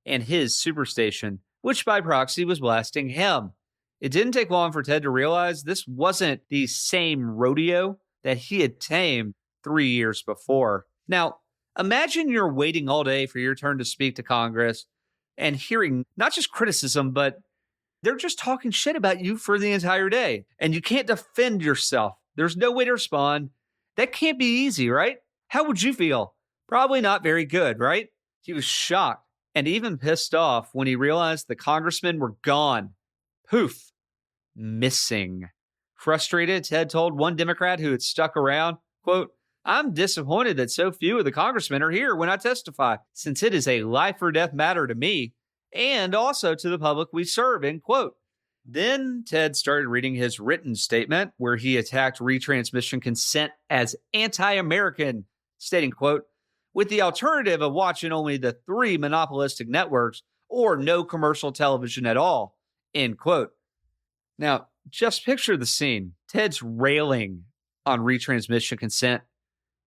and his Superstation, which by proxy was blasting him. It didn't take long for Ted to realize this wasn't the same rodeo that he had tamed 3 years before. Now, imagine you're waiting all day for your turn to speak to Congress and hearing not just criticism, but they're just talking shit about you for the entire day. And you can't defend yourself. There's no way to respond. That can't be easy, right? How would you feel? Probably not very good, right? He was shocked and even pissed off when he realized the congressmen were gone. Poof. Missing. Frustrated, Ted told one Democrat who had stuck around, quote, "I'm disappointed that so few of the congressmen are here when I testify, since it is a life or death matter to me and also to the public we serve," end quote. Then Ted started reading his written statement where he attacked retransmission consent as anti-American, stating, quote, "with the alternative of watching only the 3 monopolistic networks or no commercial television at all," end quote. Now, just picture the scene. Ted's railing on retransmission consent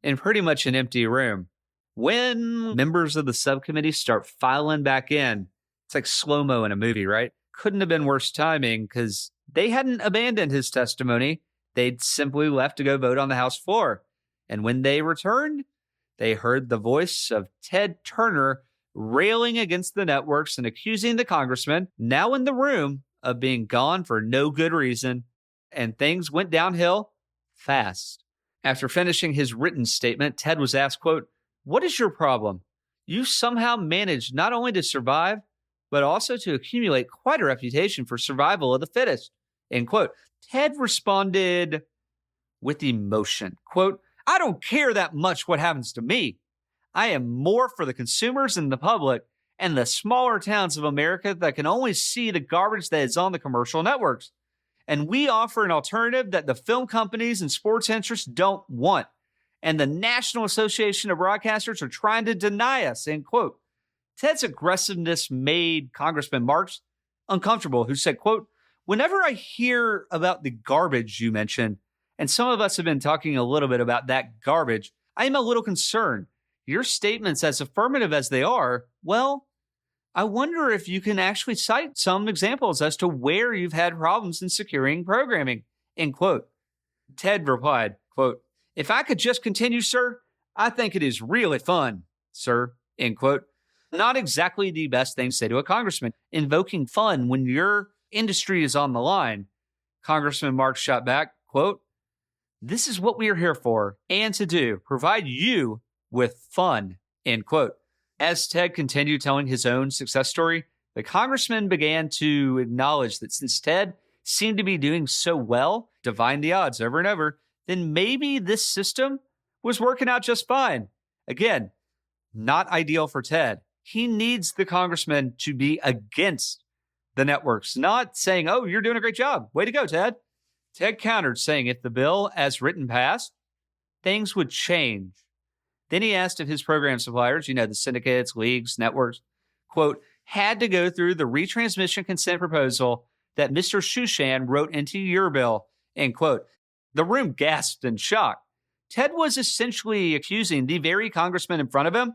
in pretty much an empty room. When members of the subcommittee start filing back in, it's like slow-mo in a movie, right? Couldn't have been worse timing because they hadn't abandoned his testimony. They'd simply left to go vote on the House floor. And when they returned, they heard the voice of Ted Turner railing against the networks and accusing the congressman, now in the room, of being gone for no good reason. And things went downhill fast. After finishing his written statement, Ted was asked, quote, "What is your problem? You somehow managed not only to survive, but also to accumulate quite a reputation for survival of the fittest," end quote. Ted responded with emotion, quote, "I don't care that much what happens to me. I am more for the consumers and the public and the smaller towns of America that can only see the garbage that is on the commercial networks. And we offer an alternative that the film companies and sports interests don't want. And the National Association of Broadcasters are trying to deny us," end quote. Ted's aggressiveness made Congressman Marks uncomfortable, who said, quote, "Whenever I hear about the garbage you mentioned, and some of us have been talking a little bit about that garbage, I am a little concerned. Your statements, as affirmative as they are, well, I wonder if you can actually cite some examples as to where you've had problems in securing programming," end quote. Ted replied, quote, "If I could just continue, sir, I think it is really fun, sir," end quote. Not exactly the best thing to say to a congressman, invoking fun when your industry is on the line. Congressman Marks shot back, quote, "This is what we are here for and to do, provide you with fun," end quote. As Ted continued telling his own success story, the congressman began to acknowledge that since Ted seemed to be doing so well, defying the odds over and over, then maybe this system was working out just fine. Again, not ideal for Ted. He needs the congressman to be against the networks, not saying, "Oh, you're doing a great job. Way to go, Ted." Ted countered, saying if the bill as written passed, things would change. Then he asked if his program suppliers, the syndicates, leagues, networks, quote, had to go through the retransmission consent proposal that Mr. Shushan wrote into your bill, end quote. The room gasped in shock. Ted was essentially accusing the very congressman in front of him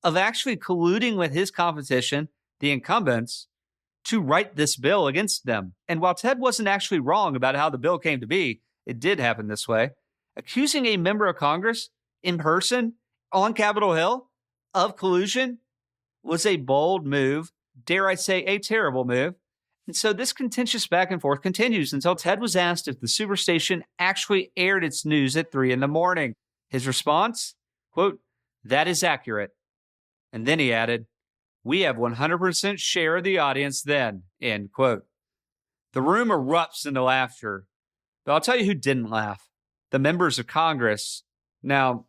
of actually colluding with his competition, the incumbents, to write this bill against them. And while Ted wasn't actually wrong about how the bill came to be, it did happen this way. Accusing a member of Congress in person on Capitol Hill of collusion was a bold move, dare I say a terrible move. And so this contentious back and forth continues until Ted was asked if the Superstation actually aired its news at 3 a.m. His response, quote, "That is accurate." And then he added, "We have 100% share of the audience then," end quote. The room erupts into laughter. But I'll tell you who didn't laugh. The members of Congress. Now,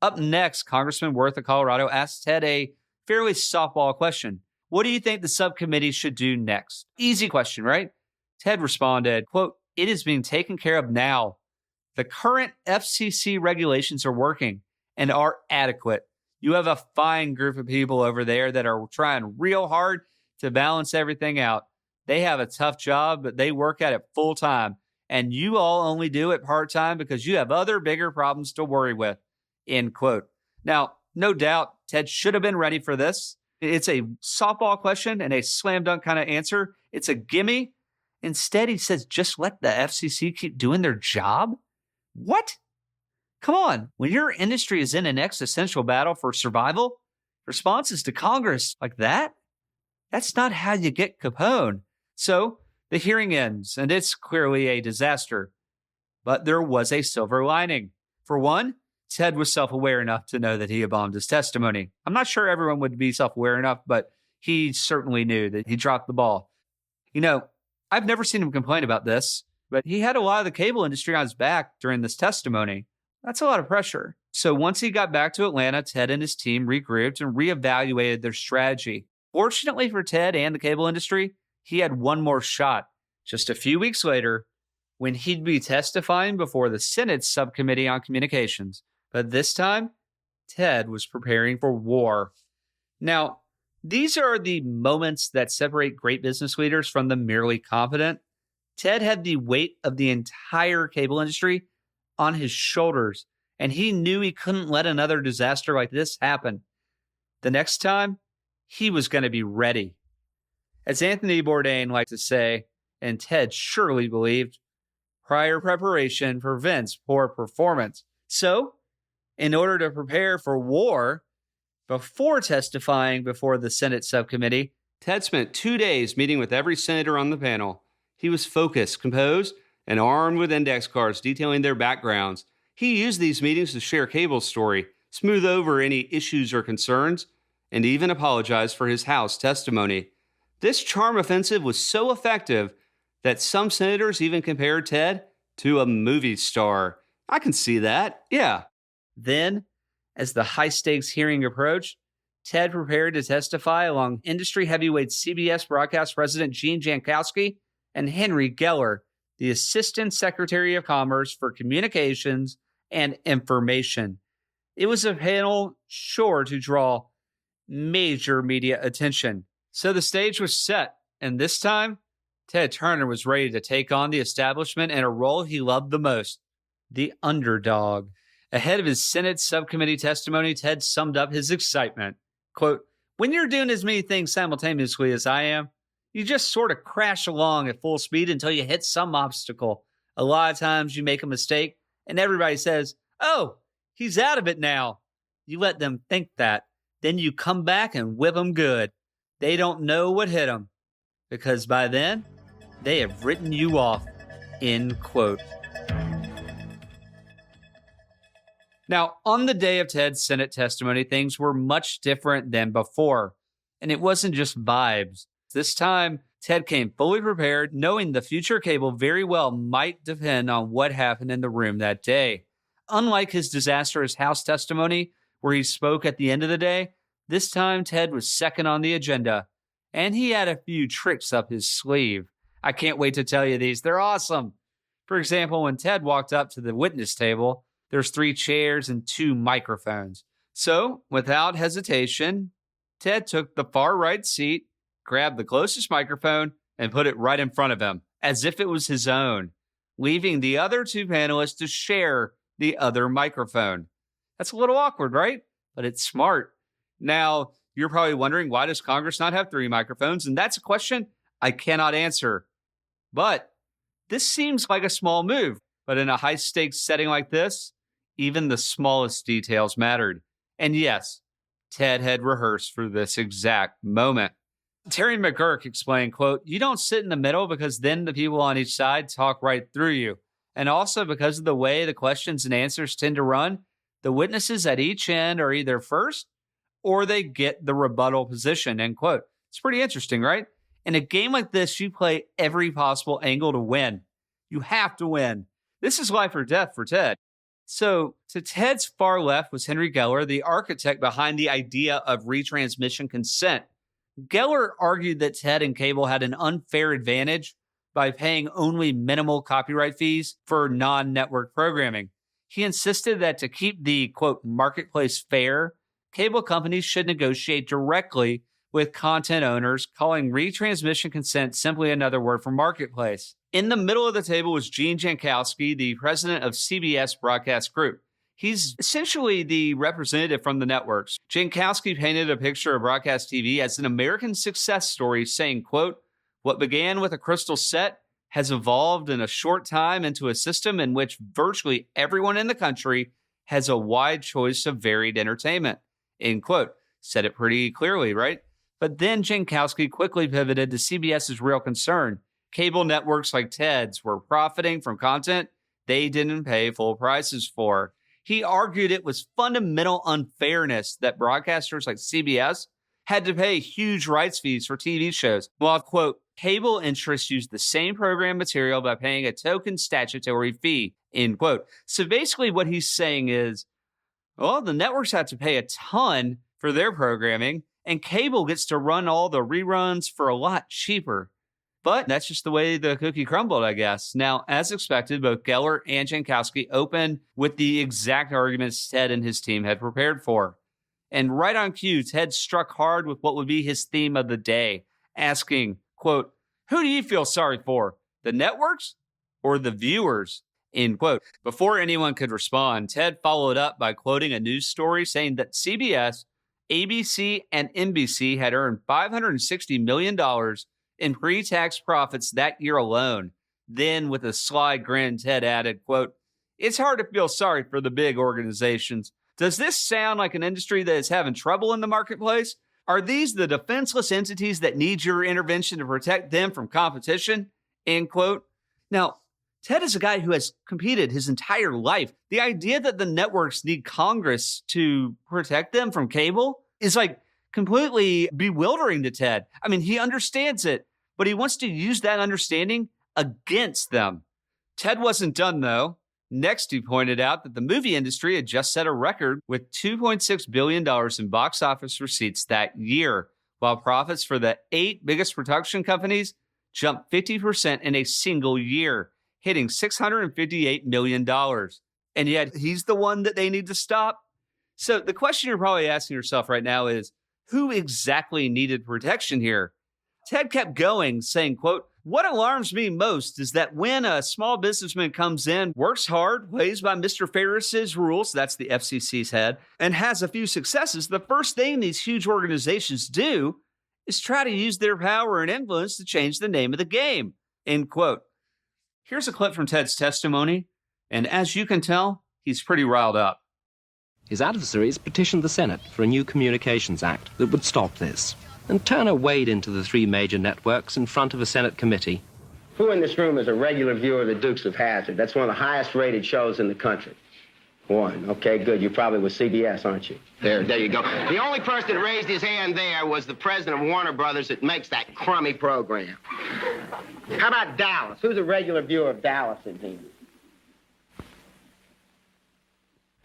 up next, Congressman Worth of Colorado asked Ted a fairly softball question. What do you think the subcommittee should do next? Easy question, right? Ted responded, quote, "It is being taken care of now. The current FCC regulations are working and are adequate. You have a fine group of people over there that are trying real hard to balance everything out. They have a tough job, but they work at it full time. And you all only do it part time because you have other bigger problems to worry with," end quote. Now, no doubt, Ted should have been ready for this. It's a softball question and a slam dunk kind of answer. It's a gimme. Instead, he says, just let the FCC keep doing their job? What? Come on. When your industry is in an existential battle for survival, responses to Congress like that? That's not how you get Capone. So the hearing ends, and it's clearly a disaster. But there was a silver lining. For one, Ted was self-aware enough to know that he had bombed his testimony. I'm not sure everyone would be self-aware enough, but he certainly knew that he dropped the ball. You know, I've never seen him complain about this, but he had a lot of the cable industry on his back during this testimony. That's a lot of pressure. So once he got back to Atlanta, Ted and his team regrouped and reevaluated their strategy. Fortunately for Ted and the cable industry, he had one more shot. Just a few weeks later, when he'd be testifying before the Senate's Subcommittee on Communications. But this time, Ted was preparing for war. Now, these are the moments that separate great business leaders from the merely competent. Ted had the weight of the entire cable industry on his shoulders, and he knew he couldn't let another disaster like this happen. The next time, he was going to be ready. As Anthony Bourdain liked to say, and Ted surely believed, prior preparation prevents poor performance. So, in order to prepare for war, before testifying before the Senate subcommittee, Ted spent 2 days meeting with every senator on the panel. He was focused, composed, and armed with index cards detailing their backgrounds. He used these meetings to share Cable's story, smooth over any issues or concerns, and even apologize for his House testimony. This charm offensive was so effective that some senators even compared Ted to a movie star. I can see that, yeah. Then, as the high-stakes hearing approached, Ted prepared to testify along industry heavyweight CBS broadcast president Gene Jankowski and Henry Geller, the Assistant Secretary of Commerce for Communications and Information. It was a panel sure to draw major media attention. So the stage was set, and this time, Ted Turner was ready to take on the establishment in a role he loved the most, the underdog. Ahead of his Senate subcommittee testimony, Ted summed up his excitement. Quote, "When you're doing as many things simultaneously as I am, you just sort of crash along at full speed until you hit some obstacle. A lot of times you make a mistake and everybody says, 'Oh, he's out of it now.' You let them think that. Then you come back and whip them good. They don't know what hit them because by then they have written you off," end quote. Now, on the day of Ted's Senate testimony, things were much different than before. And it wasn't just vibes. This time, Ted came fully prepared, knowing the future cable very well might depend on what happened in the room that day. Unlike his disastrous House testimony, where he spoke at the end of the day, this time Ted was second on the agenda. And he had a few tricks up his sleeve. I can't wait to tell you these. They're awesome. For example, when Ted walked up to the witness table, there's 3 chairs and 2 microphones. So, without hesitation, Ted took the far right seat, grabbed the closest microphone, and put it right in front of him, as if it was his own, leaving the other 2 panelists to share the other microphone. That's a little awkward, right? But it's smart. Now, you're probably wondering, why does Congress not have 3 microphones? And that's a question I cannot answer. But this seems like a small move. But in a high-stakes setting like this, even the smallest details mattered. And yes, Ted had rehearsed for this exact moment. Terry McGurk explained, quote, "You don't sit in the middle because then the people on each side talk right through you. And also because of the way the questions and answers tend to run, the witnesses at each end are either first or they get the rebuttal position," end quote. It's pretty interesting, right? In a game like this, you play every possible angle to win. You have to win. This is life or death for Ted. So to Ted's far left was Henry Geller, the architect behind the idea of retransmission consent. Geller argued that Ted and cable had an unfair advantage by paying only minimal copyright fees for non-network programming. He insisted that to keep the, quote, marketplace fair, cable companies should negotiate directly with content owners, calling retransmission consent simply another word for marketplace. In the middle of the table was Gene Jankowski, the president of CBS Broadcast Group. He's essentially the representative from the networks. Jankowski painted a picture of broadcast TV as an American success story, saying, quote, "What began with a crystal set has evolved in a short time into a system in which virtually everyone in the country has a wide choice of varied entertainment," end quote. Said it pretty clearly, right? But then Jankowski quickly pivoted to CBS's real concern. Cable networks like Ted's were profiting from content they didn't pay full prices for. He argued it was fundamental unfairness that broadcasters like CBS had to pay huge rights fees for TV shows, while, quote, cable interests used the same program material by paying a token statutory fee, end quote. So basically what he's saying is, well, the networks have to pay a ton for their programming, and cable gets to run all the reruns for a lot cheaper. But that's just the way the cookie crumbled, I guess. Now, as expected, both Geller and Jankowski opened with the exact arguments Ted and his team had prepared for. And right on cue, Ted struck hard with what would be his theme of the day, asking, quote, "Who do you feel sorry for, the networks or the viewers?" End quote. Before anyone could respond, Ted followed up by quoting a news story saying that CBS, ABC, and NBC had earned $560 million in pre-tax profits that year alone. Then, with a sly grin, Ted added, quote, "It's hard to feel sorry for the big organizations. Does this sound like an industry that is having trouble in the marketplace? Are these the defenseless entities that need your intervention to protect them from competition?" End quote. Now, Ted is a guy who has competed his entire life. The idea that the networks need Congress to protect them from cable is like completely bewildering to Ted. I mean, he understands it, but he wants to use that understanding against them. Ted wasn't done, though. Next, he pointed out that the movie industry had just set a record with $2.6 billion in box office receipts that year, while profits for the 8 biggest production companies jumped 50% in a single year, hitting $658 million. And yet, he's the one that they need to stop. So the question you're probably asking yourself right now is, who exactly needed protection here? Ted kept going, saying, quote, "What alarms me most is that when a small businessman comes in, works hard, plays by Mr. Ferris's rules," that's the FCC's head, "and has a few successes, the first thing these huge organizations do is try to use their power and influence to change the name of the game," end quote. Here's a clip from Ted's testimony, and as you can tell, he's pretty riled up. His adversaries petitioned the Senate for a new communications act that would stop this. And Turner waded into the 3 major networks in front of a Senate committee. Who in this room is a regular viewer of the Dukes of Hazzard? That's one of the highest rated shows in the country. One. Okay, good. You probably with CBS, aren't you? There you go. The only person that raised his hand there was the president of Warner Brothers that makes that crummy program. How about Dallas? Who's a regular viewer of Dallas in here?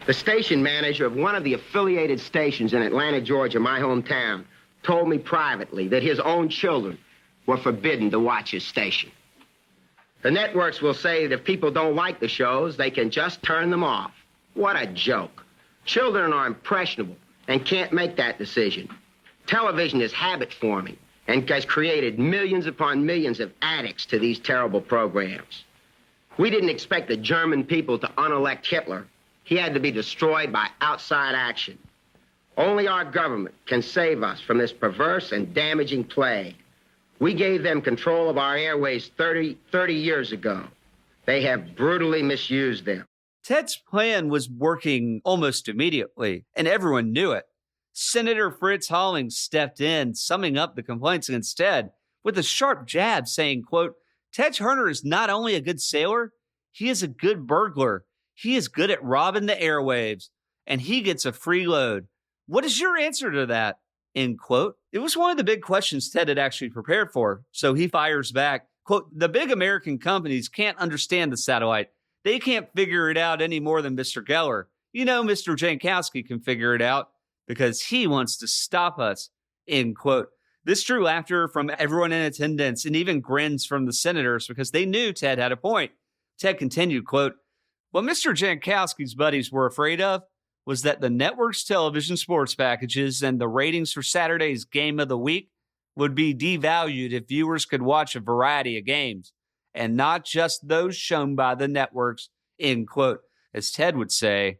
The station manager of one of the affiliated stations in Atlanta, Georgia, my hometown, told me privately that his own children were forbidden to watch his station. The networks will say that if people don't like the shows, they can just turn them off. What a joke. Children are impressionable and can't make that decision. Television is habit forming and has created millions upon millions of addicts to these terrible programs. We didn't expect the German people to unelect Hitler. He had to be destroyed by outside action. Only our government can save us from this perverse and damaging plague. We gave them control of our airways 30 years ago. They have brutally misused them. Ted's plan was working almost immediately, and everyone knew it. Senator Fritz Hollings stepped in, summing up the complaints against Ted with a sharp jab saying, quote, Ted Turner is not only a good sailor, he is a good burglar. He is good at robbing the airwaves, and he gets a free load. What is your answer to that? End quote. It was one of the big questions Ted had actually prepared for, so he fires back, quote, the big American companies can't understand the satellite. They can't figure it out any more than Mr. Geller. You know, Mr. Jankowski can figure it out because he wants to stop us, end quote. This drew laughter from everyone in attendance and even grins from the senators because they knew Ted had a point. Ted continued, quote, what Mr. Jankowski's buddies were afraid of was that the network's television sports packages and the ratings for Saturday's game of the week would be devalued if viewers could watch a variety of games and not just those shown by the networks, end quote. As Ted would say,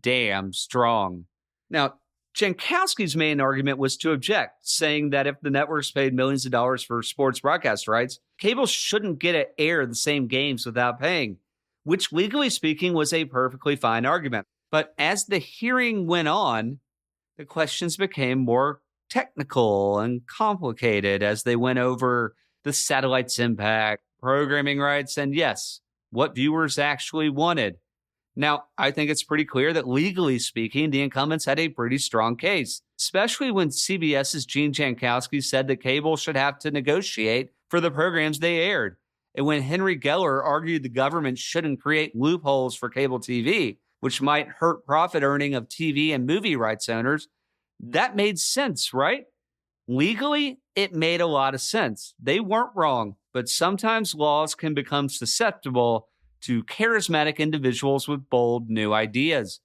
damn strong. Now, Jankowski's main argument was to object, saying that if the networks paid millions of dollars for sports broadcast rights, cable shouldn't get to air the same games without paying, which legally speaking was a perfectly fine argument. But as the hearing went on, the questions became more technical and complicated as they went over the satellite's impact, programming rights, and yes, what viewers actually wanted. Now, I think it's pretty clear that legally speaking, the incumbents had a pretty strong case, especially when CBS's Gene Jankowski said that cable should have to negotiate for the programs they aired. And when Henry Geller argued the government shouldn't create loopholes for cable TV, which might hurt profit earning of TV and movie rights owners, that made sense, right? Legally, it made a lot of sense. They weren't wrong, but sometimes laws can become susceptible to charismatic individuals with bold new ideas.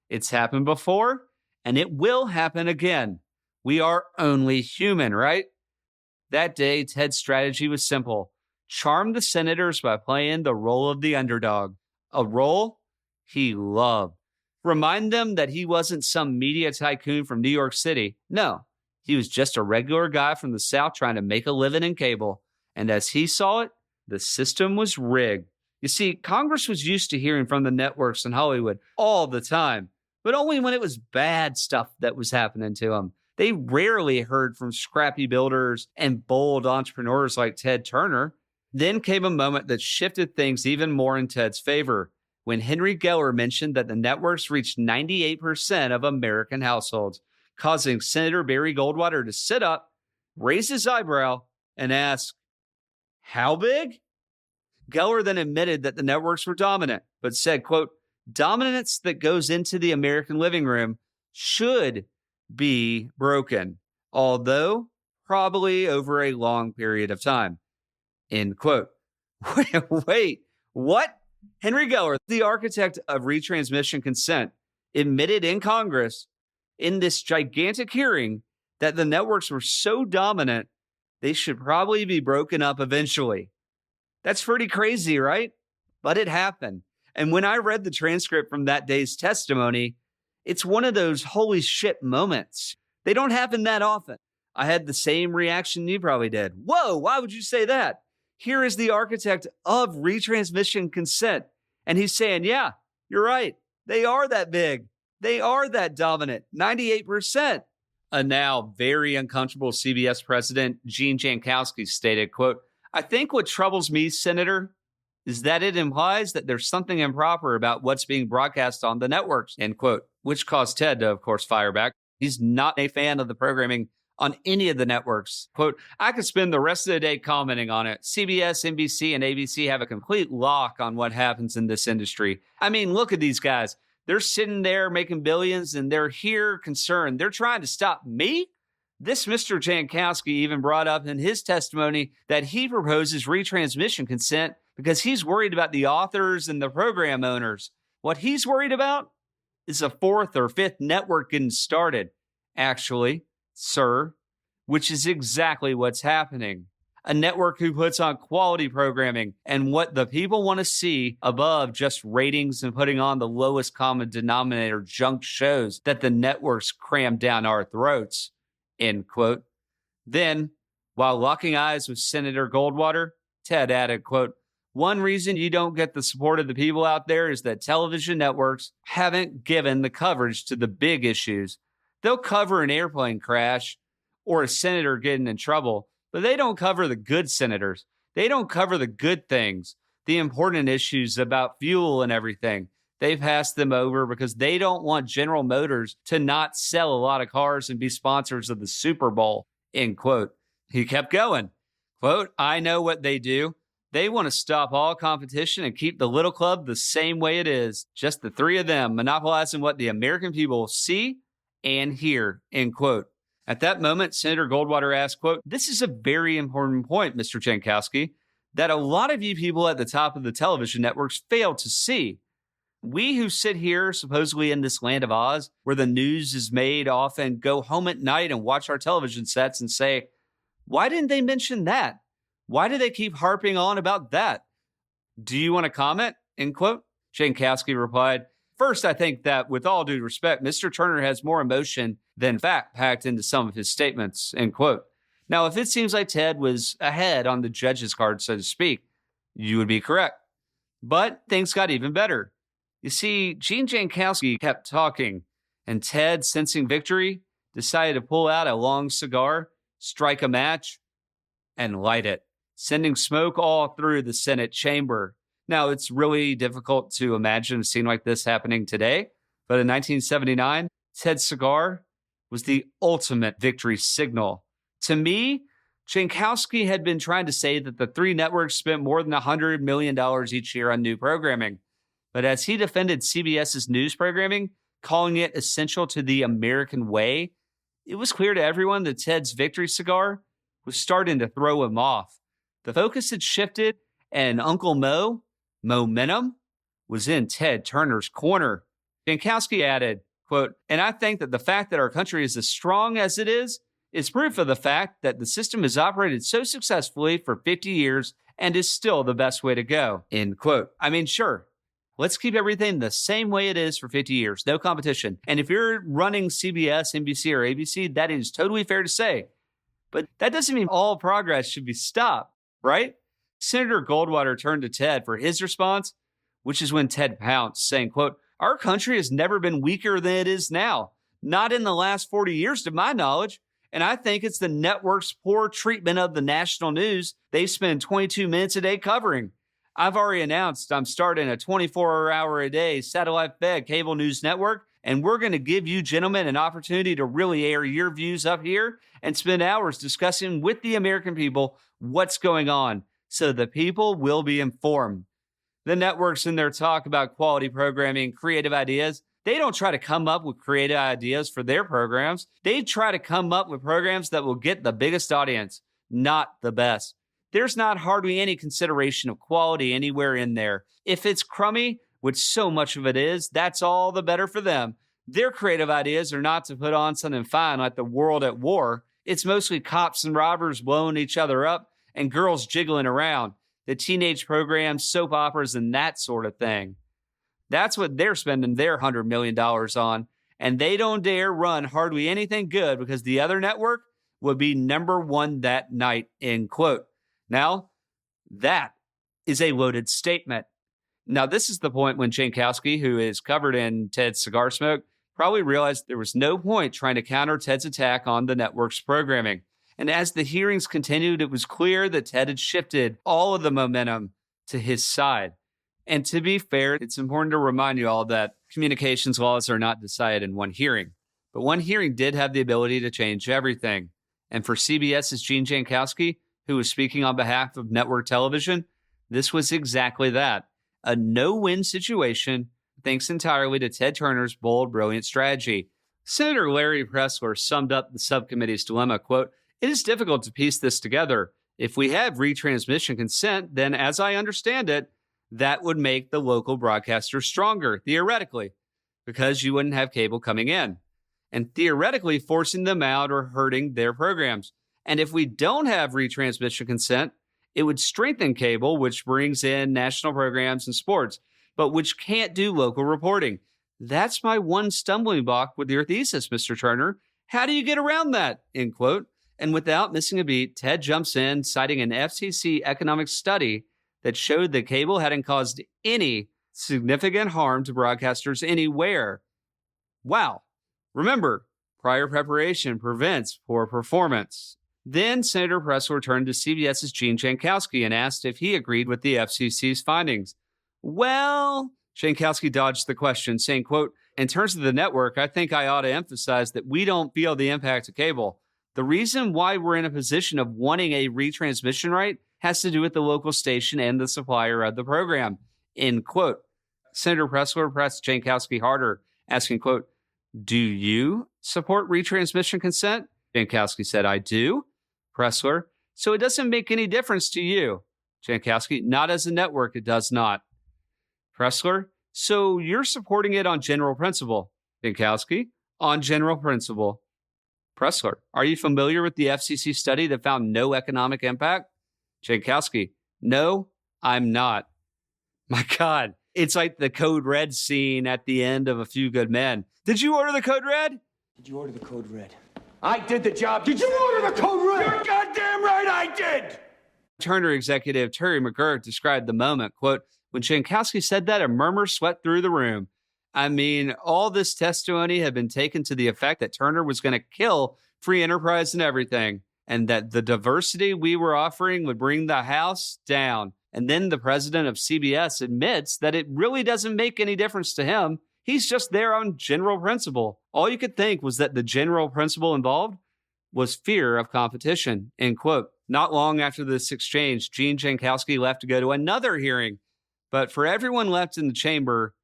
It's happened before, and it will happen again. We are only human, right? That day, Ted's strategy was simple. Charm the senators by playing the role of the underdog, a role he loved. Remind them that he wasn't some media tycoon from New York City. No, he was just a regular guy from the South trying to make a living in cable. And as he saw it, the system was rigged. You see, Congress was used to hearing from the networks in Hollywood all the time, but only when it was bad stuff that was happening to them. They rarely heard from scrappy builders and bold entrepreneurs like Ted Turner. Then came a moment that shifted things even more in Ted's favor, when Henry Geller mentioned that the networks reached 98% of American households, causing Senator Barry Goldwater to sit up, raise his eyebrow, and ask, how big? Geller then admitted that the networks were dominant, but said, quote, dominance that goes into the American living room should be broken, although probably over a long period of time, end quote. Wait, what? Henry Geller, the architect of retransmission consent, admitted in Congress in this gigantic hearing that the networks were so dominant, they should probably be broken up eventually. That's pretty crazy, right? But it happened. And when I read the transcript from that day's testimony, it's one of those holy shit moments. They don't happen that often. I had the same reaction you probably did. Whoa, why would you say that? Here is the architect of retransmission consent. And he's saying, yeah, you're right. They are that big. They are that dominant. 98%. A now very uncomfortable CBS president, Gene Jankowski, stated, quote, I think what troubles me, Senator, is that it implies that there's something improper about what's being broadcast on the networks, end quote, which caused Ted to, of course, fire back. He's not a fan of the programming on any of the networks. Quote, I could spend the rest of the day commenting on it. CBS, NBC, and ABC have a complete lock on what happens in this industry. I mean, look at these guys. They're sitting there making billions, and they're here concerned. They're trying to stop me? This Mr. Jankowski even brought up in his testimony that he proposes retransmission consent because he's worried about the authors and the program owners. What he's worried about is a fourth or fifth network getting started, actually, sir, which is exactly what's happening. A network who puts on quality programming and what the people want to see above just ratings and putting on the lowest common denominator junk shows that the networks cram down our throats, end quote. Then, while locking eyes with Senator Goldwater, Ted added, quote, one reason you don't get the support of the people out there is that television networks haven't given the coverage to the big issues. They'll cover an airplane crash or a senator getting in trouble, but they don't cover the good senators. They don't cover the good things, the important issues about fuel and everything. They passed them over because they don't want General Motors to not sell a lot of cars and be sponsors of the Super Bowl, end quote. He kept going. Quote, I know what they do. They want to stop all competition and keep the little club the same way it is. Just the three of them monopolizing what the American people see and hear, end quote. At that moment, Senator Goldwater asked, quote, this is a very important point, Mr. Jankowski, that a lot of you people at the top of the television networks fail to see. We who sit here supposedly in this land of Oz, where the news is made, often go home at night and watch our television sets and say, why didn't they mention that? Why do they keep harping on about that? Do you want to comment? End quote. Jankowski replied, first, I think that with all due respect, Mr. Turner has more emotion than fact packed into some of his statements, end quote. Now, if it seems like Ted was ahead on the judge's card, so to speak, you would be correct. But things got even better. You see, Gene Jankowski kept talking, and Ted, sensing victory, decided to pull out a long cigar, strike a match, and light it, sending smoke all through the Senate chamber. Now, it's really difficult to imagine a scene like this happening today, but in 1979, Ted's cigar was the ultimate victory signal. To me, Jankowski had been trying to say that the three networks spent more than $100 million each year on new programming. But as he defended CBS's news programming, calling it essential to the American way, it was clear to everyone that Ted's victory cigar was starting to throw him off. The focus had shifted, and Uncle Mo, momentum, was in Ted Turner's corner. Jankowski added, quote, and I think that the fact that our country is as strong as it is proof of the fact that the system has operated so successfully for 50 years and is still the best way to go, end quote. I mean, sure, let's keep everything the same way it is for 50 years, no competition. And if you're running CBS, NBC, or ABC, that is totally fair to say. But that doesn't mean all progress should be stopped, right? Senator Goldwater turned to Ted for his response, which is when Ted pounced, saying, quote, our country has never been weaker than it is now, not in the last 40 years to my knowledge. And I think it's the network's poor treatment of the national news they spend 22 minutes a day covering. I've already announced I'm starting a 24-hour-a-day satellite-fed cable news network, and we're going to give you gentlemen an opportunity to really air your views up here and spend hours discussing with the American people what's going on so the people will be informed. The networks in their talk about quality programming, creative ideas, they don't try to come up with creative ideas for their programs. They try to come up with programs that will get the biggest audience, not the best. There's not hardly any consideration of quality anywhere in there. If it's crummy, which so much of it is, that's all the better for them. Their creative ideas are not to put on something fine like The World at War. It's mostly cops and robbers blowing each other up and girls jiggling around, the teenage programs, soap operas, and that sort of thing. That's what they're spending their $100 million on, and they don't dare run hardly anything good because the other network would be number one that night, end quote. Now, that is a loaded statement. Now, this is the point when Jankowski, who is covered in Ted's cigar smoke, probably realized there was no point trying to counter Ted's attack on the network's programming. And as the hearings continued, it was clear that Ted had shifted all of the momentum to his side. And to be fair, it's important to remind you all that communications laws are not decided in one hearing. But one hearing did have the ability to change everything. And for CBS's Gene Jankowski, who was speaking on behalf of network television, this was exactly that. A no-win situation, thanks entirely to Ted Turner's bold, brilliant strategy. Senator Larry Pressler summed up the subcommittee's dilemma, quote, it is difficult to piece this together. If we have retransmission consent, then as I understand it, that would make the local broadcasters stronger, theoretically, because you wouldn't have cable coming in, and theoretically forcing them out or hurting their programs. And if we don't have retransmission consent, it would strengthen cable, which brings in national programs and sports, but which can't do local reporting. That's my one stumbling block with your thesis, Mr. Turner. How do you get around that? End quote. And without missing a beat, Ted jumps in, citing an FCC economic study that showed that cable hadn't caused any significant harm to broadcasters anywhere. Wow. Remember, prior preparation prevents poor performance. Then Senator Pressler turned to CBS's Gene Jankowski and asked if he agreed with the FCC's findings. Well, Jankowski dodged the question, saying, quote, in terms of the network, I think I ought to emphasize that we don't feel the impact of cable. The reason why we're in a position of wanting a retransmission right has to do with the local station and the supplier of the program, end quote. Senator Pressler pressed Jankowski harder, asking, quote, do you support retransmission consent? Jankowski said, I do. Pressler, so it doesn't make any difference to you. Jankowski, not as a network, it does not. Pressler, so you're supporting it on general principle. Jankowski, on general principle. Pressler, are you familiar with the FCC study that found no economic impact? Jankowski, no, I'm not. My God, it's like the Code Red scene at the end of A Few Good Men. Did you order the Code Red? Did you order the Code Red? I did the job. Did you order the Code Red? You're goddamn right I did! Turner executive Terry McGurk described the moment, quote, when Jankowski said that, a murmur swept through the room. I mean, all this testimony had been taken to the effect that Turner was going to kill free enterprise and everything, and that the diversity we were offering would bring the house down. And then the president of CBS admits that it really doesn't make any difference to him. He's just there on general principle. All you could think was that the general principle involved was fear of competition, end quote. Not long after this exchange, Gene Jankowski left to go to another hearing. But for everyone left in the chamber,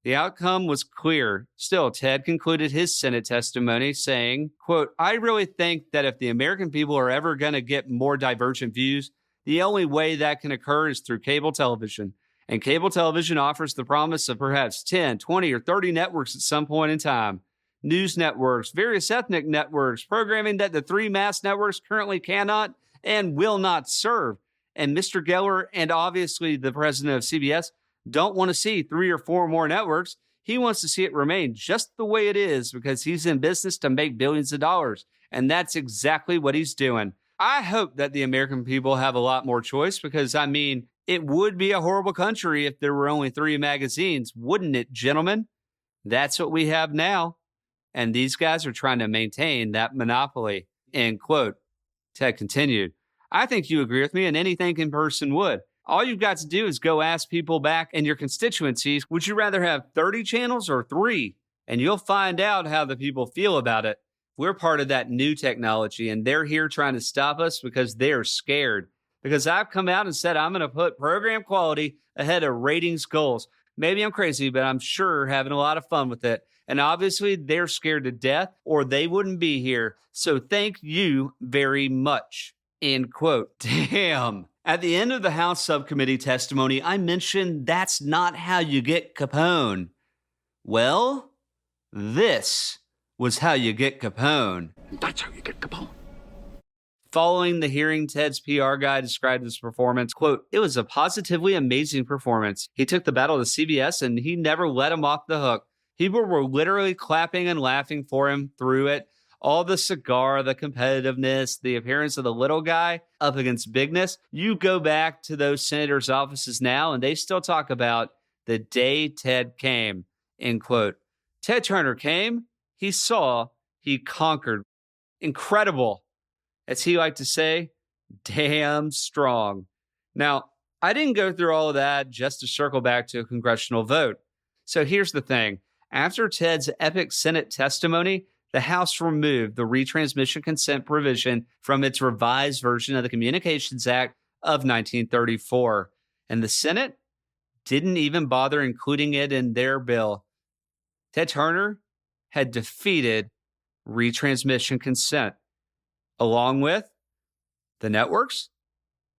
the outcome was clear. Still, Ted concluded his Senate testimony saying, quote, I really think that if the American people are ever going to get more divergent views, the only way that can occur is through cable television. And cable television offers the promise of perhaps 10, 20, or 30 networks at some point in time. News networks, various ethnic networks, programming that the three mass networks currently cannot and will not serve. And Mr. Geller and obviously the president of CBS don't want to see 3 or 4 more networks. He wants to see it remain just the way it is because he's in business to make billions of dollars. And that's exactly what he's doing. I hope that the American people have a lot more choice because, I mean, it would be a horrible country if there were only 3 magazines, wouldn't it, gentlemen? That's what we have now. And these guys are trying to maintain that monopoly, end quote. Ted continued, I think you agree with me, and any thinking person would. All you've got to do is go ask people back in your constituencies, would you rather have 30 channels or 3? And you'll find out how the people feel about it. We're part of that new technology, and they're here trying to stop us because they're scared. Because I've come out and said I'm going to put program quality ahead of ratings goals. Maybe I'm crazy, but I'm sure having a lot of fun with it. And obviously, they're scared to death, or they wouldn't be here. So thank you very much. End quote. Damn. At the end of the House subcommittee testimony, I mentioned that's not how you get Capone. Well, this was how you get Capone. That's how you get Capone. Following the hearing, Ted's PR guy described his performance, quote, it was a positively amazing performance. He took the battle to CBS and he never let him off the hook. People were literally clapping and laughing for him through it. All the cigar, the competitiveness, the appearance of the little guy up against bigness. You go back to those senators' offices now, and they still talk about the day Ted came, end quote. Ted Turner came, he saw, he conquered. Incredible. As he liked to say, damn strong. Now, I didn't go through all of that just to circle back to a congressional vote. So here's the thing. After Ted's epic Senate testimony, the House removed the retransmission consent provision from its revised version of the Communications Act of 1934. And the Senate didn't even bother including it in their bill. Ted Turner had defeated retransmission consent, along with the networks,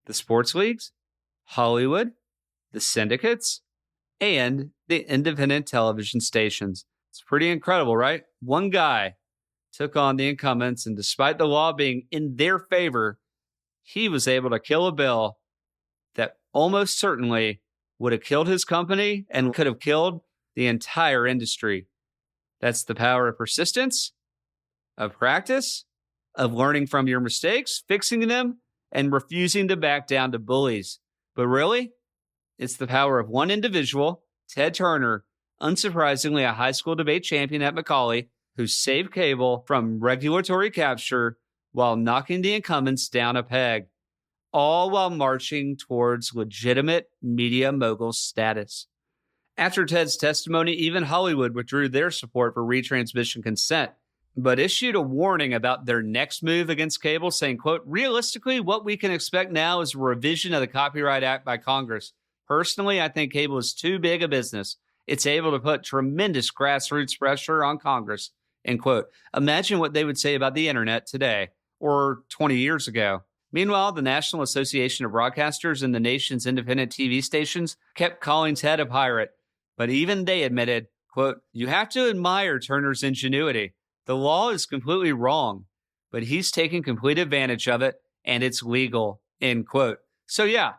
the sports leagues, Hollywood, the syndicates, and the independent television stations. It's pretty incredible, right? One guy took on the incumbents, and despite the law being in their favor, he was able to kill a bill that almost certainly would have killed his company and could have killed the entire industry. That's the power of persistence, of practice, of learning from your mistakes, fixing them, and refusing to back down to bullies. But really, it's the power of one individual, Ted Turner, unsurprisingly a high school debate champion at Macaulay, who saved cable from regulatory capture while knocking the incumbents down a peg, all while marching towards legitimate media mogul status. After Ted's testimony, even Hollywood withdrew their support for retransmission consent, but issued a warning about their next move against cable, saying, quote, realistically, what we can expect now is a revision of the Copyright Act by Congress. Personally, I think cable is too big a business. It's able to put tremendous grassroots pressure on Congress, end quote. Imagine what they would say about the internet today or 20 years ago. Meanwhile, the National Association of Broadcasters and the nation's independent TV stations kept calling Ted a pirate, but even they admitted, quote, you have to admire Turner's ingenuity. The law is completely wrong, but he's taking complete advantage of it, and it's legal, end quote. So yeah,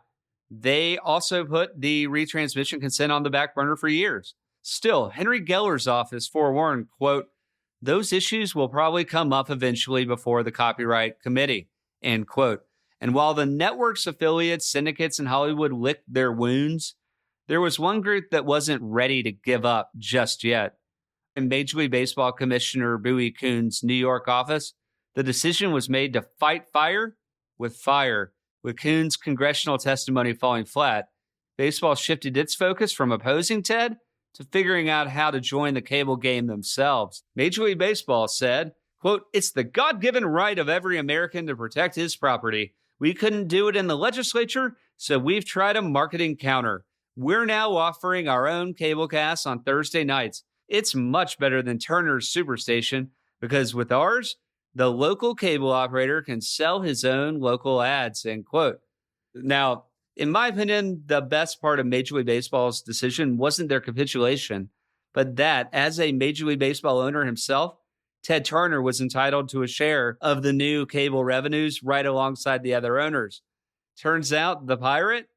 they also put the retransmission consent on the back burner for years. Still, Henry Geller's office forewarned, quote, those issues will probably come up eventually before the Copyright Committee, end quote. And while the network's affiliates, syndicates, and Hollywood licked their wounds, there was one group that wasn't ready to give up just yet. In Major League Baseball Commissioner Bowie Kuhn's New York office, the decision was made to fight fire. With Kuhn's congressional testimony falling flat, baseball shifted its focus from opposing Ted to figuring out how to join the cable game themselves. Major League Baseball said, quote, it's the God-given right of every American to protect his property. We couldn't do it in the legislature, so we've tried a marketing counter. We're now offering our own cable cast on Thursday nights. It's much better than Turner's Superstation because with ours, the local cable operator can sell his own local ads, end quote. Now, in my opinion, the best part of Major League Baseball's decision wasn't their capitulation, but that as a Major League Baseball owner himself, Ted Turner was entitled to a share of the new cable revenues right alongside the other owners. Turns out the pirate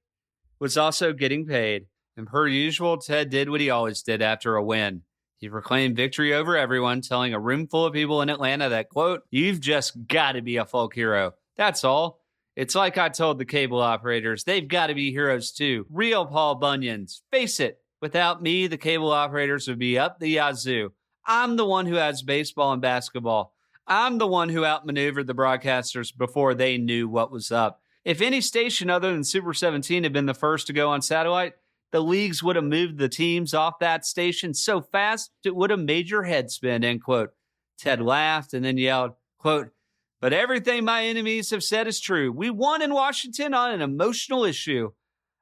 was also getting paid. And per usual, Ted did what he always did after a win. He proclaimed victory over everyone, telling a room full of people in Atlanta that, quote, you've just got to be a folk hero. That's all. It's like I told the cable operators, they've got to be heroes too. Real Paul Bunyans. Face it, without me, the cable operators would be up the yazoo. I'm the one who adds baseball and basketball. I'm the one who outmaneuvered the broadcasters before they knew what was up. If any station other than Super 17 had been the first to go on satellite, the leagues would have moved the teams off that station so fast it would have made your head spin, end quote. Ted laughed and then yelled, quote, but everything my enemies have said is true. We won in Washington on an emotional issue.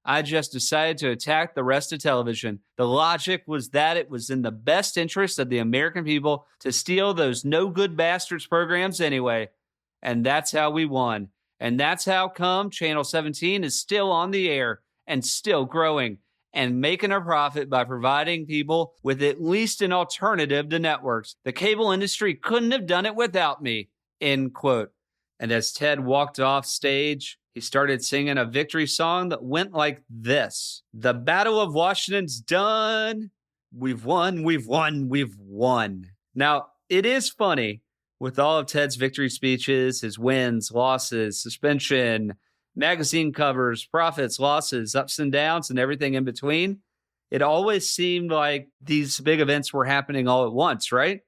I just decided to attack the rest of television. The logic was that it was in the best interest of the American people to steal those no-good bastards programs anyway. And that's how we won. And that's how come Channel 17 is still on the air and still growing and making a profit by providing people with at least an alternative to networks. The cable industry couldn't have done it without me, end quote. And as Ted walked off stage, he started singing a victory song that went like this. The Battle of Washington's done. We've won, we've won, we've won. Now, it is funny, with all of Ted's victory speeches, his wins, losses, suspension, magazine covers, profits, losses, ups and downs, and everything in between, it always seemed like these big events were happening all at once, right?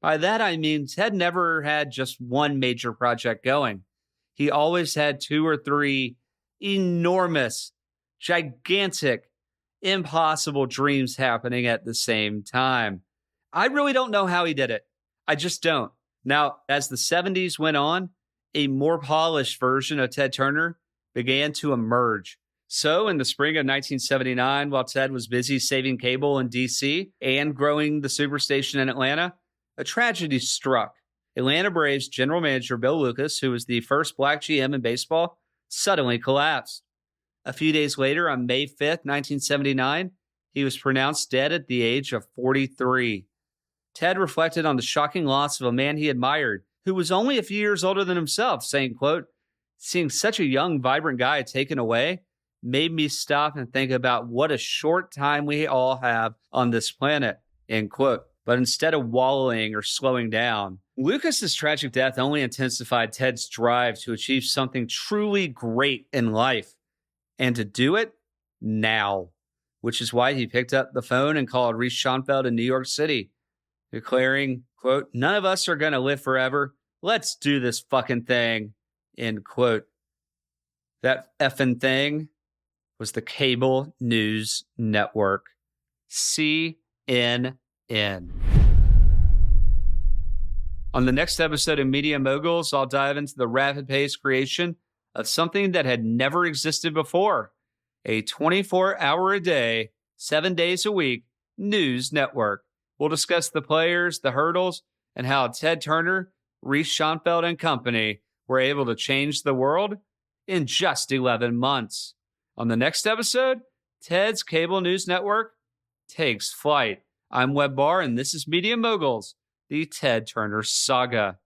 By that, I mean Ted never had just one major project going. He always had 2 or 3 enormous, gigantic, impossible dreams happening at the same time. I really don't know how he did it. I just don't. Now, as the 70s went on, a more polished version of Ted Turner began to emerge. So in the spring of 1979, while Ted was busy saving cable in D.C. and growing the Superstation in Atlanta, a tragedy struck. Atlanta Braves general manager Bill Lucas, who was the first black GM in baseball, suddenly collapsed. A few days later, on May 5th, 1979, he was pronounced dead at the age of 43. Ted reflected on the shocking loss of a man he admired, who was only a few years older than himself, saying, quote, seeing such a young, vibrant guy taken away made me stop and think about what a short time we all have on this planet, end quote. But instead of wallowing or slowing down, Lucas's tragic death only intensified Ted's drive to achieve something truly great in life, and to do it now, which is why he picked up the phone and called Reese Schonfeld in New York City, declaring, quote, none of us are going to live forever. Let's do this fucking thing, end quote. That effing thing was the cable news network, CNN. On the next episode of Media Moguls, I'll dive into the rapid-paced creation of something that had never existed before, a 24-hour-a-day, 7 days a week news network. We'll discuss the players, the hurdles, and how Ted Turner, Reese Schonfeld, and company were able to change the world in just 11 months. On the next episode, Ted's cable news network takes flight. I'm Webb Barr, and this is Media Moguls, the Ted Turner Saga.